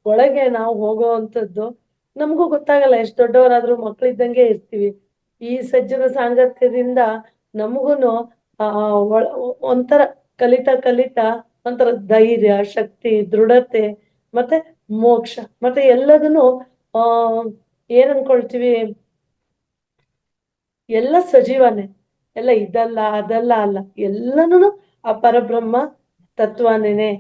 ಒಳಗೆ ನಾವು ಹೋಗೋವಂಥದ್ದು. ನಮಗೂ ಗೊತ್ತಾಗಲ್ಲ, ಎಷ್ಟು ದೊಡ್ಡವರಾದ್ರೂ ಮಕ್ಳಿದ್ದಂಗೆ ಇರ್ತೀವಿ. ಈ ಸಜ್ಜನ ಸಾಂಗತ್ಯದಿಂದ ನಮಗೂನು ಒಂಥರ ಕಲಿತಾ ಒಂಥರ ಧೈರ್ಯ, ಶಕ್ತಿ, ದೃಢತೆ ಮತ್ತೆ ಮೋಕ್ಷ ಮತ್ತೆ ಎಲ್ಲದನ್ನು ಏನ್ ಅನ್ಕೊಳ್ತೀವಿ, ಎಲ್ಲ ಸಜೀವನೇ, ಎಲ್ಲ ಇದಲ್ಲ ಅದಲ್ಲ ಅಲ್ಲ, ಎಲ್ಲನೂ ಆ ಪರಬ್ರಹ್ಮ ತತ್ವನೇನೆ.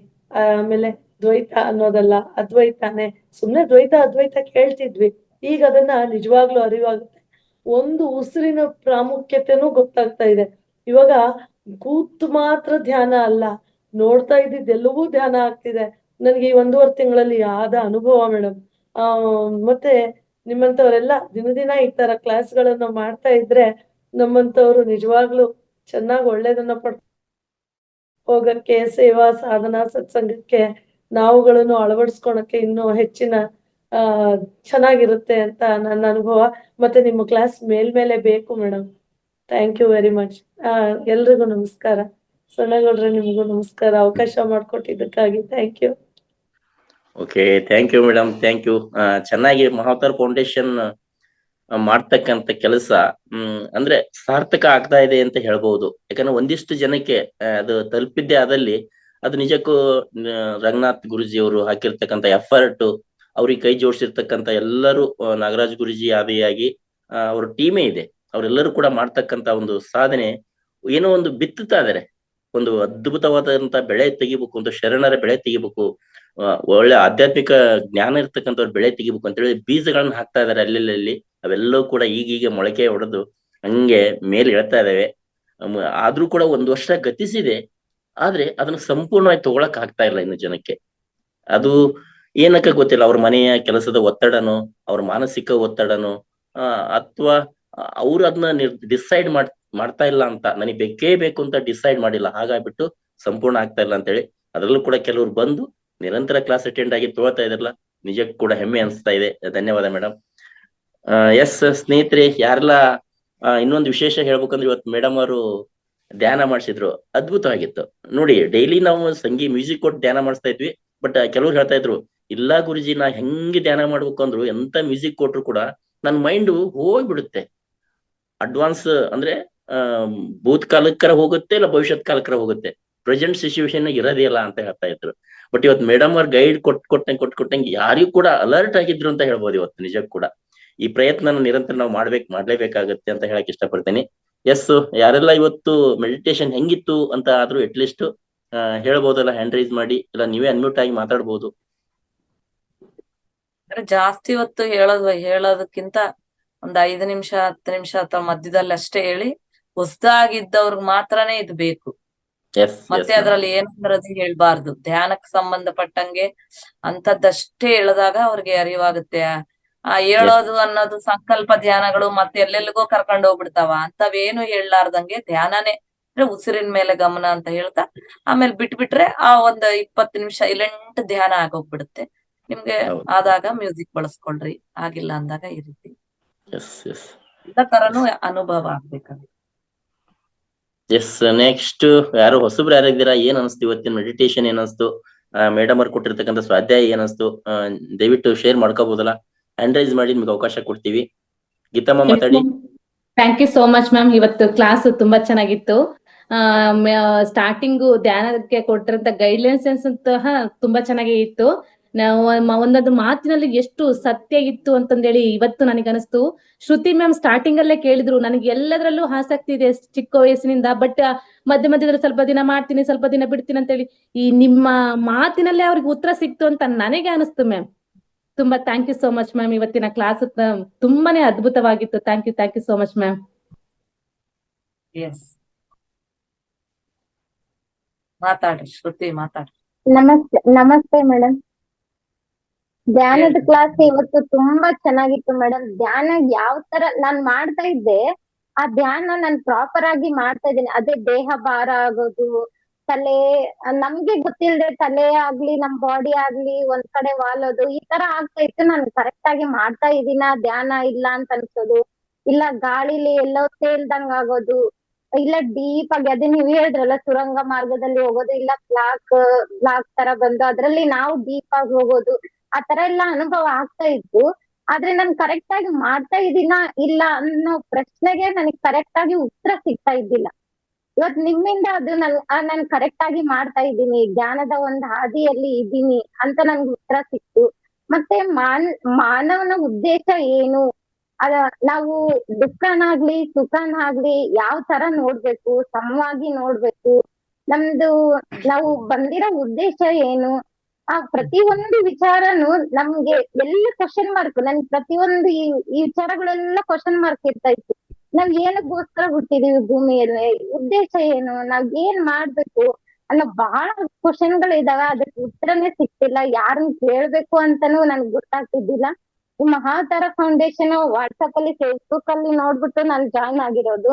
ಆಮೇಲೆ ದ್ವೈತ ಅನ್ನೋದಲ್ಲ, ಅದ್ವೈತಾನೆ. ಸುಮ್ನೆ ದ್ವೈತ ಅದ್ವೈತ ಕೇಳ್ತಿದ್ವಿ, ಈಗ ಅದನ್ನ ನಿಜವಾಗ್ಲೂ ಅರಿವಾಗುತ್ತೆ. ಒಂದು ಉಸಿರಿನ ಪ್ರಾಮುಖ್ಯತೆನೂ ಗೊತ್ತಾಗ್ತಾ ಇದೆ. ಇವಾಗ ಕೂತು ಮಾತ್ರ ಧ್ಯಾನ ಅಲ್ಲ, ನೋಡ್ತಾ ಇದ್ದಿದ್ದೆಲ್ಲವೂ ಧ್ಯಾನ ಆಗ್ತಿದೆ. ನನ್ಗೆ ಈ 1.5 ತಿಂಗಳಲ್ಲಿ ಆದ ಅನುಭವ ಮೇಡಮ್. ಮತ್ತೆ ನಿಮ್ಮಂತವರೆಲ್ಲ ದಿನ ಈ ತರ ಕ್ಲಾಸ್ಗಳನ್ನ ಮಾಡ್ತಾ ಇದ್ರೆ ನಮ್ಮಂತವ್ರು ನಿಜವಾಗ್ಲೂ ಚೆನ್ನಾಗಿ ಒಳ್ಳೇದನ್ನ ಹೋಗಕ್ಕೆ, ಸೇವಾ ಸಾಧನಾ ಸತ್ಸಂಗಕ್ಕೆ ನಾವುಗಳನ್ನು ಅಳವಡಿಸ್ಕೊಳಕ್ಕೆ ಇನ್ನೂ ಹೆಚ್ಚಿನ ಚೆನ್ನಾಗಿರುತ್ತೆ ಅಂತ ನನ್ನ ಅನುಭವ. ಮತ್ತೆ ನಿಮ್ಮ ಕ್ಲಾಸ್ ಮೇಲ್ಮೇಲೆ ಬೇಕು madam. Thank you very much. ಎಲ್ರಿಗೂ ನಮಸ್ಕಾರ. ಸಣ್ಣಗೌಡ್ರೆ ನಿಮಗೂ ನಮಸ್ಕಾರ. ಅವಕಾಶ ಮಾಡ್ಕೊಟ್ಟಿದ್ದಕ್ಕಾಗಿ thank you. Okay, thank you madam, thank you. ಚೆನ್ನಾಗಿ ಮಹಾವತಾರ್ ಫೌಂಡೇಶನ್ ಮಾಡ್ತಕ್ಕಂತ ಕೆಲಸ ಅಂದ್ರೆ ಸಾರ್ಥಕ ಆಗ್ತಾ ಇದೆ ಅಂತ ಹೇಳ್ಬಹುದು. ಯಾಕಂದ್ರೆ ಒಂದಿಷ್ಟು ಜನಕ್ಕೆ ಅದು ತಲುಪಿದ್ದೆ ಆದಲ್ಲಿ ಅದು ನಿಜಕ್ಕೂ ರಂಗನಾಥ್ ಗುರುಜಿ ಅವರು ಹಾಕಿರ್ತಕ್ಕಂಥ ಎಫರ್ಟ್, ಅವ್ರಿಗೆ ಕೈ ಜೋಡಿಸಿರ್ತಕ್ಕಂಥ ಎಲ್ಲರೂ, ನಾಗರಾಜ್ ಗುರುಜಿ ಆದಿಯಾಗಿ ಅವ್ರ ಟೀಮೇ ಇದೆ, ಅವರೆಲ್ಲರೂ ಕೂಡ ಮಾಡ್ತಕ್ಕಂತ ಒಂದು ಸಾಧನೆ ಏನೋ ಒಂದು ಬಿತ್ತುತ್ತಾ ಇದಾರೆ. ಒಂದು ಅದ್ಭುತವಾದಂತ ಬೆಳೆ ತೆಗಿಬೇಕು, ಒಂದು ಶರಣರ ಬೆಳೆ ತೆಗಿಬೇಕು, ಒಳ್ಳೆ ಆಧ್ಯಾತ್ಮಿಕ ಜ್ಞಾನ ಇರ್ತಕ್ಕಂಥವ್ರ ಬೆಳೆ ತೆಗಿಬೇಕು ಅಂತ ಹೇಳಿ ಬೀಜಗಳನ್ನ ಹಾಕ್ತಾ ಇದಾರೆ ಅಲ್ಲೆಲ್ಲಿ. ಅವೆಲ್ಲವೂ ಕೂಡ ಈಗೀಗ ಮೊಳಕೆ ಹೊಡೆದು ಹಂಗೆ ಮೇಲೆ ಹೇಳ್ತಾ ಇದಾವೆ. ಆದ್ರೂ ಕೂಡ 1 ವರ್ಷ ಗತಿಸಿದೆ, ಆದ್ರೆ ಅದನ್ನ ಸಂಪೂರ್ಣವಾಗಿ ತಗೊಳಕ್ ಆಗ್ತಾ ಇಲ್ಲ ಇನ್ನು ಜನಕ್ಕೆ. ಅದು ಏನಕ್ಕ ಗೊತ್ತಿಲ್ಲ, ಅವ್ರ ಮನೆಯ ಕೆಲಸದ ಒತ್ತಡನೋ, ಅವ್ರ ಮಾನಸಿಕ ಒತ್ತಡನೋ, ಅಥವಾ ಅವ್ರು ಅದನ್ನ ಡಿಸೈಡ್ ಮಾಡ್ತಾ ಇಲ್ಲ ಅಂತ, ನನಗೆ ಬೇಕೇ ಬೇಕು ಅಂತ ಡಿಸೈಡ್ ಮಾಡಿಲ್ಲ, ಹಾಗಾಗ್ಬಿಟ್ಟು ಸಂಪೂರ್ಣ ಆಗ್ತಾ ಇಲ್ಲ ಅಂತ ಹೇಳಿ. ಅದ್ರಲ್ಲೂ ಕೂಡ ಕೆಲವ್ರು ಬಂದು ನಿರಂತರ ಕ್ಲಾಸ್ ಅಟೆಂಡ್ ಆಗಿ ತಗೋತಾ ಇದ್ರಲ್ಲ, ನಿಜಕ್ಕೂ ಕೂಡ ಹೆಮ್ಮೆ ಅನಿಸ್ತಾ ಇದೆ. ಧನ್ಯವಾದ ಮೇಡಮ್. ಎಸ್ ಸ್ನೇಹಿತರೆ, ಯಾರೆಲ್ಲ ಇನ್ನೊಂದು ವಿಶೇಷ ಹೇಳ್ಬೇಕಂದ್ರೆ, ಇವತ್ತು ಮೇಡಮ್ ಅವರು ಧ್ಯಾನ ಮಾಡಿಸಿದ್ರು, ಅದ್ಭುತವಾಗಿತ್ತು ನೋಡಿ. ಡೈಲಿ ನಾವು ಮ್ಯೂಸಿಕ್ ಕೊಟ್ಟು ಧ್ಯಾನ ಮಾಡಿಸ್ತಾ ಇದ್ವಿ. ಬಟ್ ಕೆಲವ್ರು ಹೇಳ್ತಾ ಇದ್ರು, ಇಲ್ಲ ಗುರುಜಿ, ನಾ ಹೆಂಗೆ ಧ್ಯಾನ ಮಾಡ್ಬೇಕು ಅಂದ್ರು ಎಂತ ಮ್ಯೂಸಿಕ್ ಕೊಟ್ರು ಕೂಡ ನನ್ನ ಮೈಂಡ್ ಹೋಗ್ಬಿಡುತ್ತೆ. ಅಡ್ವಾನ್ಸ್ ಅಂದ್ರೆ ಭೂತಕಾಲಕ್ಕರ ಹೋಗುತ್ತೆ, ಇಲ್ಲ ಭವಿಷ್ಯತ್ ಕಾಲಕ್ಕರ ಹೋಗುತ್ತೆ, ಪ್ರೆಸೆಂಟ್ ಸಿಚುವೇಶನ್ ಇರೋದೇ ಇಲ್ಲ ಅಂತ ಹೇಳ್ತಾ ಇದ್ರು. ಬಟ್ ಇವತ್ತು ಮೇಡಮ್ ಅವ್ರ ಗೈಡ್ ಕೊಟ್ಟಂಗೆ ಯಾರಿಗೂ ಕೂಡ ಅಲರ್ಟ್ ಆಗಿದ್ರು ಅಂತ ಹೇಳ್ಬೋದು ಇವತ್ತು. ನಿಜಕ್ಕೂ ಕೂಡ ಈ ಪ್ರಯತ್ನ ನಿರಂತರ ನಾವು ಮಾಡ್ಲೇಬೇಕಾಗತ್ತೆ ಅಂತ ಹೇಳಕ್ ಇಷ್ಟಪಡ್ತೇನೆ. ಎಸ್, ಯಾರೆಲ್ಲ ಇವತ್ತು ಮೆಡಿಟೇಷನ್ ಹೆಂಗಿತ್ತು ಅಂತ ಆದ್ರೂ ಅಟ್ಲೀಸ್ಟ್ ಹೇಳ್ಬೋದಲ್ಲ, ಹ್ಯಾಂಡ್ ರೈಸ್ ಮಾಡಿ, ಇಲ್ಲ ನೀವೇ ಅನ್ಮ್ಯೂಟ್ ಆಗಿ ಮಾತಾಡ್ಬೋದು. ಜಾಸ್ತಿ ಹೊತ್ತು ಹೇಳೋದಕ್ಕಿಂತ ಒಂದ್ 5 ನಿಮಿಷ 10 ನಿಮಿಷ ಅಥವಾ ಮಧ್ಯದಲ್ಲಿ ಅಷ್ಟೇ ಹೇಳಿ, ಹೊಸದಾಗಿದ್ದವ್ರಿಗೆ ಮಾತ್ರನೇ ಇದು ಬೇಕು. ಮತ್ತೆ ಅದ್ರಲ್ಲಿ ಏನಂದ್ರದು ಹೇಳ್ಬಾರ್ದು. ಧ್ಯಾನಕ್ಕೆ ಸಂಬಂಧಪಟ್ಟಂಗೆ ಅಂತದ್ದಷ್ಟೇ ಹೇಳಿದಾಗ ಅವ್ರಿಗೆ ಅರಿವಾಗುತ್ತೆ. ಹೇಳೋದು ಅನ್ನೋದು ಸಂಕಲ್ಪ ಧ್ಯಾನಗಳು ಮತ್ತೆ ಎಲ್ಲೆಲ್ಲಿಗೋ ಕರ್ಕೊಂಡು ಹೋಗ್ಬಿಡ್ತಾವ. ಅಂತವೇನು ಹೇಳಲಾರ್ದಂಗೆ ಧ್ಯಾನನೇ ಅಂದ್ರೆ ಉಸಿರಿನ ಮೇಲೆ ಗಮನ ಅಂತ ಹೇಳ್ತಾ ಆಮೇಲೆ ಬಿಟ್ಬಿಟ್ರೆ ಒಂದ್ 20 ನಿಮಿಷ ಇಲೆಂಟ್ ಧ್ಯಾನ ಆಗೋಗ್ಬಿಡುತ್ತೆ. ನಿಮ್ಗೆ ಆದಾಗ ಮ್ಯೂಸಿಕ್ ಬಳಸ್ಕೊಳ್ರಿ, ಆಗಿಲ್ಲ ಅಂದಾಗ ಈ ರೀತಿ ಎಲ್ಲ ತರನು ಅನುಭವ ಆಗ್ಬೇಕಾಗುತ್ತೆ. ಎಸ್, ನೆಕ್ಸ್ಟ್ ಯಾರು ಹೊಸಬ್ರು ಯಾರಿದ್ದೀರಾ? ಏನ್ ಅನಿಸ್ತು ಇವತ್ತಿನ ಮೆಡಿಟೇಷನ್? ಏನ್ ಅನಿಸ್ತು? ಮೇಡಮ್ ಅವ್ರು ಕೊಟ್ಟಿರ್ತಕ್ಕಂಥ ಸ್ವಾಧ್ಯಾಯ ಏನ್ ಅನಿಸ್ತು? ದಯವಿಟ್ಟು ಶೇರ್ ಮಾಡ್ಕೋಬಹುದಲ್ಲ? ಹ್ಯಾಂಡ್ ರೈಸ್ ಮಾಡಿ ನಿಮ್ಗೆ ಅವಕಾಶ ಕೊಡ್ತೀವಿ. ಗೀತಮ್ಮ ಮಾತಾಡಿ. Thank you so much ma'am. ಇವತ್ತು ಕ್ಲಾಸ್ ತುಂಬಾ ಚೆನ್ನಾಗಿತ್ತು. ಸ್ಟಾರ್ಟಿಂಗು ಧ್ಯಾನಕ್ಕೆ ಕೊಟ್ಟಿರಂತ ಗೈಡ್ಲೈನ್ಸ್ ಸಹ ತುಂಬಾ ಚೆನ್ನಾಗಿ ಇತ್ತು. ನಾವು ಒಂದೊಂದು ಮಾತಿನಲ್ಲಿ ಎಷ್ಟು ಸತ್ಯ ಇತ್ತು ಅಂತಂದೇಳಿ ಇವತ್ತು ನನಗನಿಸ್ತು. ಶ್ರುತಿ ಮ್ಯಾಮ್ ಸ್ಟಾರ್ಟಿಂಗ್ ಅಲ್ಲೇ ಕೇಳಿದ್ರು, ನನಗೆ ಎಲ್ಲದರಲ್ಲೂ ಆಸಕ್ತಿ ಇದೆ ಚಿಕ್ಕ ವಯಸ್ಸಿನಿಂದ, ಬಟ್ ಮಧ್ಯ ಮಧ್ಯದಲ್ಲಿ ಸ್ವಲ್ಪ ದಿನ ಮಾಡ್ತೀನಿ, ಸ್ವಲ್ಪ ದಿನ ಬಿಡ್ತೀನಿ ಅಂತೇಳಿ ಈ ನಿಮ್ಮ ಮಾತಿನಲ್ಲೇ ಅವ್ರಿಗೆ ಉತ್ತರ ಸಿಕ್ತು ಅಂತ ನನಗೆ ಅನಿಸ್ತು ಮ್ಯಾಮ್. ತುಂಬಾ thank you so much ma'am. ಇವತ್ತಿನ ಕ್ಲಾಸ್ ತುಂಬಾನೇ ಅದ್ಭುತವಾಗಿತ್ತು. Thank you so much ma'am. Yes, ಮಾತಾಡ್ರಿ ಶ್ರುತಿ, ಮಾತಾಡ್ರಿ. ನಮಸ್ತೆ ಮೇಡಮ್. ಧ್ಯಾನದ ಹೇಳ್ರಿ. ಕ್ಲಾಸ್ ಇವತ್ತು ತುಂಬಾ ಚೆನ್ನಾಗಿತ್ತು ಮೇಡಮ್. ಧ್ಯಾನ ಯಾವ ತರ ನಾನ್ ಮಾಡ್ತಾ ಇದ್ದೆ, ಆ ಧ್ಯಾನ ನಾನ್ ಪ್ರಾಪರ್ ಆಗಿ ಮಾಡ್ತಾ ಇದ್ದೀನಿ. ಅದೇ ದೇಹ ಭಾರ ಆಗೋದು, ತಲೆ ನಮ್ಗೆ ಗೊತ್ತಿಲ್ಲದೆ ತಲೆ ಆಗ್ಲಿ ನಮ್ ಬಾಡಿ ಆಗ್ಲಿ ಒಂದ್ ಕಡೆ ವಾಲೋದು, ಈ ತರ ಆಗ್ತಾ ಇತ್ತು. ನಾನು ಕರೆಕ್ಟ್ ಆಗಿ ಮಾಡ್ತಾ ಇದೀನ ಧ್ಯಾನ ಇಲ್ಲ ಅಂತ ಅನ್ಸೋದು, ಇಲ್ಲ ಗಾಳಿಲಿ ಎಲ್ಲೋ ತೇಲ್ದಂಗ್ ಆಗೋದು, ಇಲ್ಲ ಡೀಪ್ ಆಗಿ ಅದೇ ನೀವ್ ಹೇಳಿದ್ರಲ್ಲ ಸುರಂಗ ಮಾರ್ಗದಲ್ಲಿ ಹೋಗೋದು, ಇಲ್ಲ ಬ್ಲಾಕ್ ತರ ಬಂದು ಅದ್ರಲ್ಲಿ ನಾವು ಡೀಪ್ ಆಗಿ ಹೋಗೋದು, ಆ ತರ ಎಲ್ಲ ಅನುಭವ ಆಗ್ತಾ ಇತ್ತು. ಆದ್ರೆ ನಾನ್ ಕರೆಕ್ಟ್ ಆಗಿ ಮಾಡ್ತಾ ಇದೀನ ಇಲ್ಲ ಅನ್ನೋ ಪ್ರಶ್ನೆಗೆ ನನಗ್ ಕರೆಕ್ಟ್ ಆಗಿ ಉತ್ತರ ಸಿಗ್ತಾ ಇದ್ದಿಲ್ಲ. ಇವತ್ ನಿಮ್ಮಿಂದ ಅದು ನಾನ್ ಕರೆಕ್ಟ್ ಆಗಿ ಮಾಡ್ತಾ ಇದ್ದೀನಿ, ಜ್ಞಾನದ ಒಂದ್ ಹಾದಿಯಲ್ಲಿ ಇದ್ದೀನಿ ಅಂತ ನನ್ಗೆ ಉತ್ತರ ಸಿಕ್ತು. ಮತ್ತೆ ಮಾನವನ ಉದ್ದೇಶ ಏನು, ಅದ ನಾವು ದುಃಖನಾಗ್ಲಿ ಸುಖನಾಗ್ಲಿ ಯಾವ ತರ ನೋಡ್ಬೇಕು, ಸಮವಾಗಿ ನೋಡ್ಬೇಕು, ನಾವು ಬಂದಿರೋ ಉದ್ದೇಶ ಏನು, ಆ ಪ್ರತಿಯೊಂದು ವಿಚಾರನು ನಮ್ಗೆ ಎಲ್ಲ ಕ್ವಶನ್ ಮಾರ್ಕ್. ನನ್ ಪ್ರತಿಯೊಂದು ಈ ವಿಚಾರಗಳೆಲ್ಲ ಕ್ವಶನ್ ಮಾರ್ಕ್ ಇರ್ತಾ ಇತ್ತು. ನಾವ್ ಏನಕ್ಕೋಸ್ಕರ ಹುಟ್ಟಿದೀವಿ ಭೂಮಿಯಲ್ಲಿ, ಉದ್ದೇಶ ಏನು, ನಾವ್ ಏನ್ ಮಾಡ್ಬೇಕು ಅನ್ನೋ ಬಹಳ ಕ್ವಶನ್ಗಳು ಇದಾವೆ. ಅದಕ್ಕೆ ಉತ್ತರನೇ ಸಿಗ್ತಿಲ್ಲ, ಯಾರನ್ನ ಕೇಳ್ಬೇಕು ಅಂತಾನೂ ನನ್ಗೆ ಗೊತ್ತಾಗ್ತಿದ್ದಿಲ್ಲ. ಈ ಮಹಾತಾರ ಫೌಂಡೇಶನ್ ವಾಟ್ಸಪ್ ಅಲ್ಲಿ ಫೇಸ್ಬುಕ್ ಅಲ್ಲಿ ನೋಡ್ಬಿಟ್ಟು ನಾನು ಜಾಯ್ನ್ ಆಗಿರೋದು.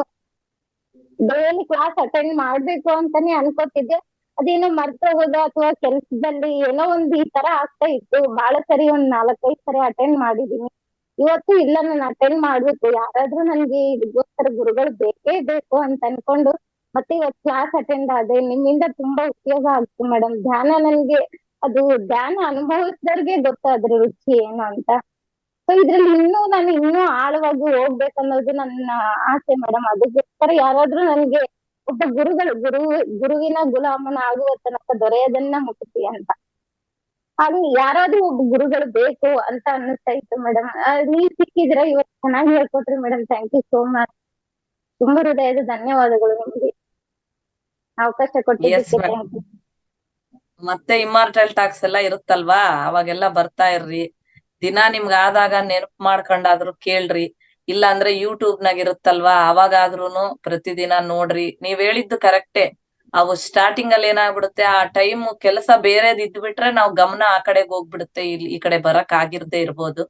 ಡೈಲಿ ಕ್ಲಾಸ್ ಅಟೆಂಡ್ ಮಾಡ್ಬೇಕು ಅಂತಾನೆ ಅನ್ಕೋತಿದ್ದೆ, ಅದೇನೋ ಮರ್ತೋಗೋದು ಅಥವಾ ಕೆಲ್ಸದಲ್ಲಿ ಏನೋ ಒಂದ್ ಈ ತರ ಆಗ್ತಾ ಇತ್ತು. ಬಹಳ ಸರಿ ಒಂದ್ 4-5 ಸರಿ ಅಟೆಂಡ್ ಮಾಡಿದೀನಿ. ಇವತ್ತು ಇಲ್ಲ ನಾನು ಅಟೆಂಡ್ ಮಾಡ್ಬೇಕು, ಯಾರಾದ್ರೂ ನನ್ಗೆ ಇದಕ್ಕೋಸ್ಕರ ಗುರುಗಳು ಬೇಕೇ ಬೇಕು ಅಂತ ಅನ್ಕೊಂಡು ಮತ್ತೆ ಇವತ್ತು ಕ್ಲಾಸ್ ಅಟೆಂಡ್ ಆದೆ. ನಿಮ್ಮಿಂದ ತುಂಬಾ ಉಪಯೋಗ ಆಗ್ತು ಮೇಡಮ್. ಧ್ಯಾನ ನನ್ಗೆ ಅದು ಧ್ಯಾನ ಅನುಭವಿಸಿದವ್ರಿಗೆ ಗೊತ್ತು ಅದ್ರ ರುಚಿ ಏನು ಅಂತ. ಸೊ ಇದ್ರಲ್ಲಿ ನಾನು ಇನ್ನೂ ಆಳವಾಗಿ ಹೋಗ್ಬೇಕನ್ನೋದು ನನ್ನ ಆಸೆ ಮೇಡಮ್. ಅದಕ್ಕೋಸ್ಕರ ಯಾರಾದ್ರೂ ನನ್ಗೆ ಒಬ್ಬ ಗುರುವಿನ ಗುಲಾಮನ ಆಗುವ ತನಕ ದೊರೆಯದನ್ನ ಮುಕ್ತಿ ಅಂತ, ಹಾಗೆ ಯಾರಾದ್ರೂ ಒಬ್ಬ ಗುರುಗಳು ಬೇಕು ಅಂತ ಅನ್ನಿಸ್ತಾ ಇತ್ತು ಮೇಡಮ್. ನೀವ್ ಸಿಕ್ಕಿದ್ರೆ ಇವತ್ತು ಚೆನ್ನಾಗಿ ಹೇಳ್ಕೊಟ್ರಿ madam. Thank you so much. ತುಂಬಾ ಹೃದಯದ ಧನ್ಯವಾದಗಳು ನಿಮ್ಗೆ ಅವಕಾಶ ಕೊಟ್ಟಿದ್ದಕ್ಕೆ. madam. Thank you. ಮತ್ತೆ ಇಮ್ಮಾರ್ಟಲ್ ಟಾಕ್ಸ್ ಎಲ್ಲ ಇರುತ್ತಲ್ವಾ, ಅವಾಗೆಲ್ಲ ಬರ್ತಾ ಇರ್ರಿ. ದಿನಾ ನಿಮ್ಗ ಆದಾಗ ನೆನಪು ಮಾಡ್ಕೊಂಡಾದ್ರು ಕೇಳ್ರಿ, ಇಲ್ಲ ಅಂದ್ರೆ ಯೂಟ್ಯೂಬ್ ನಾಗ ಇರುತ್ತಲ್ವಾ ಅವಾಗಾದ್ರೂನು ಪ್ರತಿದಿನ ನೋಡ್ರಿ. ನೀವ್ ಹೇಳಿದ್ದು ಕರೆಕ್ಟೇ. ಅವು ಸ್ಟಾರ್ಟಿಂಗ್ ಅಲ್ಲಿ ಏನಾಗ್ಬಿಡುತ್ತೆ, ಆ ಟೈಮ್ ಕೆಲಸ ಬೇರೆದ್ ಇದ್ಬಿಟ್ರೆ ನಾವ್ ಗಮನ ಆ ಕಡೆಗೆ ಹೋಗ್ಬಿಡುತ್ತೆ, ಈ ಕಡೆ ಬರಕ್ ಆಗಿರ್ದೇ ಇರ್ಬೋದು.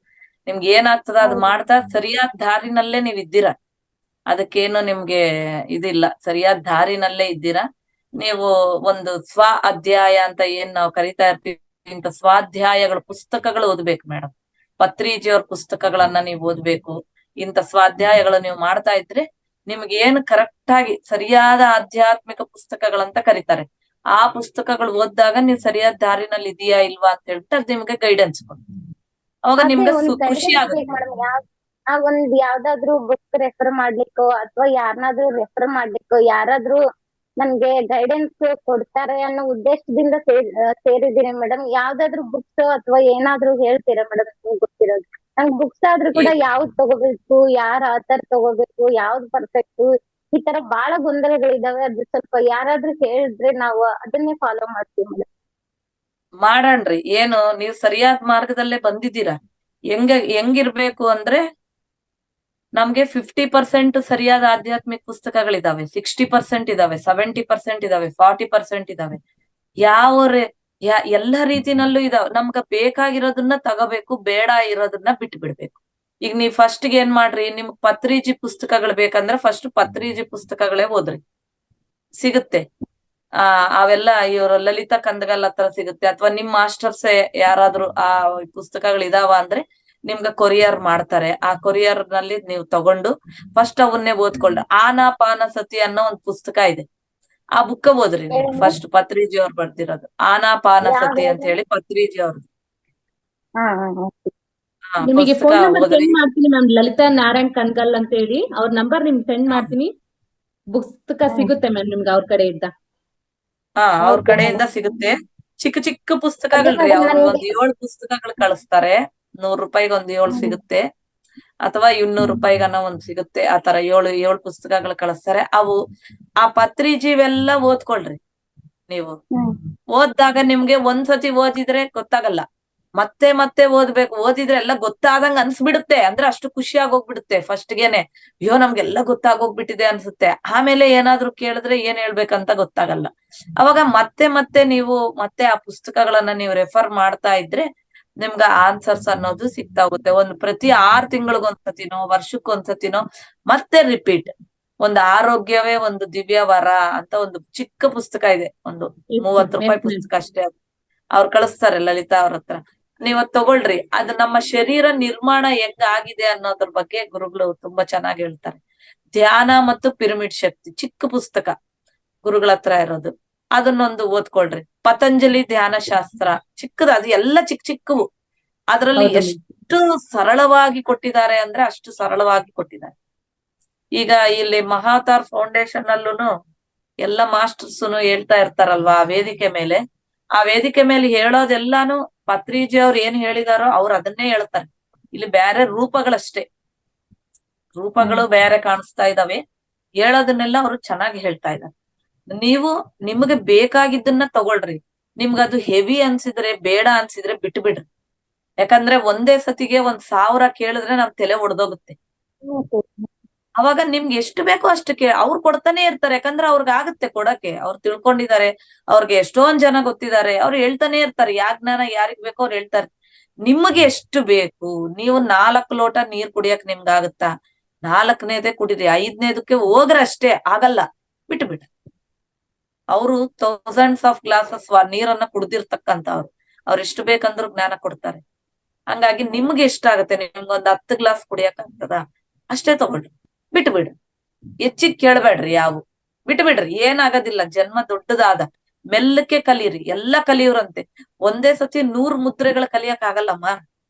ನಿಮ್ಗೆ ಏನಾಗ್ತದ ಅದು ಮಾಡ್ತಾ ಸರಿಯಾದ ದಾರಿನಲ್ಲೇ ನೀವ್ ಇದ್ದೀರಾ. ಅದಕ್ಕೇನು ನಿಮ್ಗೆ ಇದಿಲ್ಲ, ಸರಿಯಾದ ದಾರಿನಲ್ಲೇ ಇದ್ದೀರಾ ನೀವು. ಒಂದು ಸ್ವ ಅಧ್ಯಾಯ ಅಂತ ಏನ್ ನಾವು ಕರಿತಾ ಇರ್ತೀವಿ, ಇಂತ ಸ್ವಾಧ್ಯಾಯಗಳು ಪುಸ್ತಕಗಳು ಓದ್ಬೇಕು ಮೇಡಮ್. ಪತ್ರಿಜಿಯವ್ರ ಪುಸ್ತಕಗಳನ್ನ ನೀವು ಓದ್ಬೇಕು. ಇಂತ ಸ್ವಾಧ್ಯಾಯಗಳು ನೀವು ಮಾಡ್ತಾ ಇದ್ರೆ ನಿಮ್ಗೆ ಏನ್ ಕರೆಕ್ಟ್ ಆಗಿ ಸರಿಯಾದ ಆಧ್ಯಾತ್ಮಿಕ ಪುಸ್ತಕಗಳಂತ ಕರೀತಾರೆ, ಆ ಪುಸ್ತಕಗಳು ಓದಿದಾಗ ನೀವು ಸರಿಯಾದ ದಾರಿನಲ್ಲಿ ಇದೆಯಾ ಇಲ್ವಾ ಅಂತ ಹೇಳ್ಬಿಟ್ಟು ಅದು ನಿಮ್ಗೆ ಗೈಡೆನ್ಸ್ ಕೊಡುತ್ತೆ. ಅವಾಗ ನಿಮ್ಗೆ ಖುಷಿ ಆಗುತ್ತೆ. ಒಂದ್ ಯಾವ್ದಾದ್ರು ಬುಕ್ ರೆಫರ್ ಮಾಡ್ಲಿಕ್ಕೋ ಅಥವಾ ಯಾರನ್ನಾದ್ರೂ ರೆಫರ್ ಮಾಡ್ಲಿಕ್ಕೋ ಯಾರಾದ್ರೂ ನನ್ಗೆ ಗೈಡೆನ್ಸ್ ಕೊಡ್ತಾರೆ ಅನ್ನೋ ಉದ್ದೇಶದಿಂದ ಸೇರಿದ್ದೀನಿ ಮೇಡಮ್. ಯಾವ್ದಾದ್ರು ಬುಕ್ಸ್ ಅಥವಾ ಏನಾದ್ರು ಹೇಳ್ತೀರಾ ಮೇಡಮ್ ನಿಮ್ಗೆ ಗೊತ್ತಿರೋದು? ನಂಗ್ ಬುಕ್ಸ್ ಆದ್ರೂ ಕೂಡ ಯಾವ್ದ್ ತಗೋಬೇಕು, ಯಾರ ಆಥರ್ ತಗೋಬೇಕು, ಯಾವ್ದ್ ಪರ್ಫೆಕ್ಟ್, ಈ ತರ ಬಹಳ ಗೊಂದಲಗಳಿದಾವೆ. ಅದು ಸ್ವಲ್ಪ ಯಾರಾದ್ರೂ ಹೇಳಿದ್ರೆ ನಾವು ಅದನ್ನೇ ಫಾಲೋ ಮಾಡ್ತೀವಿ ಮೇಡಮ್. ಮಾಡಣ್ರಿ. ಏನು ನೀವು ಸರಿಯಾದ ಮಾರ್ಗದಲ್ಲೇ ಬಂದಿದ್ದೀರಾ. ಹೆಂಗಿರ್ಬೇಕು ಅಂದ್ರೆ, ನಮ್ಗೆ 50% ಸರಿಯಾದ ಆಧ್ಯಾತ್ಮಿಕ ಪುಸ್ತಕಗಳಿದಾವೆ, 60% ಇದಾವೆ, 70% ಇದಾವೆ, 40% ಇದಾವೆ. ಎಲ್ಲ ರೀತಿನಲ್ಲೂ ಇದಾವೆ. ನಮ್ಗ ಬೇಕಾಗಿರೋದನ್ನ ತಗೋಬೇಕು, ಬೇಡ ಇರೋದನ್ನ ಬಿಟ್ಟು ಬಿಡ್ಬೇಕು. ಈಗ ನೀವ್ ಫಸ್ಟ್ ಏನ್ ಮಾಡ್ರಿ, ನಿಮ್ಗ್ ಪತ್ರಿಜಿ ಪುಸ್ತಕಗಳು ಬೇಕಂದ್ರೆ ಫಸ್ಟ್ ಪತ್ರಿಜಿ ಪುಸ್ತಕಗಳೇ ಓದ್ರಿ, ಸಿಗುತ್ತೆ. ಅವೆಲ್ಲ ಇವ್ರ ಲಲಿತಾ ಕಂದಗಲ್ ಹತ್ರ ಸಿಗುತ್ತೆ, ಅಥವಾ ನಿಮ್ ಮಾಸ್ಟರ್ಸ್ ಯಾರಾದ್ರೂ ಆ ಪುಸ್ತಕಗಳು ಇದಾವ ಅಂದ್ರೆ ನಿಮ್ಗೆ ಕೊರಿಯರ್ ಮಾಡ್ತಾರೆ. ಆ ಕೊರಿಯರ್ ನಲ್ಲಿ ನೀವು ತಗೊಂಡು ಫಸ್ಟ್ ಅವನ್ನೇ ಓದ್ಕೊಳ್ಳಿ. ಆನಾಪಾನ ಸತಿ ಅನ್ನೋ ಒಂದು ಪುಸ್ತಕ ಇದೆ, ಆ ಬುಕ್ ಓದ್ರಿ ನೀವು ಫಸ್ಟ್. ಪತ್ರಿಜಿ ಅವ್ರು ಬರ್ದಿರೋದು ಆನಾಪಾನ ಸತಿ ಅಂತ ಹೇಳಿ, ಪತ್ರಿಜಿ ಅವ್ರದ್ದು. ನಿಮಗೆ ಪುಸ್ತಕ ಫೋನ್ ನಂಬರ್ ಓದ್ರಿ. ಸೆಂಡ್ ಮಾಡ್ತೀನಿ ಮ್ಯಾಮ್, ಲಲಿತಾ ನಾರಾಯಣ್ ಕಣ್ಗಲ್ ಅಂತ ಹೇಳಿ ಅವ್ರ ನಂಬರ್ ನಿಮ್ಗೆ ಸೆಂಡ್ ಮಾಡ್ತೀನಿ. ಪುಸ್ತಕ ಸಿಗುತ್ತೆ ಮ್ಯಾಮ್ ನಿಮ್ಗೆ ಅವ್ರ ಕಡೆಯಿಂದ. ಅವ್ರ ಕಡೆಯಿಂದ ಸಿಗುತ್ತೆ. ಚಿಕ್ಕ ಚಿಕ್ಕ ಪುಸ್ತಕಗಳ್ರಿ, ಅವ್ರು ಒಂದ್ 7 ಪುಸ್ತಕಗಳು ಕಳಿಸ್ತಾರೆ. 100 ರೂಪಾಯಿಗೆ ಒಂದ್ 7 ಸಿಗುತ್ತೆ, ಅಥವಾ 200 ರೂಪಾಯಿಗನ ಒಂದ್ ಸಿಗುತ್ತೆ. ಆತರ 7 ಪುಸ್ತಕಗಳು ಕಳಿಸ್ತಾರೆ. ಅವು ಆ ಪತ್ರಿಜಿವೆಲ್ಲ ಓದ್ಕೊಳ್ರಿ ನೀವು. ಓದ್ದಾಗ ನಿಮ್ಗೆ ಒಂದ್ಸತಿ ಓದಿದ್ರೆ ಗೊತ್ತಾಗಲ್ಲ, ಮತ್ತೆ ಮತ್ತೆ ಓದ್ಬೇಕು. ಓದಿದ್ರೆ ಎಲ್ಲ ಗೊತ್ತಾದಂಗ ಅನ್ಸ್ಬಿಡುತ್ತೆ, ಅಂದ್ರೆ ಅಷ್ಟು ಖುಷಿ ಆಗೋಗ್ಬಿಡುತ್ತೆ ಫಸ್ಟ್ ಗೆನೆ. ಅಯ್ಯೋ ನಮ್ಗೆಲ್ಲ ಗೊತ್ತಾಗೋಗ್ಬಿಟ್ಟಿದೆ ಅನ್ಸುತ್ತೆ. ಆಮೇಲೆ ಏನಾದ್ರು ಕೇಳಿದ್ರೆ ಏನ್ ಹೇಳ್ಬೇಕಂತ ಗೊತ್ತಾಗಲ್ಲ. ಅವಾಗ ಮತ್ತೆ ಮತ್ತೆ ನೀವು ಮತ್ತೆ ಆ ಪುಸ್ತಕಗಳನ್ನ ನೀವು ರೆಫರ್ ಮಾಡ್ತಾ ಇದ್ರೆ ನಿಮ್ಗ ಆನ್ಸರ್ಸ್ ಅನ್ನೋದು ಸಿಗ್ತಾ ಹೋಗುತ್ತೆ. ಪ್ರತಿ 6 ತಿಂಗಳಿಗೊಂದ್ಸತಿನೋ ವರ್ಷಕ್ಕೊಂದ್ಸತಿನೋ ಮತ್ತೆ ರಿಪೀಟ್. ಒಂದು ಆರೋಗ್ಯವೇ ಒಂದು ದಿವ್ಯ ವರ ಅಂತ ಒಂದು ಚಿಕ್ಕ ಪುಸ್ತಕ ಇದೆ, ಒಂದು 30 ರೂಪಾಯಿ ಪುಸ್ತಕ ಅಷ್ಟೇ. ಅದು ಅವ್ರು ಕಳಿಸ್ತಾರೆ ಲಲಿತಾ ಅವ್ರ ಹತ್ರ. ನೀವ್ ಅದ್ ತಗೊಳ್ರಿ. ಅದು ನಮ್ಮ ಶರೀರ ನಿರ್ಮಾಣ ಹೆಂಗ್ ಆಗಿದೆ ಅನ್ನೋದ್ರ ಬಗ್ಗೆ ಗುರುಗಳು ತುಂಬಾ ಚೆನ್ನಾಗಿ ಹೇಳ್ತಾರೆ. ಧ್ಯಾನ ಮತ್ತು ಪಿರಮಿಡ್ ಶಕ್ತಿ ಚಿಕ್ಕ ಪುಸ್ತಕ ಗುರುಗಳ ಹತ್ರ ಇರೋದು, ಅದನ್ನೊಂದು ಓದ್ಕೊಳ್ರಿ. ಪತಂಜಲಿ ಧ್ಯಾನ ಶಾಸ್ತ್ರ ಚಿಕ್ಕದು, ಅದು ಎಲ್ಲ ಚಿಕ್ಕ ಚಿಕ್ಕವು. ಅದ್ರಲ್ಲಿ ಎಷ್ಟು ಸರಳವಾಗಿ ಕೊಟ್ಟಿದ್ದಾರೆ ಅಂದ್ರೆ ಅಷ್ಟು ಸರಳವಾಗಿ ಕೊಟ್ಟಿದ್ದಾರೆ. ಈಗ ಇಲ್ಲಿ ಮಹಾತಾರ್ ಫೌಂಡೇಶನ್ ಅಲ್ಲೂನು ಎಲ್ಲ ಮಾಸ್ಟರ್ಸ್ ಹೇಳ್ತಾ ಇರ್ತಾರಲ್ವಾ ಆ ವೇದಿಕೆ ಮೇಲೆ ಹೇಳೋದೆಲ್ಲಾನು ಪತ್ರಿಜಿ ಅವ್ರು ಏನ್ ಹೇಳಿದಾರೋ ಅವ್ರು ಅದನ್ನೇ ಹೇಳ್ತಾರೆ. ಇಲ್ಲಿ ಬೇರೆ ರೂಪಗಳಷ್ಟೇ, ರೂಪಗಳು ಬೇರೆ ಕಾಣಿಸ್ತಾ ಇದಾವೆ, ಹೇಳೋದನ್ನೆಲ್ಲ ಅವರು ಚೆನ್ನಾಗಿ ಹೇಳ್ತಾ ಇದ್ದಾರೆ. ನೀವು ನಿಮ್ಗೆ ಬೇಕಾಗಿದ್ದನ್ನ ತಗೊಳ್ರಿ. ನಿಮ್ಗದು ಹೆವಿ ಅನ್ಸಿದ್ರೆ, ಬೇಡ ಅನ್ಸಿದ್ರೆ ಬಿಟ್ಟು ಬಿಡ್ರಿ. ಯಾಕಂದ್ರೆ ಒಂದೇ ಸತಿಗೆ 1000 ಕೇಳಿದ್ರೆ ನಮ್ ತಲೆ ಒಡೆದೋಗುತ್ತೆ. ಅವಾಗ ನಿಮ್ಗೆ ಎಷ್ಟು ಬೇಕೋ ಅಷ್ಟಕ್ಕೆ ಅವ್ರು ಕೊಡ್ತಾನೆ ಇರ್ತಾರೆ. ಯಾಕಂದ್ರೆ ಅವ್ರಿಗೆ ಆಗುತ್ತೆ ಕೊಡಕ್ಕೆ, ಅವ್ರು ತಿಳ್ಕೊಂಡಿದ್ದಾರೆ, ಅವ್ರಿಗೆ ಎಷ್ಟೊಂದ್ ಜನ ಗೊತ್ತಿದ್ದಾರೆ, ಅವ್ರು ಹೇಳ್ತಾನೆ ಇರ್ತಾರೆ. ಜ್ಞಾನ ಯಾರಿಗ್ ಬೇಕೋ ಅವ್ರು ಹೇಳ್ತಾರೆ. ನಿಮಗೆ ಎಷ್ಟು ಬೇಕು, ನೀವು 4 ಲೋಟ ನೀರ್ ಕುಡಿಯಕ್ ನಿಮ್ಗೆ ಆಗುತ್ತಾ? 4ನೇದೇ ಕುಡಿರಿ, 5ನೇದಕ್ಕೆ ಹೋಗ್ರೆ ಅಷ್ಟೇ ಆಗಲ್ಲ, ಬಿಟ್ಟು ಬಿಟ್ಟ. ಅವರು ಥೌಸಂಡ್ಸ್ ಆಫ್ ಗ್ಲಾಸಸ್ ನೀರನ್ನ ಕುಡ್ದಿರ್ತಕ್ಕಂಥವ್ರು, ಅವ್ರು ಎಷ್ಟು ಬೇಕಂದ್ರು ಜ್ಞಾನ ಕೊಡ್ತಾರೆ. ಹಂಗಾಗಿ ನಿಮ್ಗೆ ಎಷ್ಟಾಗತ್ತೆ, ನಿಮ್ಗೊಂದ್ 10 ಗ್ಲಾಸ್ ಕುಡಿಯಕ್ ಆಗ್ತದ ಅಷ್ಟೇ ತಗೊಳ್ರಿ, ಬಿಟ್ಟು ಬಿಡ್ರಿ. ಹೆಚ್ಚಿಗ್ ಕೇಳ್ಬೇಡ್ರಿ, ಬಿಟ್ಟು ಬಿಡ್ರಿ. ಏನಾಗೋದಿಲ್ಲ, ಜನ್ಮ ದೊಡ್ಡದಾದ. ಮೆಲ್ಲಕ್ಕೆ ಕಲೀರಿ, ಎಲ್ಲ ಕಲಿಯೋರಂತೆ. ಒಂದೇ ಸತಿ 100 ಮುದ್ರೆಗಳು ಕಲಿಯಕ್ ಆಗಲ್ಲಮ್ಮ,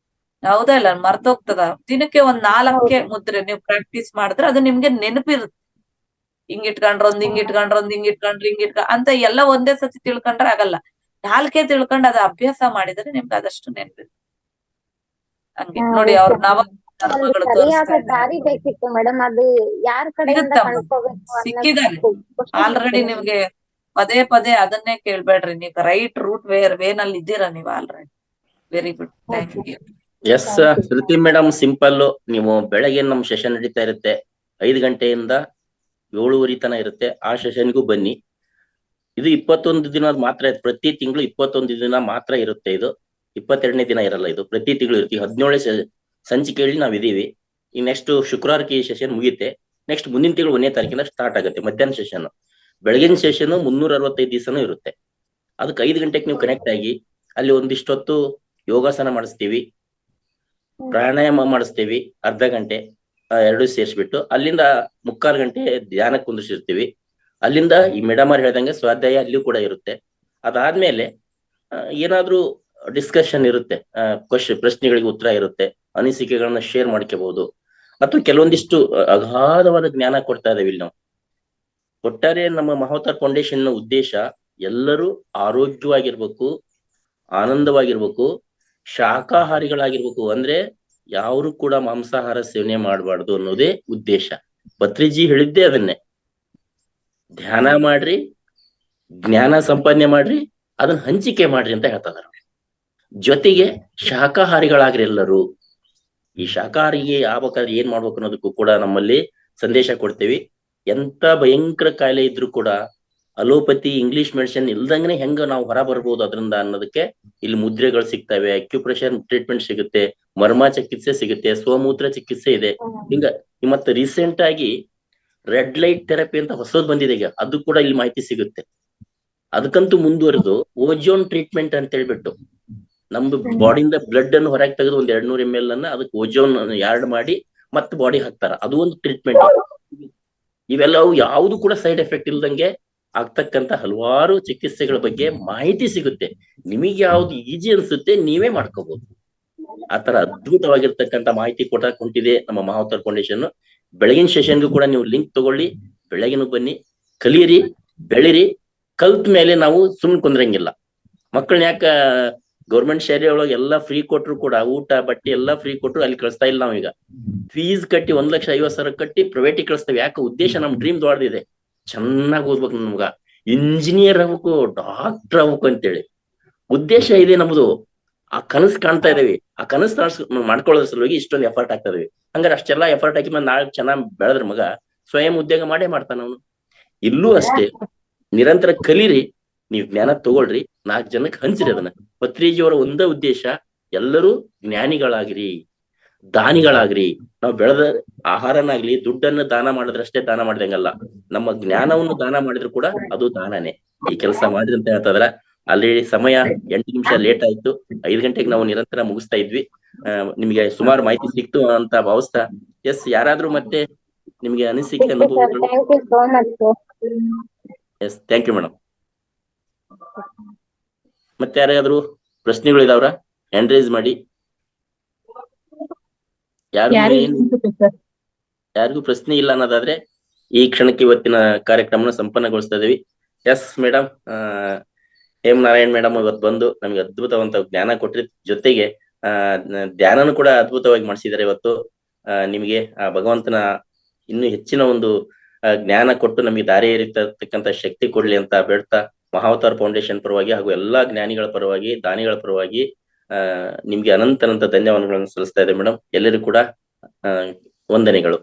ಹೌದಾ ಇಲ್ಲ? ಮರ್ತೋಗ್ತದ. ದಿನಕ್ಕೆ 4 ಮುದ್ರೆ ನೀವು ಪ್ರಾಕ್ಟೀಸ್ ಮಾಡಿದ್ರೆ ಅದು ನಿಮ್ಗೆ ನೆನಪಿರುತ್ತೆ. ಹಿಂಗಿಟ್ಕೊಂಡ್ರೆ ಹಿಂಗಿಟ್ಕೊಂಡ್ರೆ ಅಂತ ಎಲ್ಲ ಒಂದೇ ಸತಿ ತಿಳ್ಕೊಂಡ್ರೆ ಆಗಲ್ಲ. 4 ತಿಳ್ಕೊಂಡ್ ಅದ ಅಭ್ಯಾಸ ಮಾಡಿದ್ರೆ ನಿಮ್ಗೆ ಅದಷ್ಟು ನೆನಪಿರುತ್ತೆ. ಹಂಗೆ ನೋಡಿ, ಅವ್ರ ಧರ್ಮಗಳು ಸರಿಯಾದ ದಾರಿ ಬೇಕಿತ್ತು ಮೇಡಮ್, ಅದು ಯಾರ ಕಡೆಯಿಂದ ಸಿಕ್ಕಿದ್ದಾರೆ ಆಲ್ರೆಡಿ. ನಿಮ್ಗೆ ಪದೇ ಪದೇ ಅದನ್ನೇ ಕೇಳ್ಬೇಡ್ರಿ, ನೀವು ರೈಟ್ ರೂಟ್ ವೇನಲ್ಲಿ ಇದ್ದೀರಾ ನೀವು already. Very good, thank you. Yes Shruti madam, simple. ನೀವು ಬೆಳಗ್ಗೆ ನಮ್ ಸೆಷನ್ ನಡೀತಾ ಇರುತ್ತೆ 5 ಗಂಟೆಯಿಂದ 7:30 ತನ ಇರುತ್ತೆ. ಆ ಸೆಷನ್ಗೂ ಬನ್ನಿ. ಇದು 21 ದಿನ ಮಾತ್ರ, ಪ್ರತಿ ತಿಂಗಳು 21 ದಿನ ಮಾತ್ರ ಇರುತ್ತೆ. ಇದು 22ನೇ ದಿನ ಇರಲ್ಲ, ಇದು ಪ್ರತಿ ತಿಂಗಳು ಇರುತ್ತೆ. 17 ಸಂಚಿಕೆಯಲ್ಲಿ ನಾವಿದೀವಿ. ಈ ನೆಕ್ಸ್ಟ್ ಶುಕ್ರವಾರಕ್ಕೆ ಈ ಸೆಷನ್ ಮುಗಿಯುತ್ತೆ. ನೆಕ್ಸ್ಟ್ ಮುಂದಿನ ತಿಂಗಳು 1ನೇ ತಾರೀಕಿಂದ ಸ್ಟಾರ್ಟ್ ಆಗುತ್ತೆ ಮಧ್ಯಾಹ್ನ ಸೆಷನ್. ಬೆಳಗಿನ ಸೆಷನ್ 365 ದಿವಸನೂ ಇರುತ್ತೆ. ಅದಕ್ಕೆ 5 ಗಂಟೆಗೆ ನೀವು ಕನೆಕ್ಟ್ ಆಗಿ ಅಲ್ಲಿ ಒಂದಿಷ್ಟೊತ್ತು ಯೋಗಾಸನ ಮಾಡಿಸ್ತೀವಿ, ಪ್ರಾಣಾಯಾಮ ಮಾಡಿಸ್ತೀವಿ, ಅರ್ಧ ಗಂಟೆ 2 ಸೇರಿಸ್ಬಿಟ್ಟು. ಅಲ್ಲಿಂದ 3/4 ಗಂಟೆ ಧ್ಯಾನಕ್ಕೆ ಕುಂದಿಸಿರ್ತೀವಿ. ಅಲ್ಲಿಂದ ಈ ಮೇಡಮ್ ಅವ್ರು ಹೇಳ್ದಂಗೆ ಸ್ವಾಧ್ಯಾಯ ಅಲ್ಲಿಯೂ ಕೂಡ ಇರುತ್ತೆ. ಅದಾದ್ಮೇಲೆ ಏನಾದ್ರೂ ಡಿಸ್ಕಷನ್ ಇರುತ್ತೆ, ಪ್ರಶ್ನೆಗಳಿಗೆ ಉತ್ತರ ಇರುತ್ತೆ, ಅನಿಸಿಕೆಗಳನ್ನ ಶೇರ್ ಮಾಡ್ಕೋಬಹುದು. ಅಥವಾ ಕೆಲವೊಂದಿಷ್ಟು ಅಗಾಧವಾದ ಜ್ಞಾನ ಕೊಡ್ತಾ ಇದ್ದೇವೆ ಇಲ್ಲಿ ನಾವು. ಒಟ್ಟಾರೆ ನಮ್ಮ ಮಹಾವತಾರ್ ಫೌಂಡೇಶನ್ ನ ಉದ್ದೇಶ ಎಲ್ಲರೂ ಆರೋಗ್ಯವಾಗಿರ್ಬೇಕು, ಆನಂದವಾಗಿರ್ಬೇಕು, ಶಾಕಾಹಾರಿಗಳಾಗಿರ್ಬೇಕು. ಅಂದ್ರೆ ಯಾರು ಕೂಡ ಮಾಂಸಾಹಾರ ಸೇವನೆ ಮಾಡಬಾರ್ದು ಅನ್ನೋದೇ ಉದ್ದೇಶ. ಪತ್ರಿಜಿ ಹೇಳಿದ್ದೇ ಅದನ್ನೇ. ಧ್ಯಾನ ಮಾಡ್ರಿ, ಜ್ಞಾನ ಸಂಪಾದನೆ ಮಾಡ್ರಿ, ಅದನ್ನ ಹಂಚಿಕೆ ಮಾಡ್ರಿ ಅಂತ ಹೇಳ್ತಾ ಇದಾರೆ. ಜೊತೆಗೆ ಶಾಕಾಹಾರಿಗಳಾಗ್ರಿ ಎಲ್ಲರೂ. ಈ ಶಾಕಾಹಾರಿಗೆ ಆಗ್ಬೇಕಾದ್ರೆ ಏನ್ ಮಾಡ್ಬೇಕು ಅನ್ನೋದಕ್ಕೂ ಕೂಡ ನಮ್ಮಲ್ಲಿ ಸಂದೇಶ ಕೊಡ್ತೇವಿ. ಎಂತ ಭಯಂಕರ ಕಾಯಿಲೆ ಇದ್ರು ಕೂಡ ಅಲೋಪತಿ, ಇಂಗ್ಲಿಷ್ ಮೆಡಿಸಿನ್ ಇಲ್ದಂಗನೆ ಹೆಂಗ ನಾವು ಹೊರ ಬರ್ಬೋದು ಅದರಿಂದ ಅನ್ನೋದಕ್ಕೆ ಇಲ್ಲಿ ಮುದ್ರೆಗಳು ಸಿಗ್ತವೆ, ಅಕ್ಯುಪ್ರೆಷರ್ ಟ್ರೀಟ್ಮೆಂಟ್ ಸಿಗುತ್ತೆ, ಮರ್ಮ ಚಿಕಿತ್ಸೆ ಸಿಗುತ್ತೆ, ಸ್ವಮೂತ್ರ ಚಿಕಿತ್ಸೆ ಇದೆ. ಹಿಂಗ ಮತ್ತೆ ರೀಸೆಂಟ್ ಆಗಿ ರೆಡ್ ಲೈಟ್ ಥೆರಪಿ ಅಂತ ಹೊಸದ್ ಬಂದಿದೆ ಈಗ, ಅದು ಕೂಡ ಇಲ್ಲಿ ಮಾಹಿತಿ ಸಿಗುತ್ತೆ. ಅದಕ್ಕಂತೂ ಮುಂದುವರೆದು ಓಜೋನ್ ಟ್ರೀಟ್ಮೆಂಟ್ ಅಂತ ಹೇಳ್ಬಿಟ್ಟು ನಮ್ದು ಬಾಡಿಯಿಂದ ಬ್ಲಡ್ ಅನ್ನು ಹೊರಗೆ ತೆಗೆದು ಒಂದ್ 200 ml ಅನ್ನ ಅದಕ್ಕೆ ಓಜೋನ್ ಯಾರ್ಡ್ ಮಾಡಿ ಮತ್ತೆ ಬಾಡಿ ಹಾಕ್ತಾರ, ಅದು ಒಂದು ಟ್ರೀಟ್ಮೆಂಟ್. ಇವೆಲ್ಲವೂ ಯಾವುದು ಕೂಡ ಸೈಡ್ ಎಫೆಕ್ಟ್ ಇಲ್ದಂಗೆ ಆಗ್ತಕ್ಕಂತ ಹಲವಾರು ಚಿಕಿತ್ಸೆಗಳ ಬಗ್ಗೆ ಮಾಹಿತಿ ಸಿಗುತ್ತೆ. ನಿಮಗೆ ಯಾವ್ದು ಈಜಿ ಅನ್ಸುತ್ತೆ ನೀವೇ ಮಾಡ್ಕೋಬಹುದು. ಆತರ ಅದ್ಭುತವಾಗಿರ್ತಕ್ಕಂಥ ಮಾಹಿತಿ ಹೊಂಟಿದೆ ನಮ್ಮ ಮಹಾವತಾರ್ ಫೌಂಡೇಶನ್. ಬೆಳಗಿನ ಸೆಷನ್ಗೂ ಕೂಡ ನೀವು ಲಿಂಕ್ ತಗೊಳ್ಳಿ, ಬೆಳಗಿನ ಬನ್ನಿ, ಕಲಿಯಿರಿ, ಬೆಳಿರಿ. ಕಲ್ತ ಮೇಲೆ ನಾವು ಸುಮ್ಮನೆ ಕುಂದ್ರಂಗಿಲ್ಲ. ಮಕ್ಕಳನ್ನ ಯಾಕ ಗೌರ್ಮೆಂಟ್ ಶಾಲೆ ಒಳಗೆ ಎಲ್ಲಾ ಫ್ರೀ ಕೊಟ್ರು ಕೂಡ ಊಟ ಬಟ್ಟೆ ಎಲ್ಲಾ ಫ್ರೀ ಕೊಟ್ರು ಅಲ್ಲಿ ಕಳಿಸ್ತಾ ಇಲ್ಲ. ನಾವೀಗ ಫೀಸ್ ಕಟ್ಟಿ 1,50,000 ಕಟ್ಟಿ ಪ್ರೈವೇಟಿಗೆ ಕಳಿಸ್ತೇವೆ. ಯಾಕೆ? ಉದ್ದೇಶ ನಮ್ ಡ್ರೀಮ್ ದೊಡ್ಡದಿದೆ, ಚೆನ್ನಾಗಿ ಓದ್ಬೇಕು, ನಮ್ಗ ಇಂಜಿನಿಯರ್ ಆಗ್ಬೇಕು, ಡಾಕ್ಟರ್ ಆಗ್ಬೇಕು ಅಂತೇಳಿ ಉದ್ದೇಶ ಇದೆ ನಮ್ದು. ಆ ಕನಸು ಕಾಣ್ತಾ ಇದೇವಿ. ಆ ಕನಸು ಮಾಡ್ಕೊಳ್ಳೋದ್ರ ಸಲುವಾಗಿ ಇಷ್ಟೊಂದು ಎಫರ್ಟ್ ಆಗ್ತಾ ಇದೀವಿ. ಹಂಗಾರೆ ಅಷ್ಟೆಲ್ಲಾ ಎಫರ್ಟ್ ಹಾಕಿ ನಾಳೆ ಚೆನ್ನಾಗಿ ಬೆಳೆದ್ರ ಮಗ ಸ್ವಯಂ ಉದ್ಯೋಗ ಮಾಡ್ತಾನ ಅವನು. ಇಲ್ಲೂ ಅಷ್ಟೇ, ನಿರಂತರ ಕಲೀರಿ, ನೀವ್ ಜ್ಞಾನ ತಗೊಳ್ರಿ, 4 ಜನಕ್ಕೆ ಹಂಚ್ರಿ ಅದನ್ನ. ಪತ್ರಿಜಿಯವರ ಒಂದೇ ಉದ್ದೇಶ, ಎಲ್ಲರೂ ಜ್ಞಾನಿಗಳಾಗ್ರಿ, ದಾನಿಗಳಾಗ್ರಿ. ನಾವು ಬೆಳೆದ ಆಹಾರನಾಗ್ಲಿ ದುಡ್ಡನ್ನು ದಾನ ಮಾಡಿದ್ರಷ್ಟೇ ದಾನ ಮಾಡಿದಂಗಲ್ಲ, ನಮ್ಮ ಜ್ಞಾನವನ್ನು ದಾನ ಮಾಡಿದ್ರು ಕೂಡ ಅದು ದಾನನೇ. ಈ ಕೆಲಸ ಮಾಡಿದ್ರಿ ಅಂತ ಹೇಳ್ತದ್ರ. ಆಲ್ರೆಡಿ ಸಮಯ 8 ನಿಮಿಷ ಲೇಟ್ ಆಯ್ತು. 5 ಗಂಟೆಗೆ ನಾವು ನಿರಂತರ ಮುಗಿಸ್ತಾ ಇದ್ವಿ. ನಿಮ್ಗೆ ಸುಮಾರು ಮಾಹಿತಿ ಸಿಕ್ತು ಅಂತ ಭಾವಿಸ್ತಾ, ಎಸ್ ಯಾರಾದ್ರೂ ಮತ್ತೆ ನಿಮ್ಗೆ ಅನಿಸಿಕೆ ಅನುಭವಗಳು? Thank you so much sir. Yes, thank you madam. ಮತ್ತೆ ಯಾರಾದ್ರೂ ಪ್ರಶ್ನೆಗಳು ಇದಾವ್ರ? ಹ್ಯಾಂಡ್ ರೈಸ್ ಮಾಡಿ. ಯಾರಿಗೂ ಪ್ರಶ್ನೆ ಇಲ್ಲ ಅನ್ನೋದಾದ್ರೆ ಈ ಕ್ಷಣಕ್ಕೆ ಇವತ್ತಿನ ಕಾರ್ಯಕ್ರಮನ ಸಂಪನ್ನಗೊಳಿಸ್ತಾ ಇದೀವಿ. ಎಸ್ ಮೇಡಮ್, ಹೇಮನಾರಾಯಣ್ ಮೇಡಮ್ ಇವತ್ತು ಬಂದು ನಮ್ಗೆ ಅದ್ಭುತವಂತ ಜ್ಞಾನ ಕೊಟ್ರಿ, ಜೊತೆಗೆ ಧ್ಯಾನನು ಕೂಡ ಅದ್ಭುತವಾಗಿ ಮಾಡಿಸಿದ್ದಾರೆ ಇವತ್ತು. ನಿಮಗೆ ಆ ಭಗವಂತನ ಇನ್ನು ಹೆಚ್ಚಿನ ಒಂದು ಜ್ಞಾನ ಕೊಟ್ಟು ನಮಗೆ ದಾರಿ ಏರಿತಕ್ಕಂತ ಶಕ್ತಿ ಕೊಡ್ಲಿ ಅಂತ ಬೇಡ್ತಾ, ಮಹಾವತಾರ್ ಫೌಂಡೇಶನ್ ಪರವಾಗಿ ಹಾಗೂ ಎಲ್ಲಾ ಜ್ಞಾನಿಗಳ ಪರವಾಗಿ, ದಾನಿಗಳ ಪರವಾಗಿ ನಿಮ್ಗೆ ಅನಂತ ಧನ್ಯವಾದಗಳನ್ನು ಸಲ್ಲಿಸ್ತಾ ಇದೆ ಮೇಡಮ್. ಎಲ್ಲರಿಗೂ ಕೂಡ ವಂದನೆಗಳು.